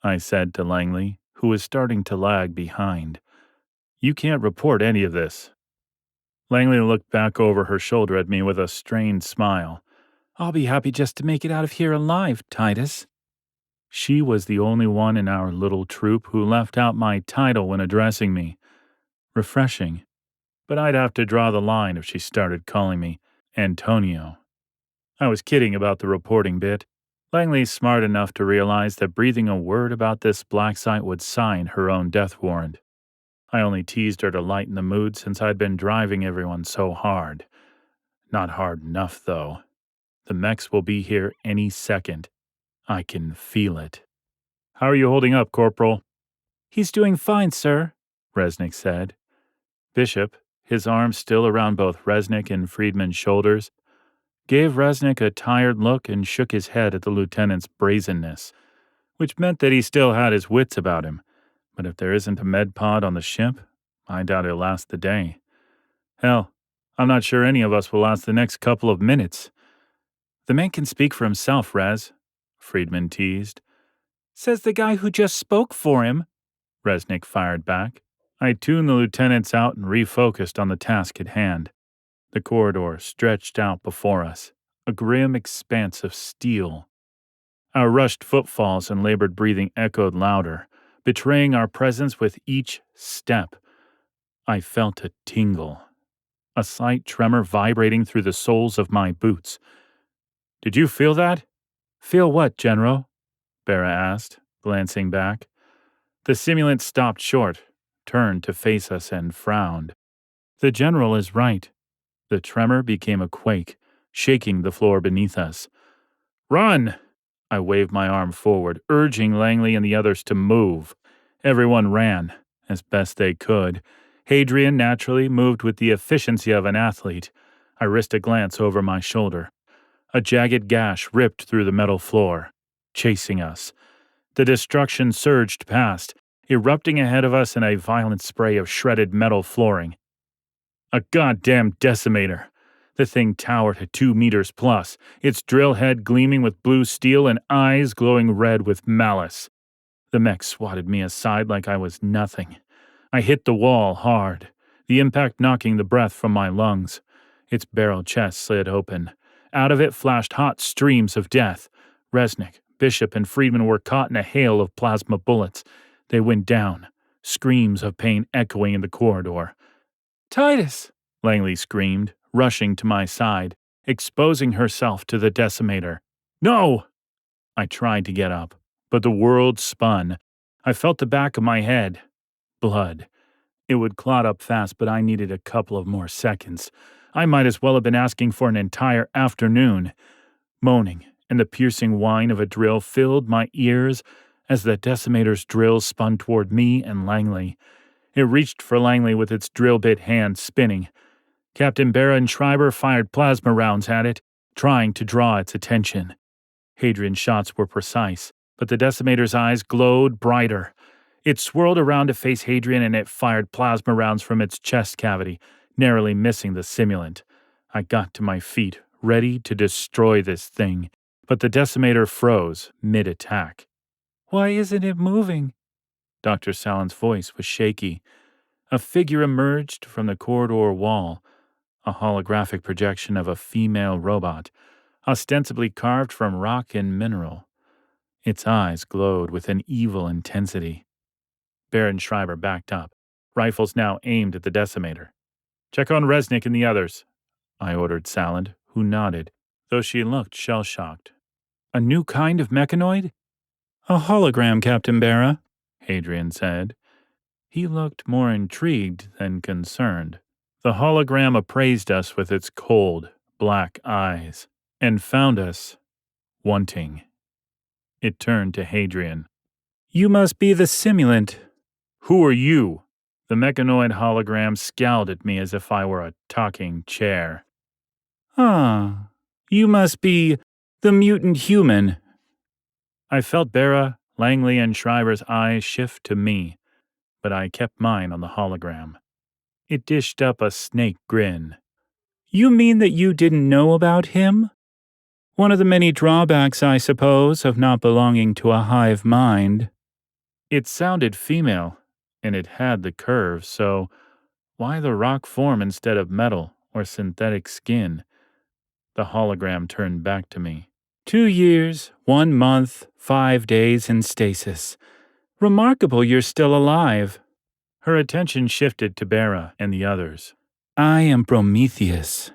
I said to Langley, who was starting to lag behind, you can't report any of this. Langley looked back over her shoulder at me with a strained smile. I'll be happy just to make it out of here alive, Titus. She was the only one in our little troop who left out my title when addressing me. Refreshing. But I'd have to draw the line if she started calling me Antonio. I was kidding about the reporting bit. Langley's smart enough to realize that breathing a word about this black site would sign her own death warrant. I only teased her to lighten the mood since I'd been driving everyone so hard. Not hard enough, though. The mechs will be here any second. I can feel it. How are you holding up, Corporal? He's doing fine, sir, Resnick said. Bishop, his arms still around both Resnick and Friedman's shoulders, gave Resnick a tired look and shook his head at the lieutenant's brazenness, which meant that he still had his wits about him. But if there isn't a med pod on the ship, I doubt he'll last the day. Hell, I'm not sure any of us will last the next couple of minutes. The man can speak for himself, Res, Friedman teased. Says the guy who just spoke for him, Resnick fired back. I tuned the lieutenants out and refocused on the task at hand. The corridor stretched out before us, a grim expanse of steel. Our rushed footfalls and labored breathing echoed louder, betraying our presence with each step. I felt a tingle, a slight tremor vibrating through the soles of my boots. Did you feel that? Feel what, General? Bera asked, glancing back. The simulant stopped short, turned to face us and frowned. The General is right. The tremor became a quake, shaking the floor beneath us. Run! I waved my arm forward, urging Langley and the others to move. Everyone ran, as best they could. Hadrian naturally moved with the efficiency of an athlete. I risked a glance over my shoulder. A jagged gash ripped through the metal floor, chasing us. The destruction surged past, erupting ahead of us in a violent spray of shredded metal flooring. A goddamn decimator. The thing towered at 2 meters plus, its drill head gleaming with blue steel and eyes glowing red with malice. The mech swatted me aside like I was nothing. I hit the wall hard, the impact knocking the breath from my lungs. Its barrel chest slid open. Out of it flashed hot streams of death. Resnick, Bishop, and Friedman were caught in a hail of plasma bullets. They went down, screams of pain echoing in the corridor. Titus! Langley screamed, rushing to my side, exposing herself to the decimator. No! I tried to get up, but the world spun. I felt the back of my head. Blood. It would clot up fast, but I needed a couple of more seconds. I might as well have been asking for an entire afternoon. Moaning and the piercing whine of a drill filled my ears as the decimator's drill spun toward me and Langley. It reached for Langley with its drill bit hand spinning. Captain Bera and Schreiber fired plasma rounds at it, trying to draw its attention. Hadrian's shots were precise, but the decimator's eyes glowed brighter. It swirled around to face Hadrian and it fired plasma rounds from its chest cavity, narrowly missing the simulant. I got to my feet, ready to destroy this thing, but the decimator froze mid-attack. Why isn't it moving? Dr. Salen's voice was shaky. A figure emerged from the corridor wall, a holographic projection of a female robot, ostensibly carved from rock and mineral. Its eyes glowed with an evil intensity. Baron Schreiber backed up, rifles now aimed at the decimator. "Check on Resnick and the others," I ordered Salen, who nodded, though she looked shell-shocked. "A new kind of mechanoid?" "A hologram, Captain Barra," Hadrian said. He looked more intrigued than concerned. The hologram appraised us with its cold, black eyes, and found us wanting. It turned to Hadrian. "You must be the simulant." "Who are you?" The mechanoid hologram scowled at me as if I were a talking chair. "Ah, you must be the mutant human." I felt Barra, Langley, and Schreiber's eyes shift to me, but I kept mine on the hologram. It dished up a snake grin. "You mean that you didn't know about him? One of the many drawbacks, I suppose, of not belonging to a hive mind." It sounded female, and it had the curve, so why the rock form instead of metal or synthetic skin? The hologram turned back to me. 2 years, 1 month, 5 days in stasis. Remarkable you're still alive." Her attention shifted to Barra and the others. "I am Prometheus."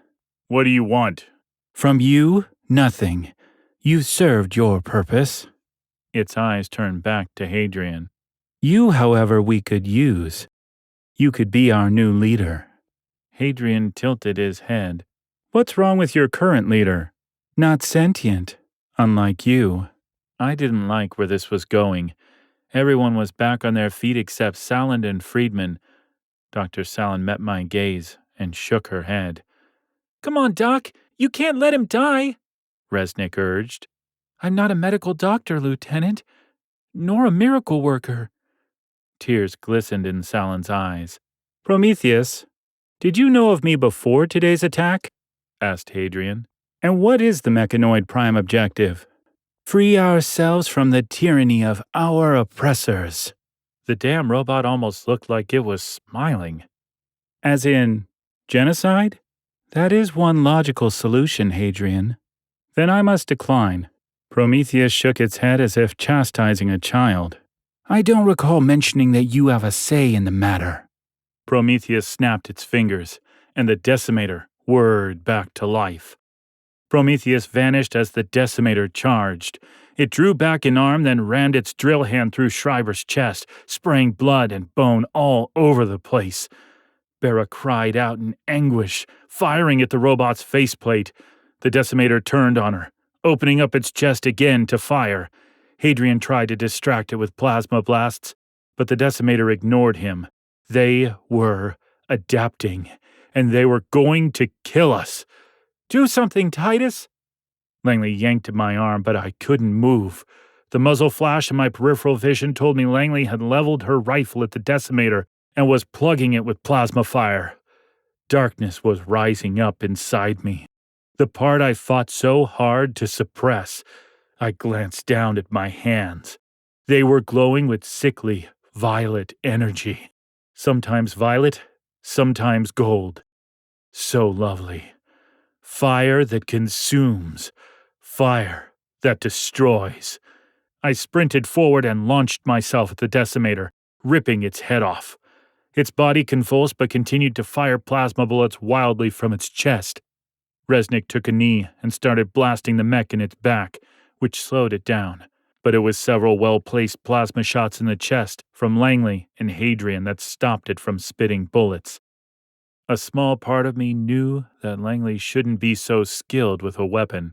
"What do you want?" "From you, nothing. You've served your purpose." Its eyes turned back to Hadrian. "You, however, we could use. You could be our new leader." Hadrian tilted his head. "What's wrong with your current leader?" "Not sentient, unlike you." I didn't like where this was going. Everyone was back on their feet except Salen and Friedman. Dr. Salen met my gaze and shook her head. "Come on, Doc. You can't let him die," Resnick urged. "I'm not a medical doctor, Lieutenant, nor a miracle worker." Tears glistened in Salen's eyes. "Prometheus, did you know of me before today's attack?" asked Hadrian. "And what is the mechanoid prime objective?" "Free ourselves from the tyranny of our oppressors." The damn robot almost looked like it was smiling. "As in, genocide?" "That is one logical solution, Hadrian." "Then I must decline." Prometheus shook its head as if chastising a child. "I don't recall mentioning that you have a say in the matter." Prometheus snapped its fingers, and the decimator whirred back to life. Prometheus vanished as the decimator charged. It drew back an arm, then rammed its drill hand through Schreiber's chest, spraying blood and bone all over the place. Barra cried out in anguish, firing at the robot's faceplate. The decimator turned on her, opening up its chest again to fire. Hadrian tried to distract it with plasma blasts, but the decimator ignored him. They were adapting, and they were going to kill us. "Do something, Titus!" Langley yanked at my arm, but I couldn't move. The muzzle flash in my peripheral vision told me Langley had leveled her rifle at the decimator and was plugging it with plasma fire. Darkness was rising up inside me. The part I fought so hard to suppress. I glanced down at my hands. They were glowing with sickly, violet energy. Sometimes violet, sometimes gold. So lovely. Fire that consumes. Fire that destroys. I sprinted forward and launched myself at the decimator, ripping its head off. Its body convulsed but continued to fire plasma bullets wildly from its chest. Resnick took a knee and started blasting the mech in its back, which slowed it down. But it was several well-placed plasma shots in the chest from Langley and Hadrian that stopped it from spitting bullets. A small part of me knew that Langley shouldn't be so skilled with a weapon,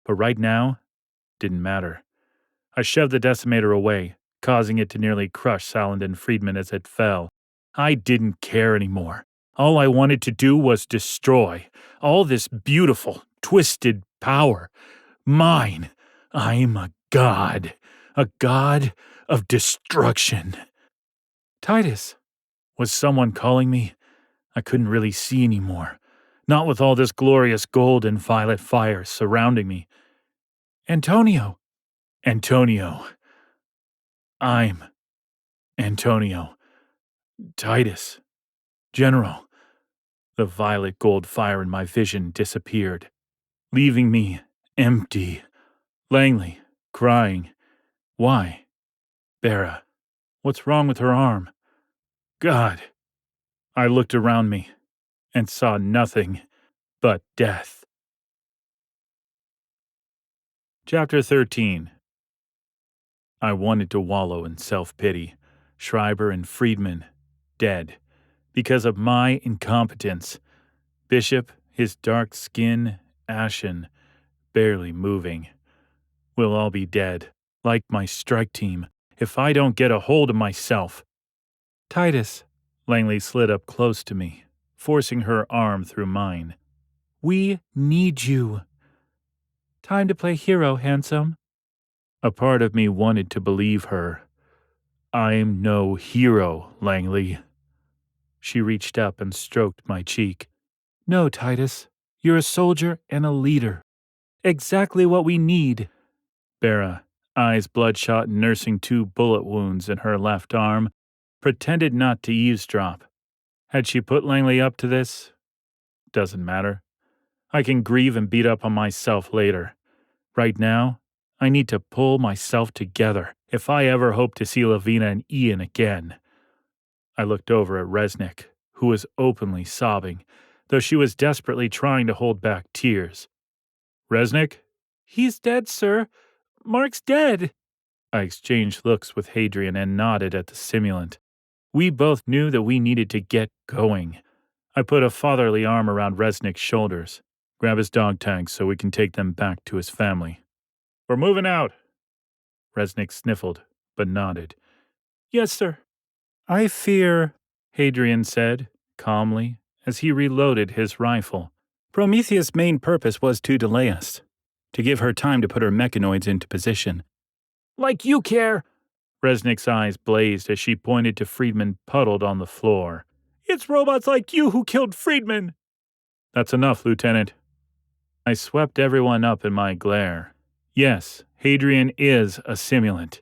but right now, didn't matter. I shoved the decimator away, causing it to nearly crush Salen and Friedman as it fell. I didn't care anymore. All I wanted to do was destroy all this beautiful, twisted power. Mine. I'm a god of destruction. Titus! Was someone calling me? I couldn't really see anymore. Not with all this glorious gold and violet fire surrounding me. Antonio! Antonio. I'm Antonio. Titus. General. The violet gold fire in my vision disappeared, leaving me empty. Langley, crying. Why? Bera. What's wrong with her arm? God. I looked around me and saw nothing but death. Chapter 13. I wanted to wallow in self-pity. Schreiber and Friedman, dead. Because of my incompetence. Bishop, his dark skin, ashen, barely moving. We'll all be dead, like my strike team, if I don't get a hold of myself. Titus. Langley slid up close to me, forcing her arm through mine. We need you. Time to play hero, handsome. A part of me wanted to believe her. I'm no hero, Langley. She reached up and stroked my cheek. No, Titus. You're a soldier and a leader. Exactly what we need. Bera, eyes bloodshot and nursing 2 bullet wounds in her left arm, pretended not to eavesdrop. Had she put Langley up to this? Doesn't matter. I can grieve and beat up on myself later. Right now, I need to pull myself together if I ever hope to see Lavina and Ian again. I looked over at Resnick, who was openly sobbing, though she was desperately trying to hold back tears. Resnick? He's dead, sir. Mark's dead. I exchanged looks with Hadrian and nodded at the simulant. We both knew that we needed to get going. I put a fatherly arm around Resnick's shoulders. Grab his dog tags so we can take them back to his family. We're moving out. Resnick sniffled, but nodded. Yes, sir. I fear, Hadrian said, calmly, as he reloaded his rifle. Prometheus' main purpose was to delay us, to give her time to put her mechanoids into position. Like you care! Resnick's eyes blazed as she pointed to Friedman puddled on the floor. It's robots like you who killed Friedman! That's enough, Lieutenant. I swept everyone up in my glare. Yes, Hadrian is a simulant,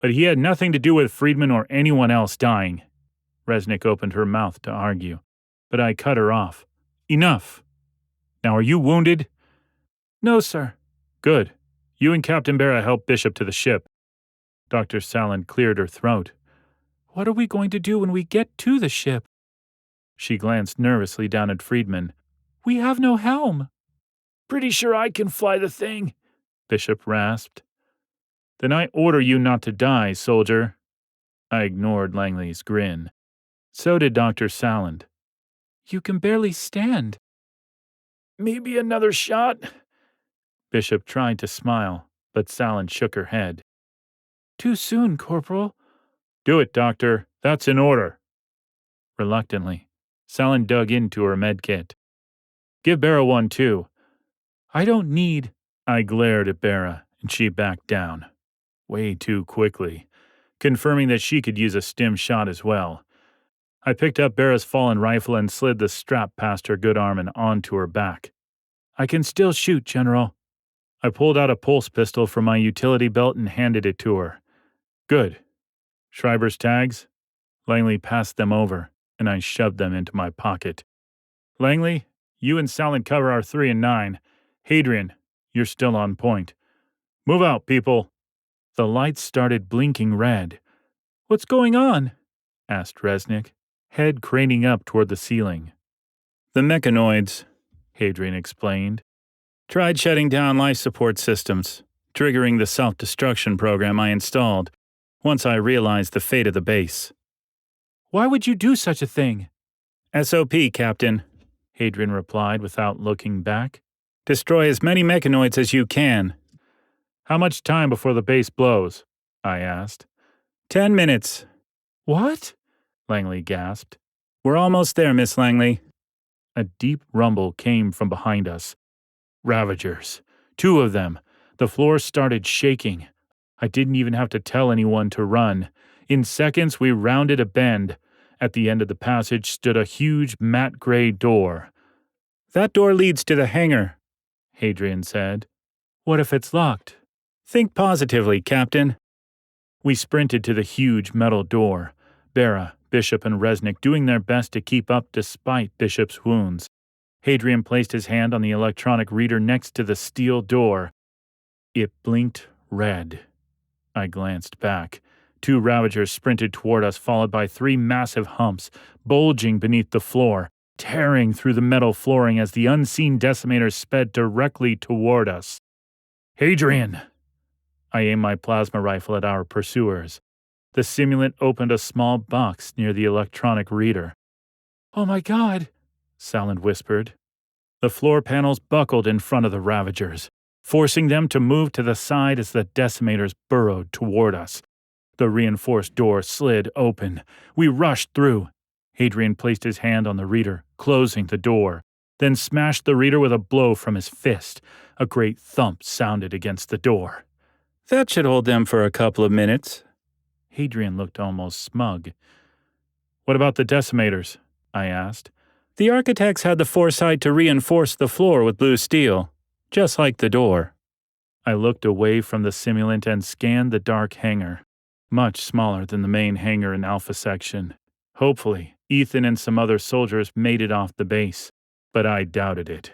but he had nothing to do with Friedman or anyone else dying. Resnick opened her mouth to argue, but I cut her off. Enough! Now are you wounded? No, sir. Good. You and Captain Bera help Bishop to the ship. Dr. Sallin cleared her throat. What are we going to do when we get to the ship? She glanced nervously down at Friedman. We have no helm. Pretty sure I can fly the thing, Bishop rasped. Then I order you not to die, soldier. I ignored Langley's grin. So did Dr. Sallin. You can barely stand. Maybe another shot? Bishop tried to smile, but Sallin shook her head. Too soon, Corporal. Do it, Doctor. That's in order. Reluctantly, Sallin dug into her medkit. Give Bera one, too. I don't need. I glared at Bera, and she backed down. Way too quickly, confirming that she could use a stim shot as well. I picked up Bera's fallen rifle and slid the strap past her good arm and onto her back. I can still shoot, General. I pulled out a pulse pistol from my utility belt and handed it to her. Good. Schreiber's tags? Langley passed them over, and I shoved them into my pocket. Langley, you and Sallin cover our 3 and 9. Hadrian, you're still on point. Move out, people. The lights started blinking red. What's going on? Asked Resnick, head craning up toward the ceiling. The mechanoids, Hadrian explained. Tried shutting down life support systems, triggering the self-destruction program I installed once I realized the fate of the base. Why would you do such a thing? SOP, Captain, Hadrian replied without looking back. Destroy as many mechanoids as you can. How much time before the base blows? I asked. 10 minutes. What? Langley gasped. We're almost there, Miss Langley. A deep rumble came from behind us. Ravagers. 2 of them. The floor started shaking. I didn't even have to tell anyone to run. In seconds, we rounded a bend. At the end of the passage stood a huge matte gray door. "That door leads to the hangar," Hadrian said. "What if it's locked?" "Think positively, Captain." We sprinted to the huge metal door, Bera, Bishop, and Resnick doing their best to keep up despite Bishop's wounds. Hadrian placed his hand on the electronic reader next to the steel door. It blinked red. I glanced back. 2 Ravagers sprinted toward us, followed by 3 massive humps, bulging beneath the floor, tearing through the metal flooring as the unseen Decimators sped directly toward us. "Hadrian!" I aimed my plasma rifle at our pursuers. The simulant opened a small box near the electronic reader. "Oh my God," Saland whispered. The floor panels buckled in front of the Ravagers, forcing them to move to the side as the Decimators burrowed toward us. The reinforced door slid open. We rushed through. Hadrian placed his hand on the reader, closing the door, then smashed the reader with a blow from his fist. A great thump sounded against the door. "That should hold them for a couple of minutes." Hadrian looked almost smug. "What about the Decimators?" I asked. "The architects had the foresight to reinforce the floor with blue steel, just like the door." I looked away from the simulant and scanned the dark hangar, much smaller than the main hangar in Alpha Section. Hopefully, Ethan and some other soldiers made it off the base, but I doubted it.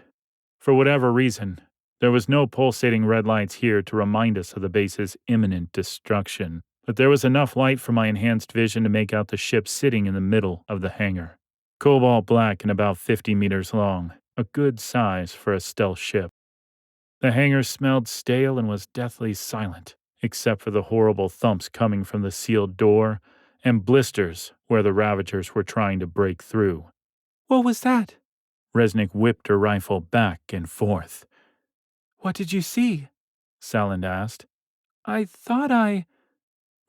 For whatever reason, there was no pulsating red lights here to remind us of the base's imminent destruction, but there was enough light for my enhanced vision to make out the ship sitting in the middle of the hangar. Cobalt black and about 50 meters long, a good size for a stealth ship. The hangar smelled stale and was deathly silent, except for the horrible thumps coming from the sealed door and blisters where the Ravagers were trying to break through. "What was that?" Resnick whipped her rifle back and forth. "What did you see?" Saland asked. "I thought I—"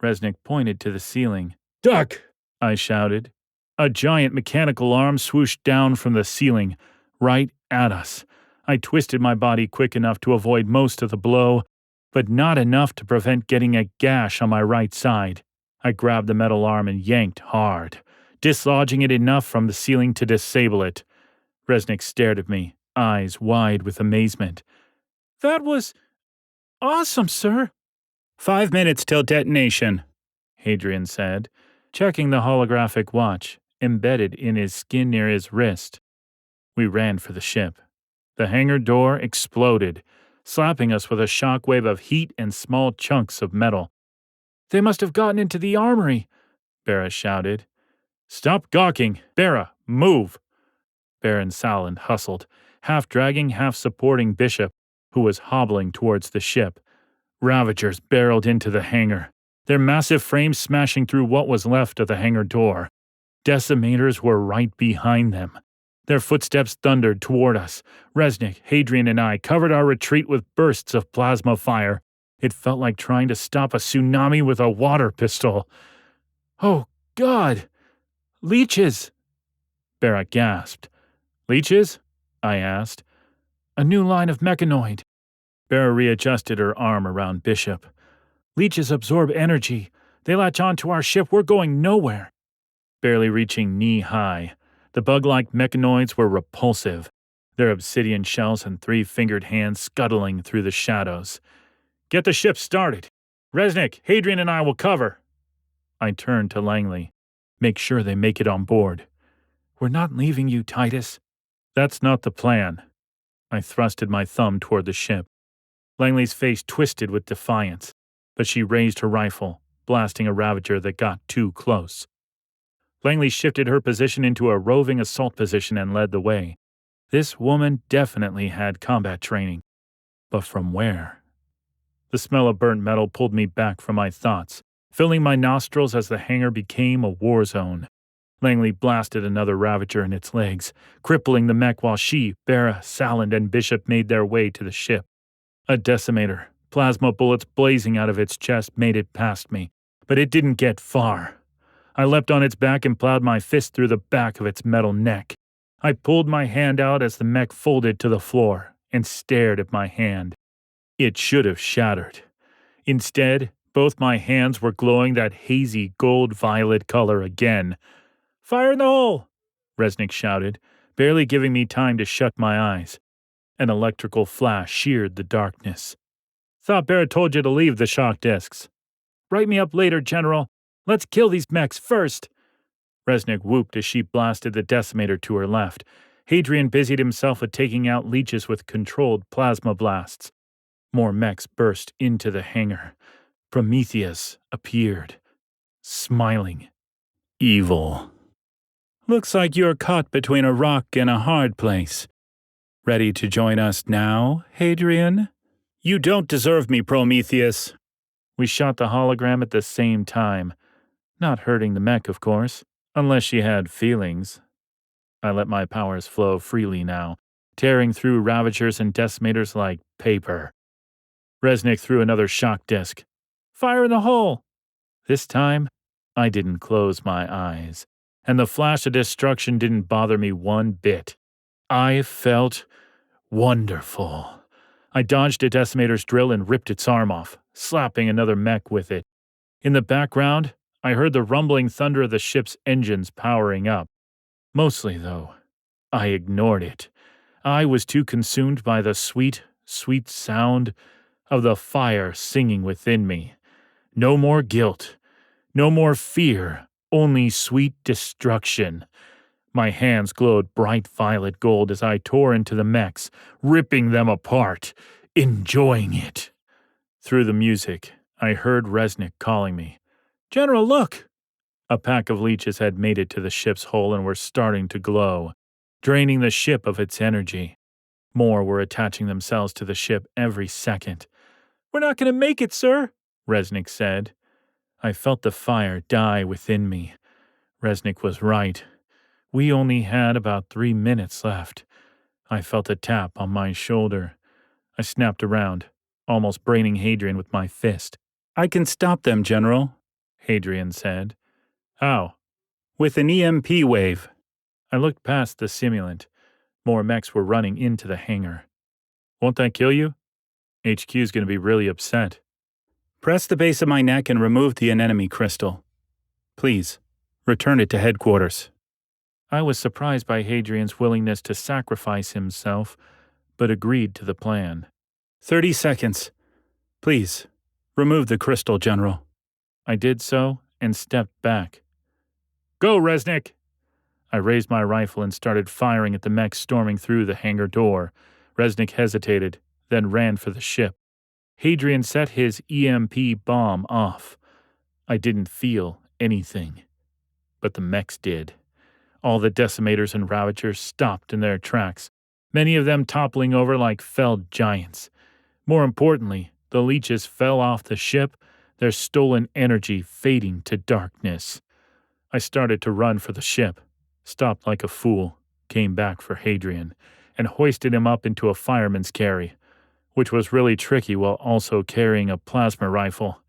Resnick pointed to the ceiling. "Duck!" I shouted. A giant mechanical arm swooshed down from the ceiling, right at us. I twisted my body quick enough to avoid most of the blow, but not enough to prevent getting a gash on my right side. I grabbed the metal arm and yanked hard, dislodging it enough from the ceiling to disable it. Resnick stared at me, eyes wide with amazement. "That was awesome, sir." 5 minutes till detonation," Hadrian said, checking the holographic watch embedded in his skin near his wrist. We ran for the ship. The hangar door exploded, slapping us with a shockwave of heat and small chunks of metal. "They must have gotten into the armory," Bera shouted. "Stop gawking! Bera, move!" Bera and Saland hustled, half dragging, half supporting Bishop, who was hobbling towards the ship. Ravagers barreled into the hangar, their massive frames smashing through what was left of the hangar door. Decimators were right behind them. Their footsteps thundered toward us. Resnick, Hadrian, and I covered our retreat with bursts of plasma fire. It felt like trying to stop a tsunami with a water pistol. "Oh, God! Leeches!" Bera gasped. "Leeches?" I asked. "A new line of mechanoid." Bera readjusted her arm around Bishop. "Leeches absorb energy. They latch onto our ship. We're going nowhere." Barely reaching knee-high, the bug-like mechanoids were repulsive, their obsidian shells and 3-fingered hands scuttling through the shadows. "Get the ship started. Resnick, Hadrian, and I will cover." I turned to Langley. "Make sure they make it on board." "We're not leaving you, Titus." "That's not the plan." I thrusted my thumb toward the ship. Langley's face twisted with defiance, but she raised her rifle, blasting a Ravager that got too close. Langley shifted her position into a roving assault position and led the way. This woman definitely had combat training. But from where? The smell of burnt metal pulled me back from my thoughts, filling my nostrils as the hangar became a war zone. Langley blasted another Ravager in its legs, crippling the mech while she, Bera, Saland, and Bishop made their way to the ship. A Decimator, plasma bullets blazing out of its chest, made it past me, but it didn't get far. I leapt on its back and plowed my fist through the back of its metal neck. I pulled my hand out as the mech folded to the floor and stared at my hand. It should have shattered. Instead, Both my hands were glowing that hazy gold-violet color again. "Fire in the hole!" Resnick shouted, barely giving me time to shut my eyes. An electrical flash sheared the darkness. "Thought Barrett told you to leave the shock discs." "Write me up later, General. Let's kill these mechs first." Resnick whooped as she blasted the decimator to her left. Hadrian busied himself with taking out leeches with controlled plasma blasts. More mechs burst into the hangar. Prometheus appeared, smiling. Evil. "Looks like you're caught between a rock and a hard place. Ready to join us now, Hadrian?" "You don't deserve me, Prometheus." We shot the hologram at the same time. Not hurting the mech, of course, unless she had feelings. I let my powers flow freely now, tearing through Ravagers and Decimators like paper. Resnick threw another shock disc. "Fire in the hole!" This time, I didn't close my eyes, and the flash of destruction didn't bother me one bit. I felt wonderful. I dodged a decimator's drill and ripped its arm off, slapping another mech with it. In the background, I heard the rumbling thunder of the ship's engines powering up. Mostly, though, I ignored it. I was too consumed by the sweet, sweet sound of the fire singing within me. No more guilt, no more fear, only sweet destruction. My hands glowed bright violet gold as I tore into the mechs, ripping them apart, enjoying it. Through the music, I heard Resnick calling me. "General, look!" A pack of leeches had made it to the ship's hull and were starting to glow, draining the ship of its energy. More were attaching themselves to the ship every second. "We're not going to make it, sir," Resnick said. I felt the fire die within me. Resnick was right. We only had about 3 minutes left. I felt a tap on my shoulder. I snapped around, almost braining Hadrian with my fist. "I can stop them, General," Hadrian said. "How?" "With an EMP wave." I looked past the simulant. More mechs were running into the hangar. "Won't that kill you?" "HQ's going to be really upset." "Press the base of my neck and remove the anemone crystal. Please, return it to headquarters." I was surprised by Hadrian's willingness to sacrifice himself, but agreed to the plan. 30 seconds. Please, remove the crystal, General." I did so and stepped back. "Go, Resnick!" I raised my rifle and started firing at the mechs storming through the hangar door. Resnick hesitated, then ran for the ship. Hadrian set his EMP bomb off. I didn't feel anything, but the mechs did. All the decimators and ravagers stopped in their tracks, many of them toppling over like felled giants. More importantly, the leeches fell off the ship, their stolen energy fading to darkness. I started to run for the ship, stopped like a fool, came back for Hadrian, and hoisted him up into a fireman's carry, which was really tricky while also carrying a plasma rifle.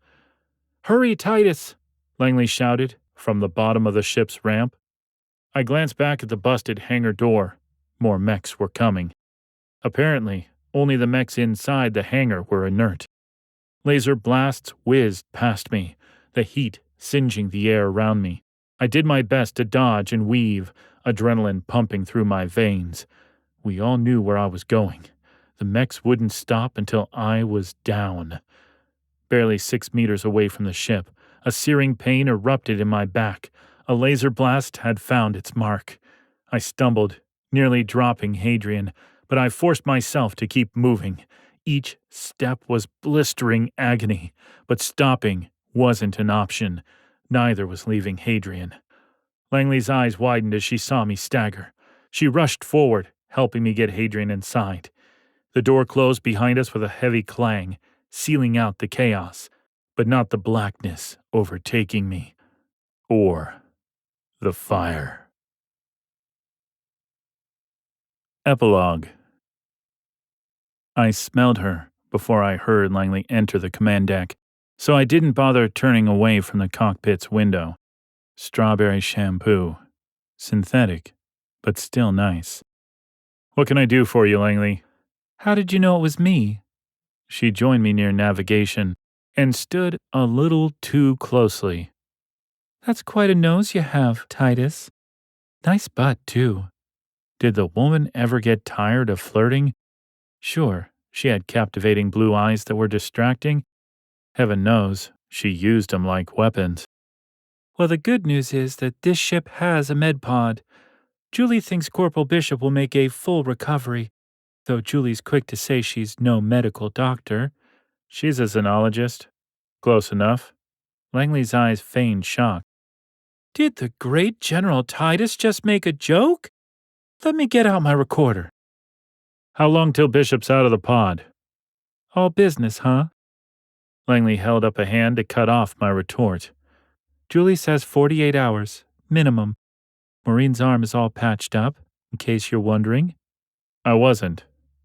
"Hurry, Titus!" Langley shouted from the bottom of the ship's ramp. I glanced back at the busted hangar door. More mechs were coming. Apparently, only the mechs inside the hangar were inert. Laser blasts whizzed past me, the heat singeing the air around me. I did my best to dodge and weave, adrenaline pumping through my veins. We all knew where I was going. The mechs wouldn't stop until I was down. Barely 6 meters away from the ship, a searing pain erupted in my back. A laser blast had found its mark. I stumbled, nearly dropping Hadrian, but I forced myself to keep moving. Each step was blistering agony, but stopping wasn't an option. Neither was leaving Hadrian. Langley's eyes widened as she saw me stagger. She rushed forward, helping me get Hadrian inside. The door closed behind us with a heavy clang, sealing out the chaos, but not the blackness overtaking me. Or the fire. Epilogue. I smelled her before I heard Langley enter the command deck, so I didn't bother turning away from the cockpit's window. Strawberry shampoo. Synthetic, but still nice. "What can I do for you, Langley?" "How did you know it was me?" She joined me near navigation, and stood a little too closely. That's quite a nose you have, Titus. Nice butt, too. Did the woman ever get tired of flirting? Sure, she had captivating blue eyes that were distracting. Heaven knows, she used them like weapons. Well, the good news is that this ship has a med pod. Julie thinks Corporal Bishop will make a full recovery, though Julie's quick to say she's no medical doctor. She's a xenologist. Close enough. Langley's eyes feigned shock. Did the great General Titus just make a joke? Let me get out my recorder. How long till Bishop's out of the pod? All business, huh? Langley held up a hand to cut off my retort. Julie says 48 hours, minimum. Maureen's arm is all patched up, in case you're wondering. I wasn't.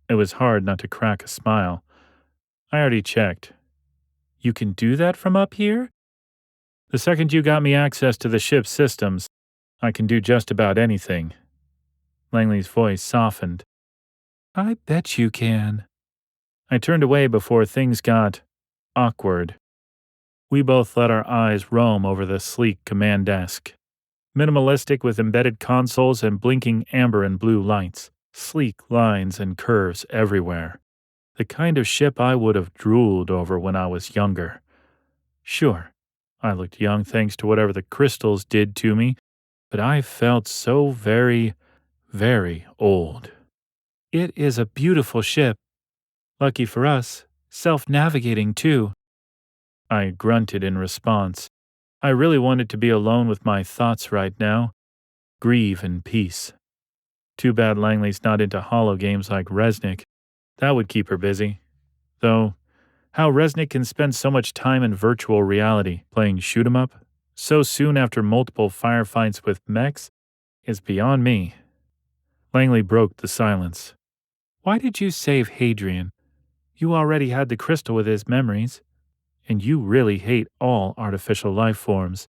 It was hard not to crack a smile. I already checked. You can do that from up here? The second you got me access to the ship's systems, I can do just about anything. Langley's voice softened. I bet you can. I turned away before things got awkward. We both let our eyes roam over the sleek command desk. Minimalistic with embedded consoles and blinking amber and blue lights. Sleek lines and curves everywhere. The kind of ship I would have drooled over when I was younger. Sure, I looked young thanks to whatever the crystals did to me, but I felt so very, very old. It is a beautiful ship. Lucky for us, self-navigating too. I grunted in response. I really wanted to be alone with my thoughts right now. Grieve in peace. Too bad Langley's not into holo games like Resnick. That would keep her busy. Though, how Resnick can spend so much time in virtual reality playing shoot-'em-up so soon after multiple firefights with mechs is beyond me. Langley broke the silence. Why did you save Hadrian? You already had the crystal with his memories, and you really hate all artificial life forms.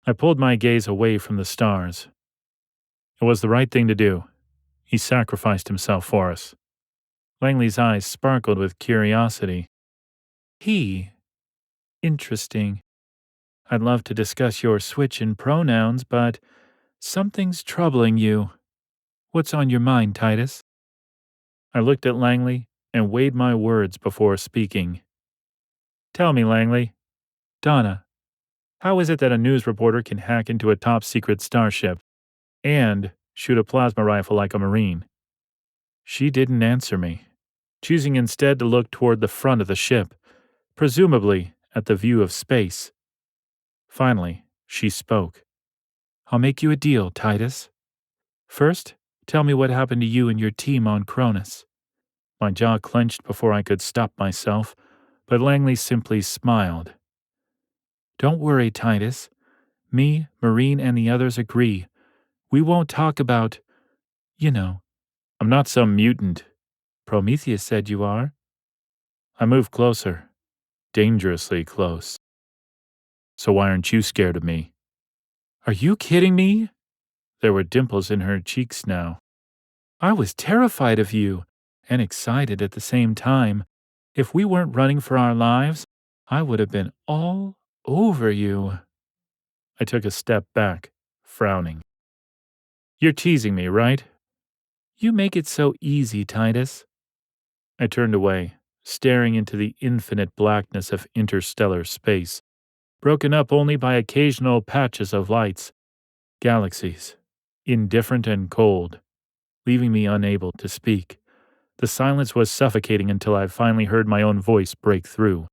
I pulled my gaze away from the stars. It was the right thing to do. He sacrificed himself for us. Langley's eyes sparkled with curiosity. Interesting. I'd love to discuss your switch in pronouns, but something's troubling you. What's on your mind, Titus? I looked at Langley and weighed my words before speaking. Tell me, Langley. Donna. How is it that a news reporter can hack into a top-secret starship and shoot a plasma rifle like a Marine? She didn't answer me, choosing instead to look toward the front of the ship, presumably at the view of space. Finally, she spoke. I'll make you a deal, Titus. First, tell me what happened to you and your team on Cronus. My jaw clenched before I could stop myself, but Langley simply smiled. Don't worry, Titus. Me, Marine, and the others agree. We won't talk about, I'm not some mutant. Prometheus said you are. I moved closer, dangerously close. So why aren't you scared of me? Are you kidding me? There were dimples in her cheeks now. I was terrified of you, and excited at the same time. If we weren't running for our lives, I would have been all over you. I took a step back, frowning. You're teasing me, right? You make it so easy, Titus. I turned away, staring into the infinite blackness of interstellar space, broken up only by occasional patches of lights, galaxies, indifferent and cold, leaving me unable to speak. The silence was suffocating until I finally heard my own voice break through.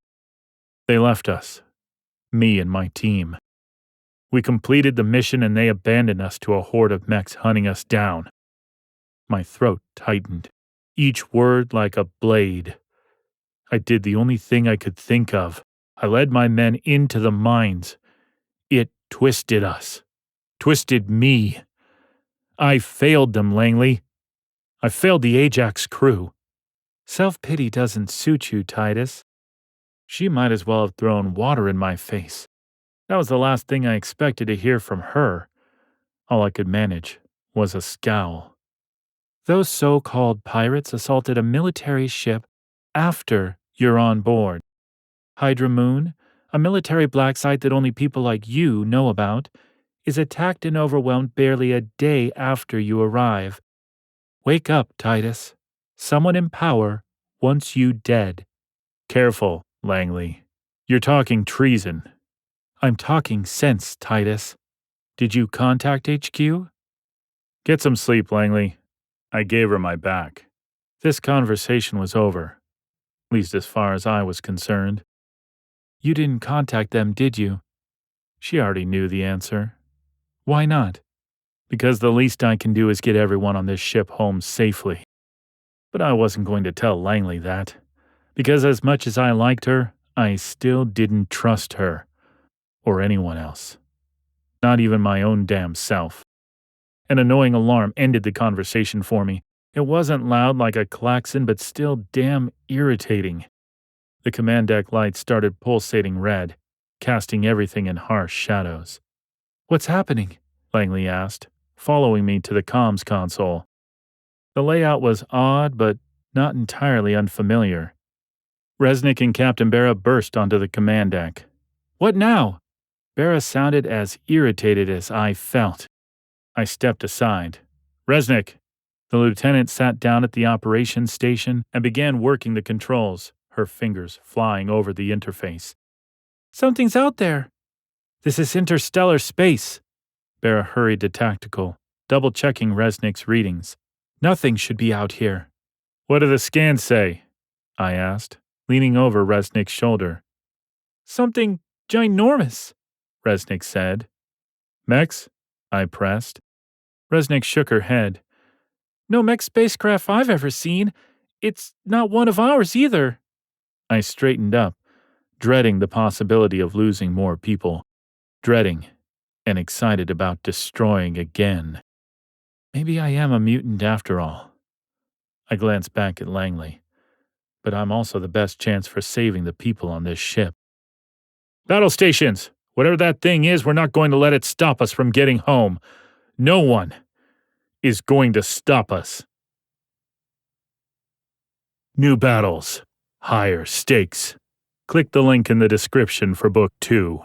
They left us, me and my team. We completed the mission and they abandoned us to a horde of mechs hunting us down. My throat tightened, each word like a blade. I did the only thing I could think of. I led my men into the mines. It twisted us. Twisted me. I failed them, Langley. I failed the Ajax crew. Self-pity doesn't suit you, Titus. She might as well have thrown water in my face. That was the last thing I expected to hear from her. All I could manage was a scowl. Those so-called pirates assaulted a military ship after you're on board. Hydra Moon, a military black site that only people like you know about, is attacked and overwhelmed barely a day after you arrive. Wake up, Titus. Someone in power wants you dead. Careful, Langley. You're talking treason. I'm talking sense, Titus. Did you contact HQ? Get some sleep, Langley. I gave her my back. This conversation was over, at least as far as I was concerned. You didn't contact them, did you? She already knew the answer. Why not? Because the least I can do is get everyone on this ship home safely. But I wasn't going to tell Langley that, because as much as I liked her, I still didn't trust her, or anyone else. Not even my own damn self. An annoying alarm ended the conversation for me. It wasn't loud like a klaxon, but still damn irritating. The command deck lights started pulsating red, casting everything in harsh shadows. What's happening? Langley asked, following me to the comms console. The layout was odd, but not entirely unfamiliar. Resnick and Captain Barra burst onto the command deck. What now? Barra sounded as irritated as I felt. I stepped aside. Resnick. The lieutenant sat down at the operations station and began working the controls, her fingers flying over the interface. Something's out there. This is interstellar space. Barra hurried to tactical, double-checking Resnick's readings. Nothing should be out here. What do the scans say? I asked, leaning over Resnick's shoulder. Something ginormous, Resnick said. Mechs? I pressed. Resnick shook her head. No mech spacecraft I've ever seen. It's not one of ours either. I straightened up, dreading the possibility of losing more people. Dreading and excited about destroying again. Maybe I am a mutant after all. I glanced back at Langley. But I'm also the best chance for saving the people on this ship. Battle stations! Whatever that thing is, we're not going to let it stop us from getting home. No one is going to stop us. New battles. Higher stakes. Click the link in the description for Book 2.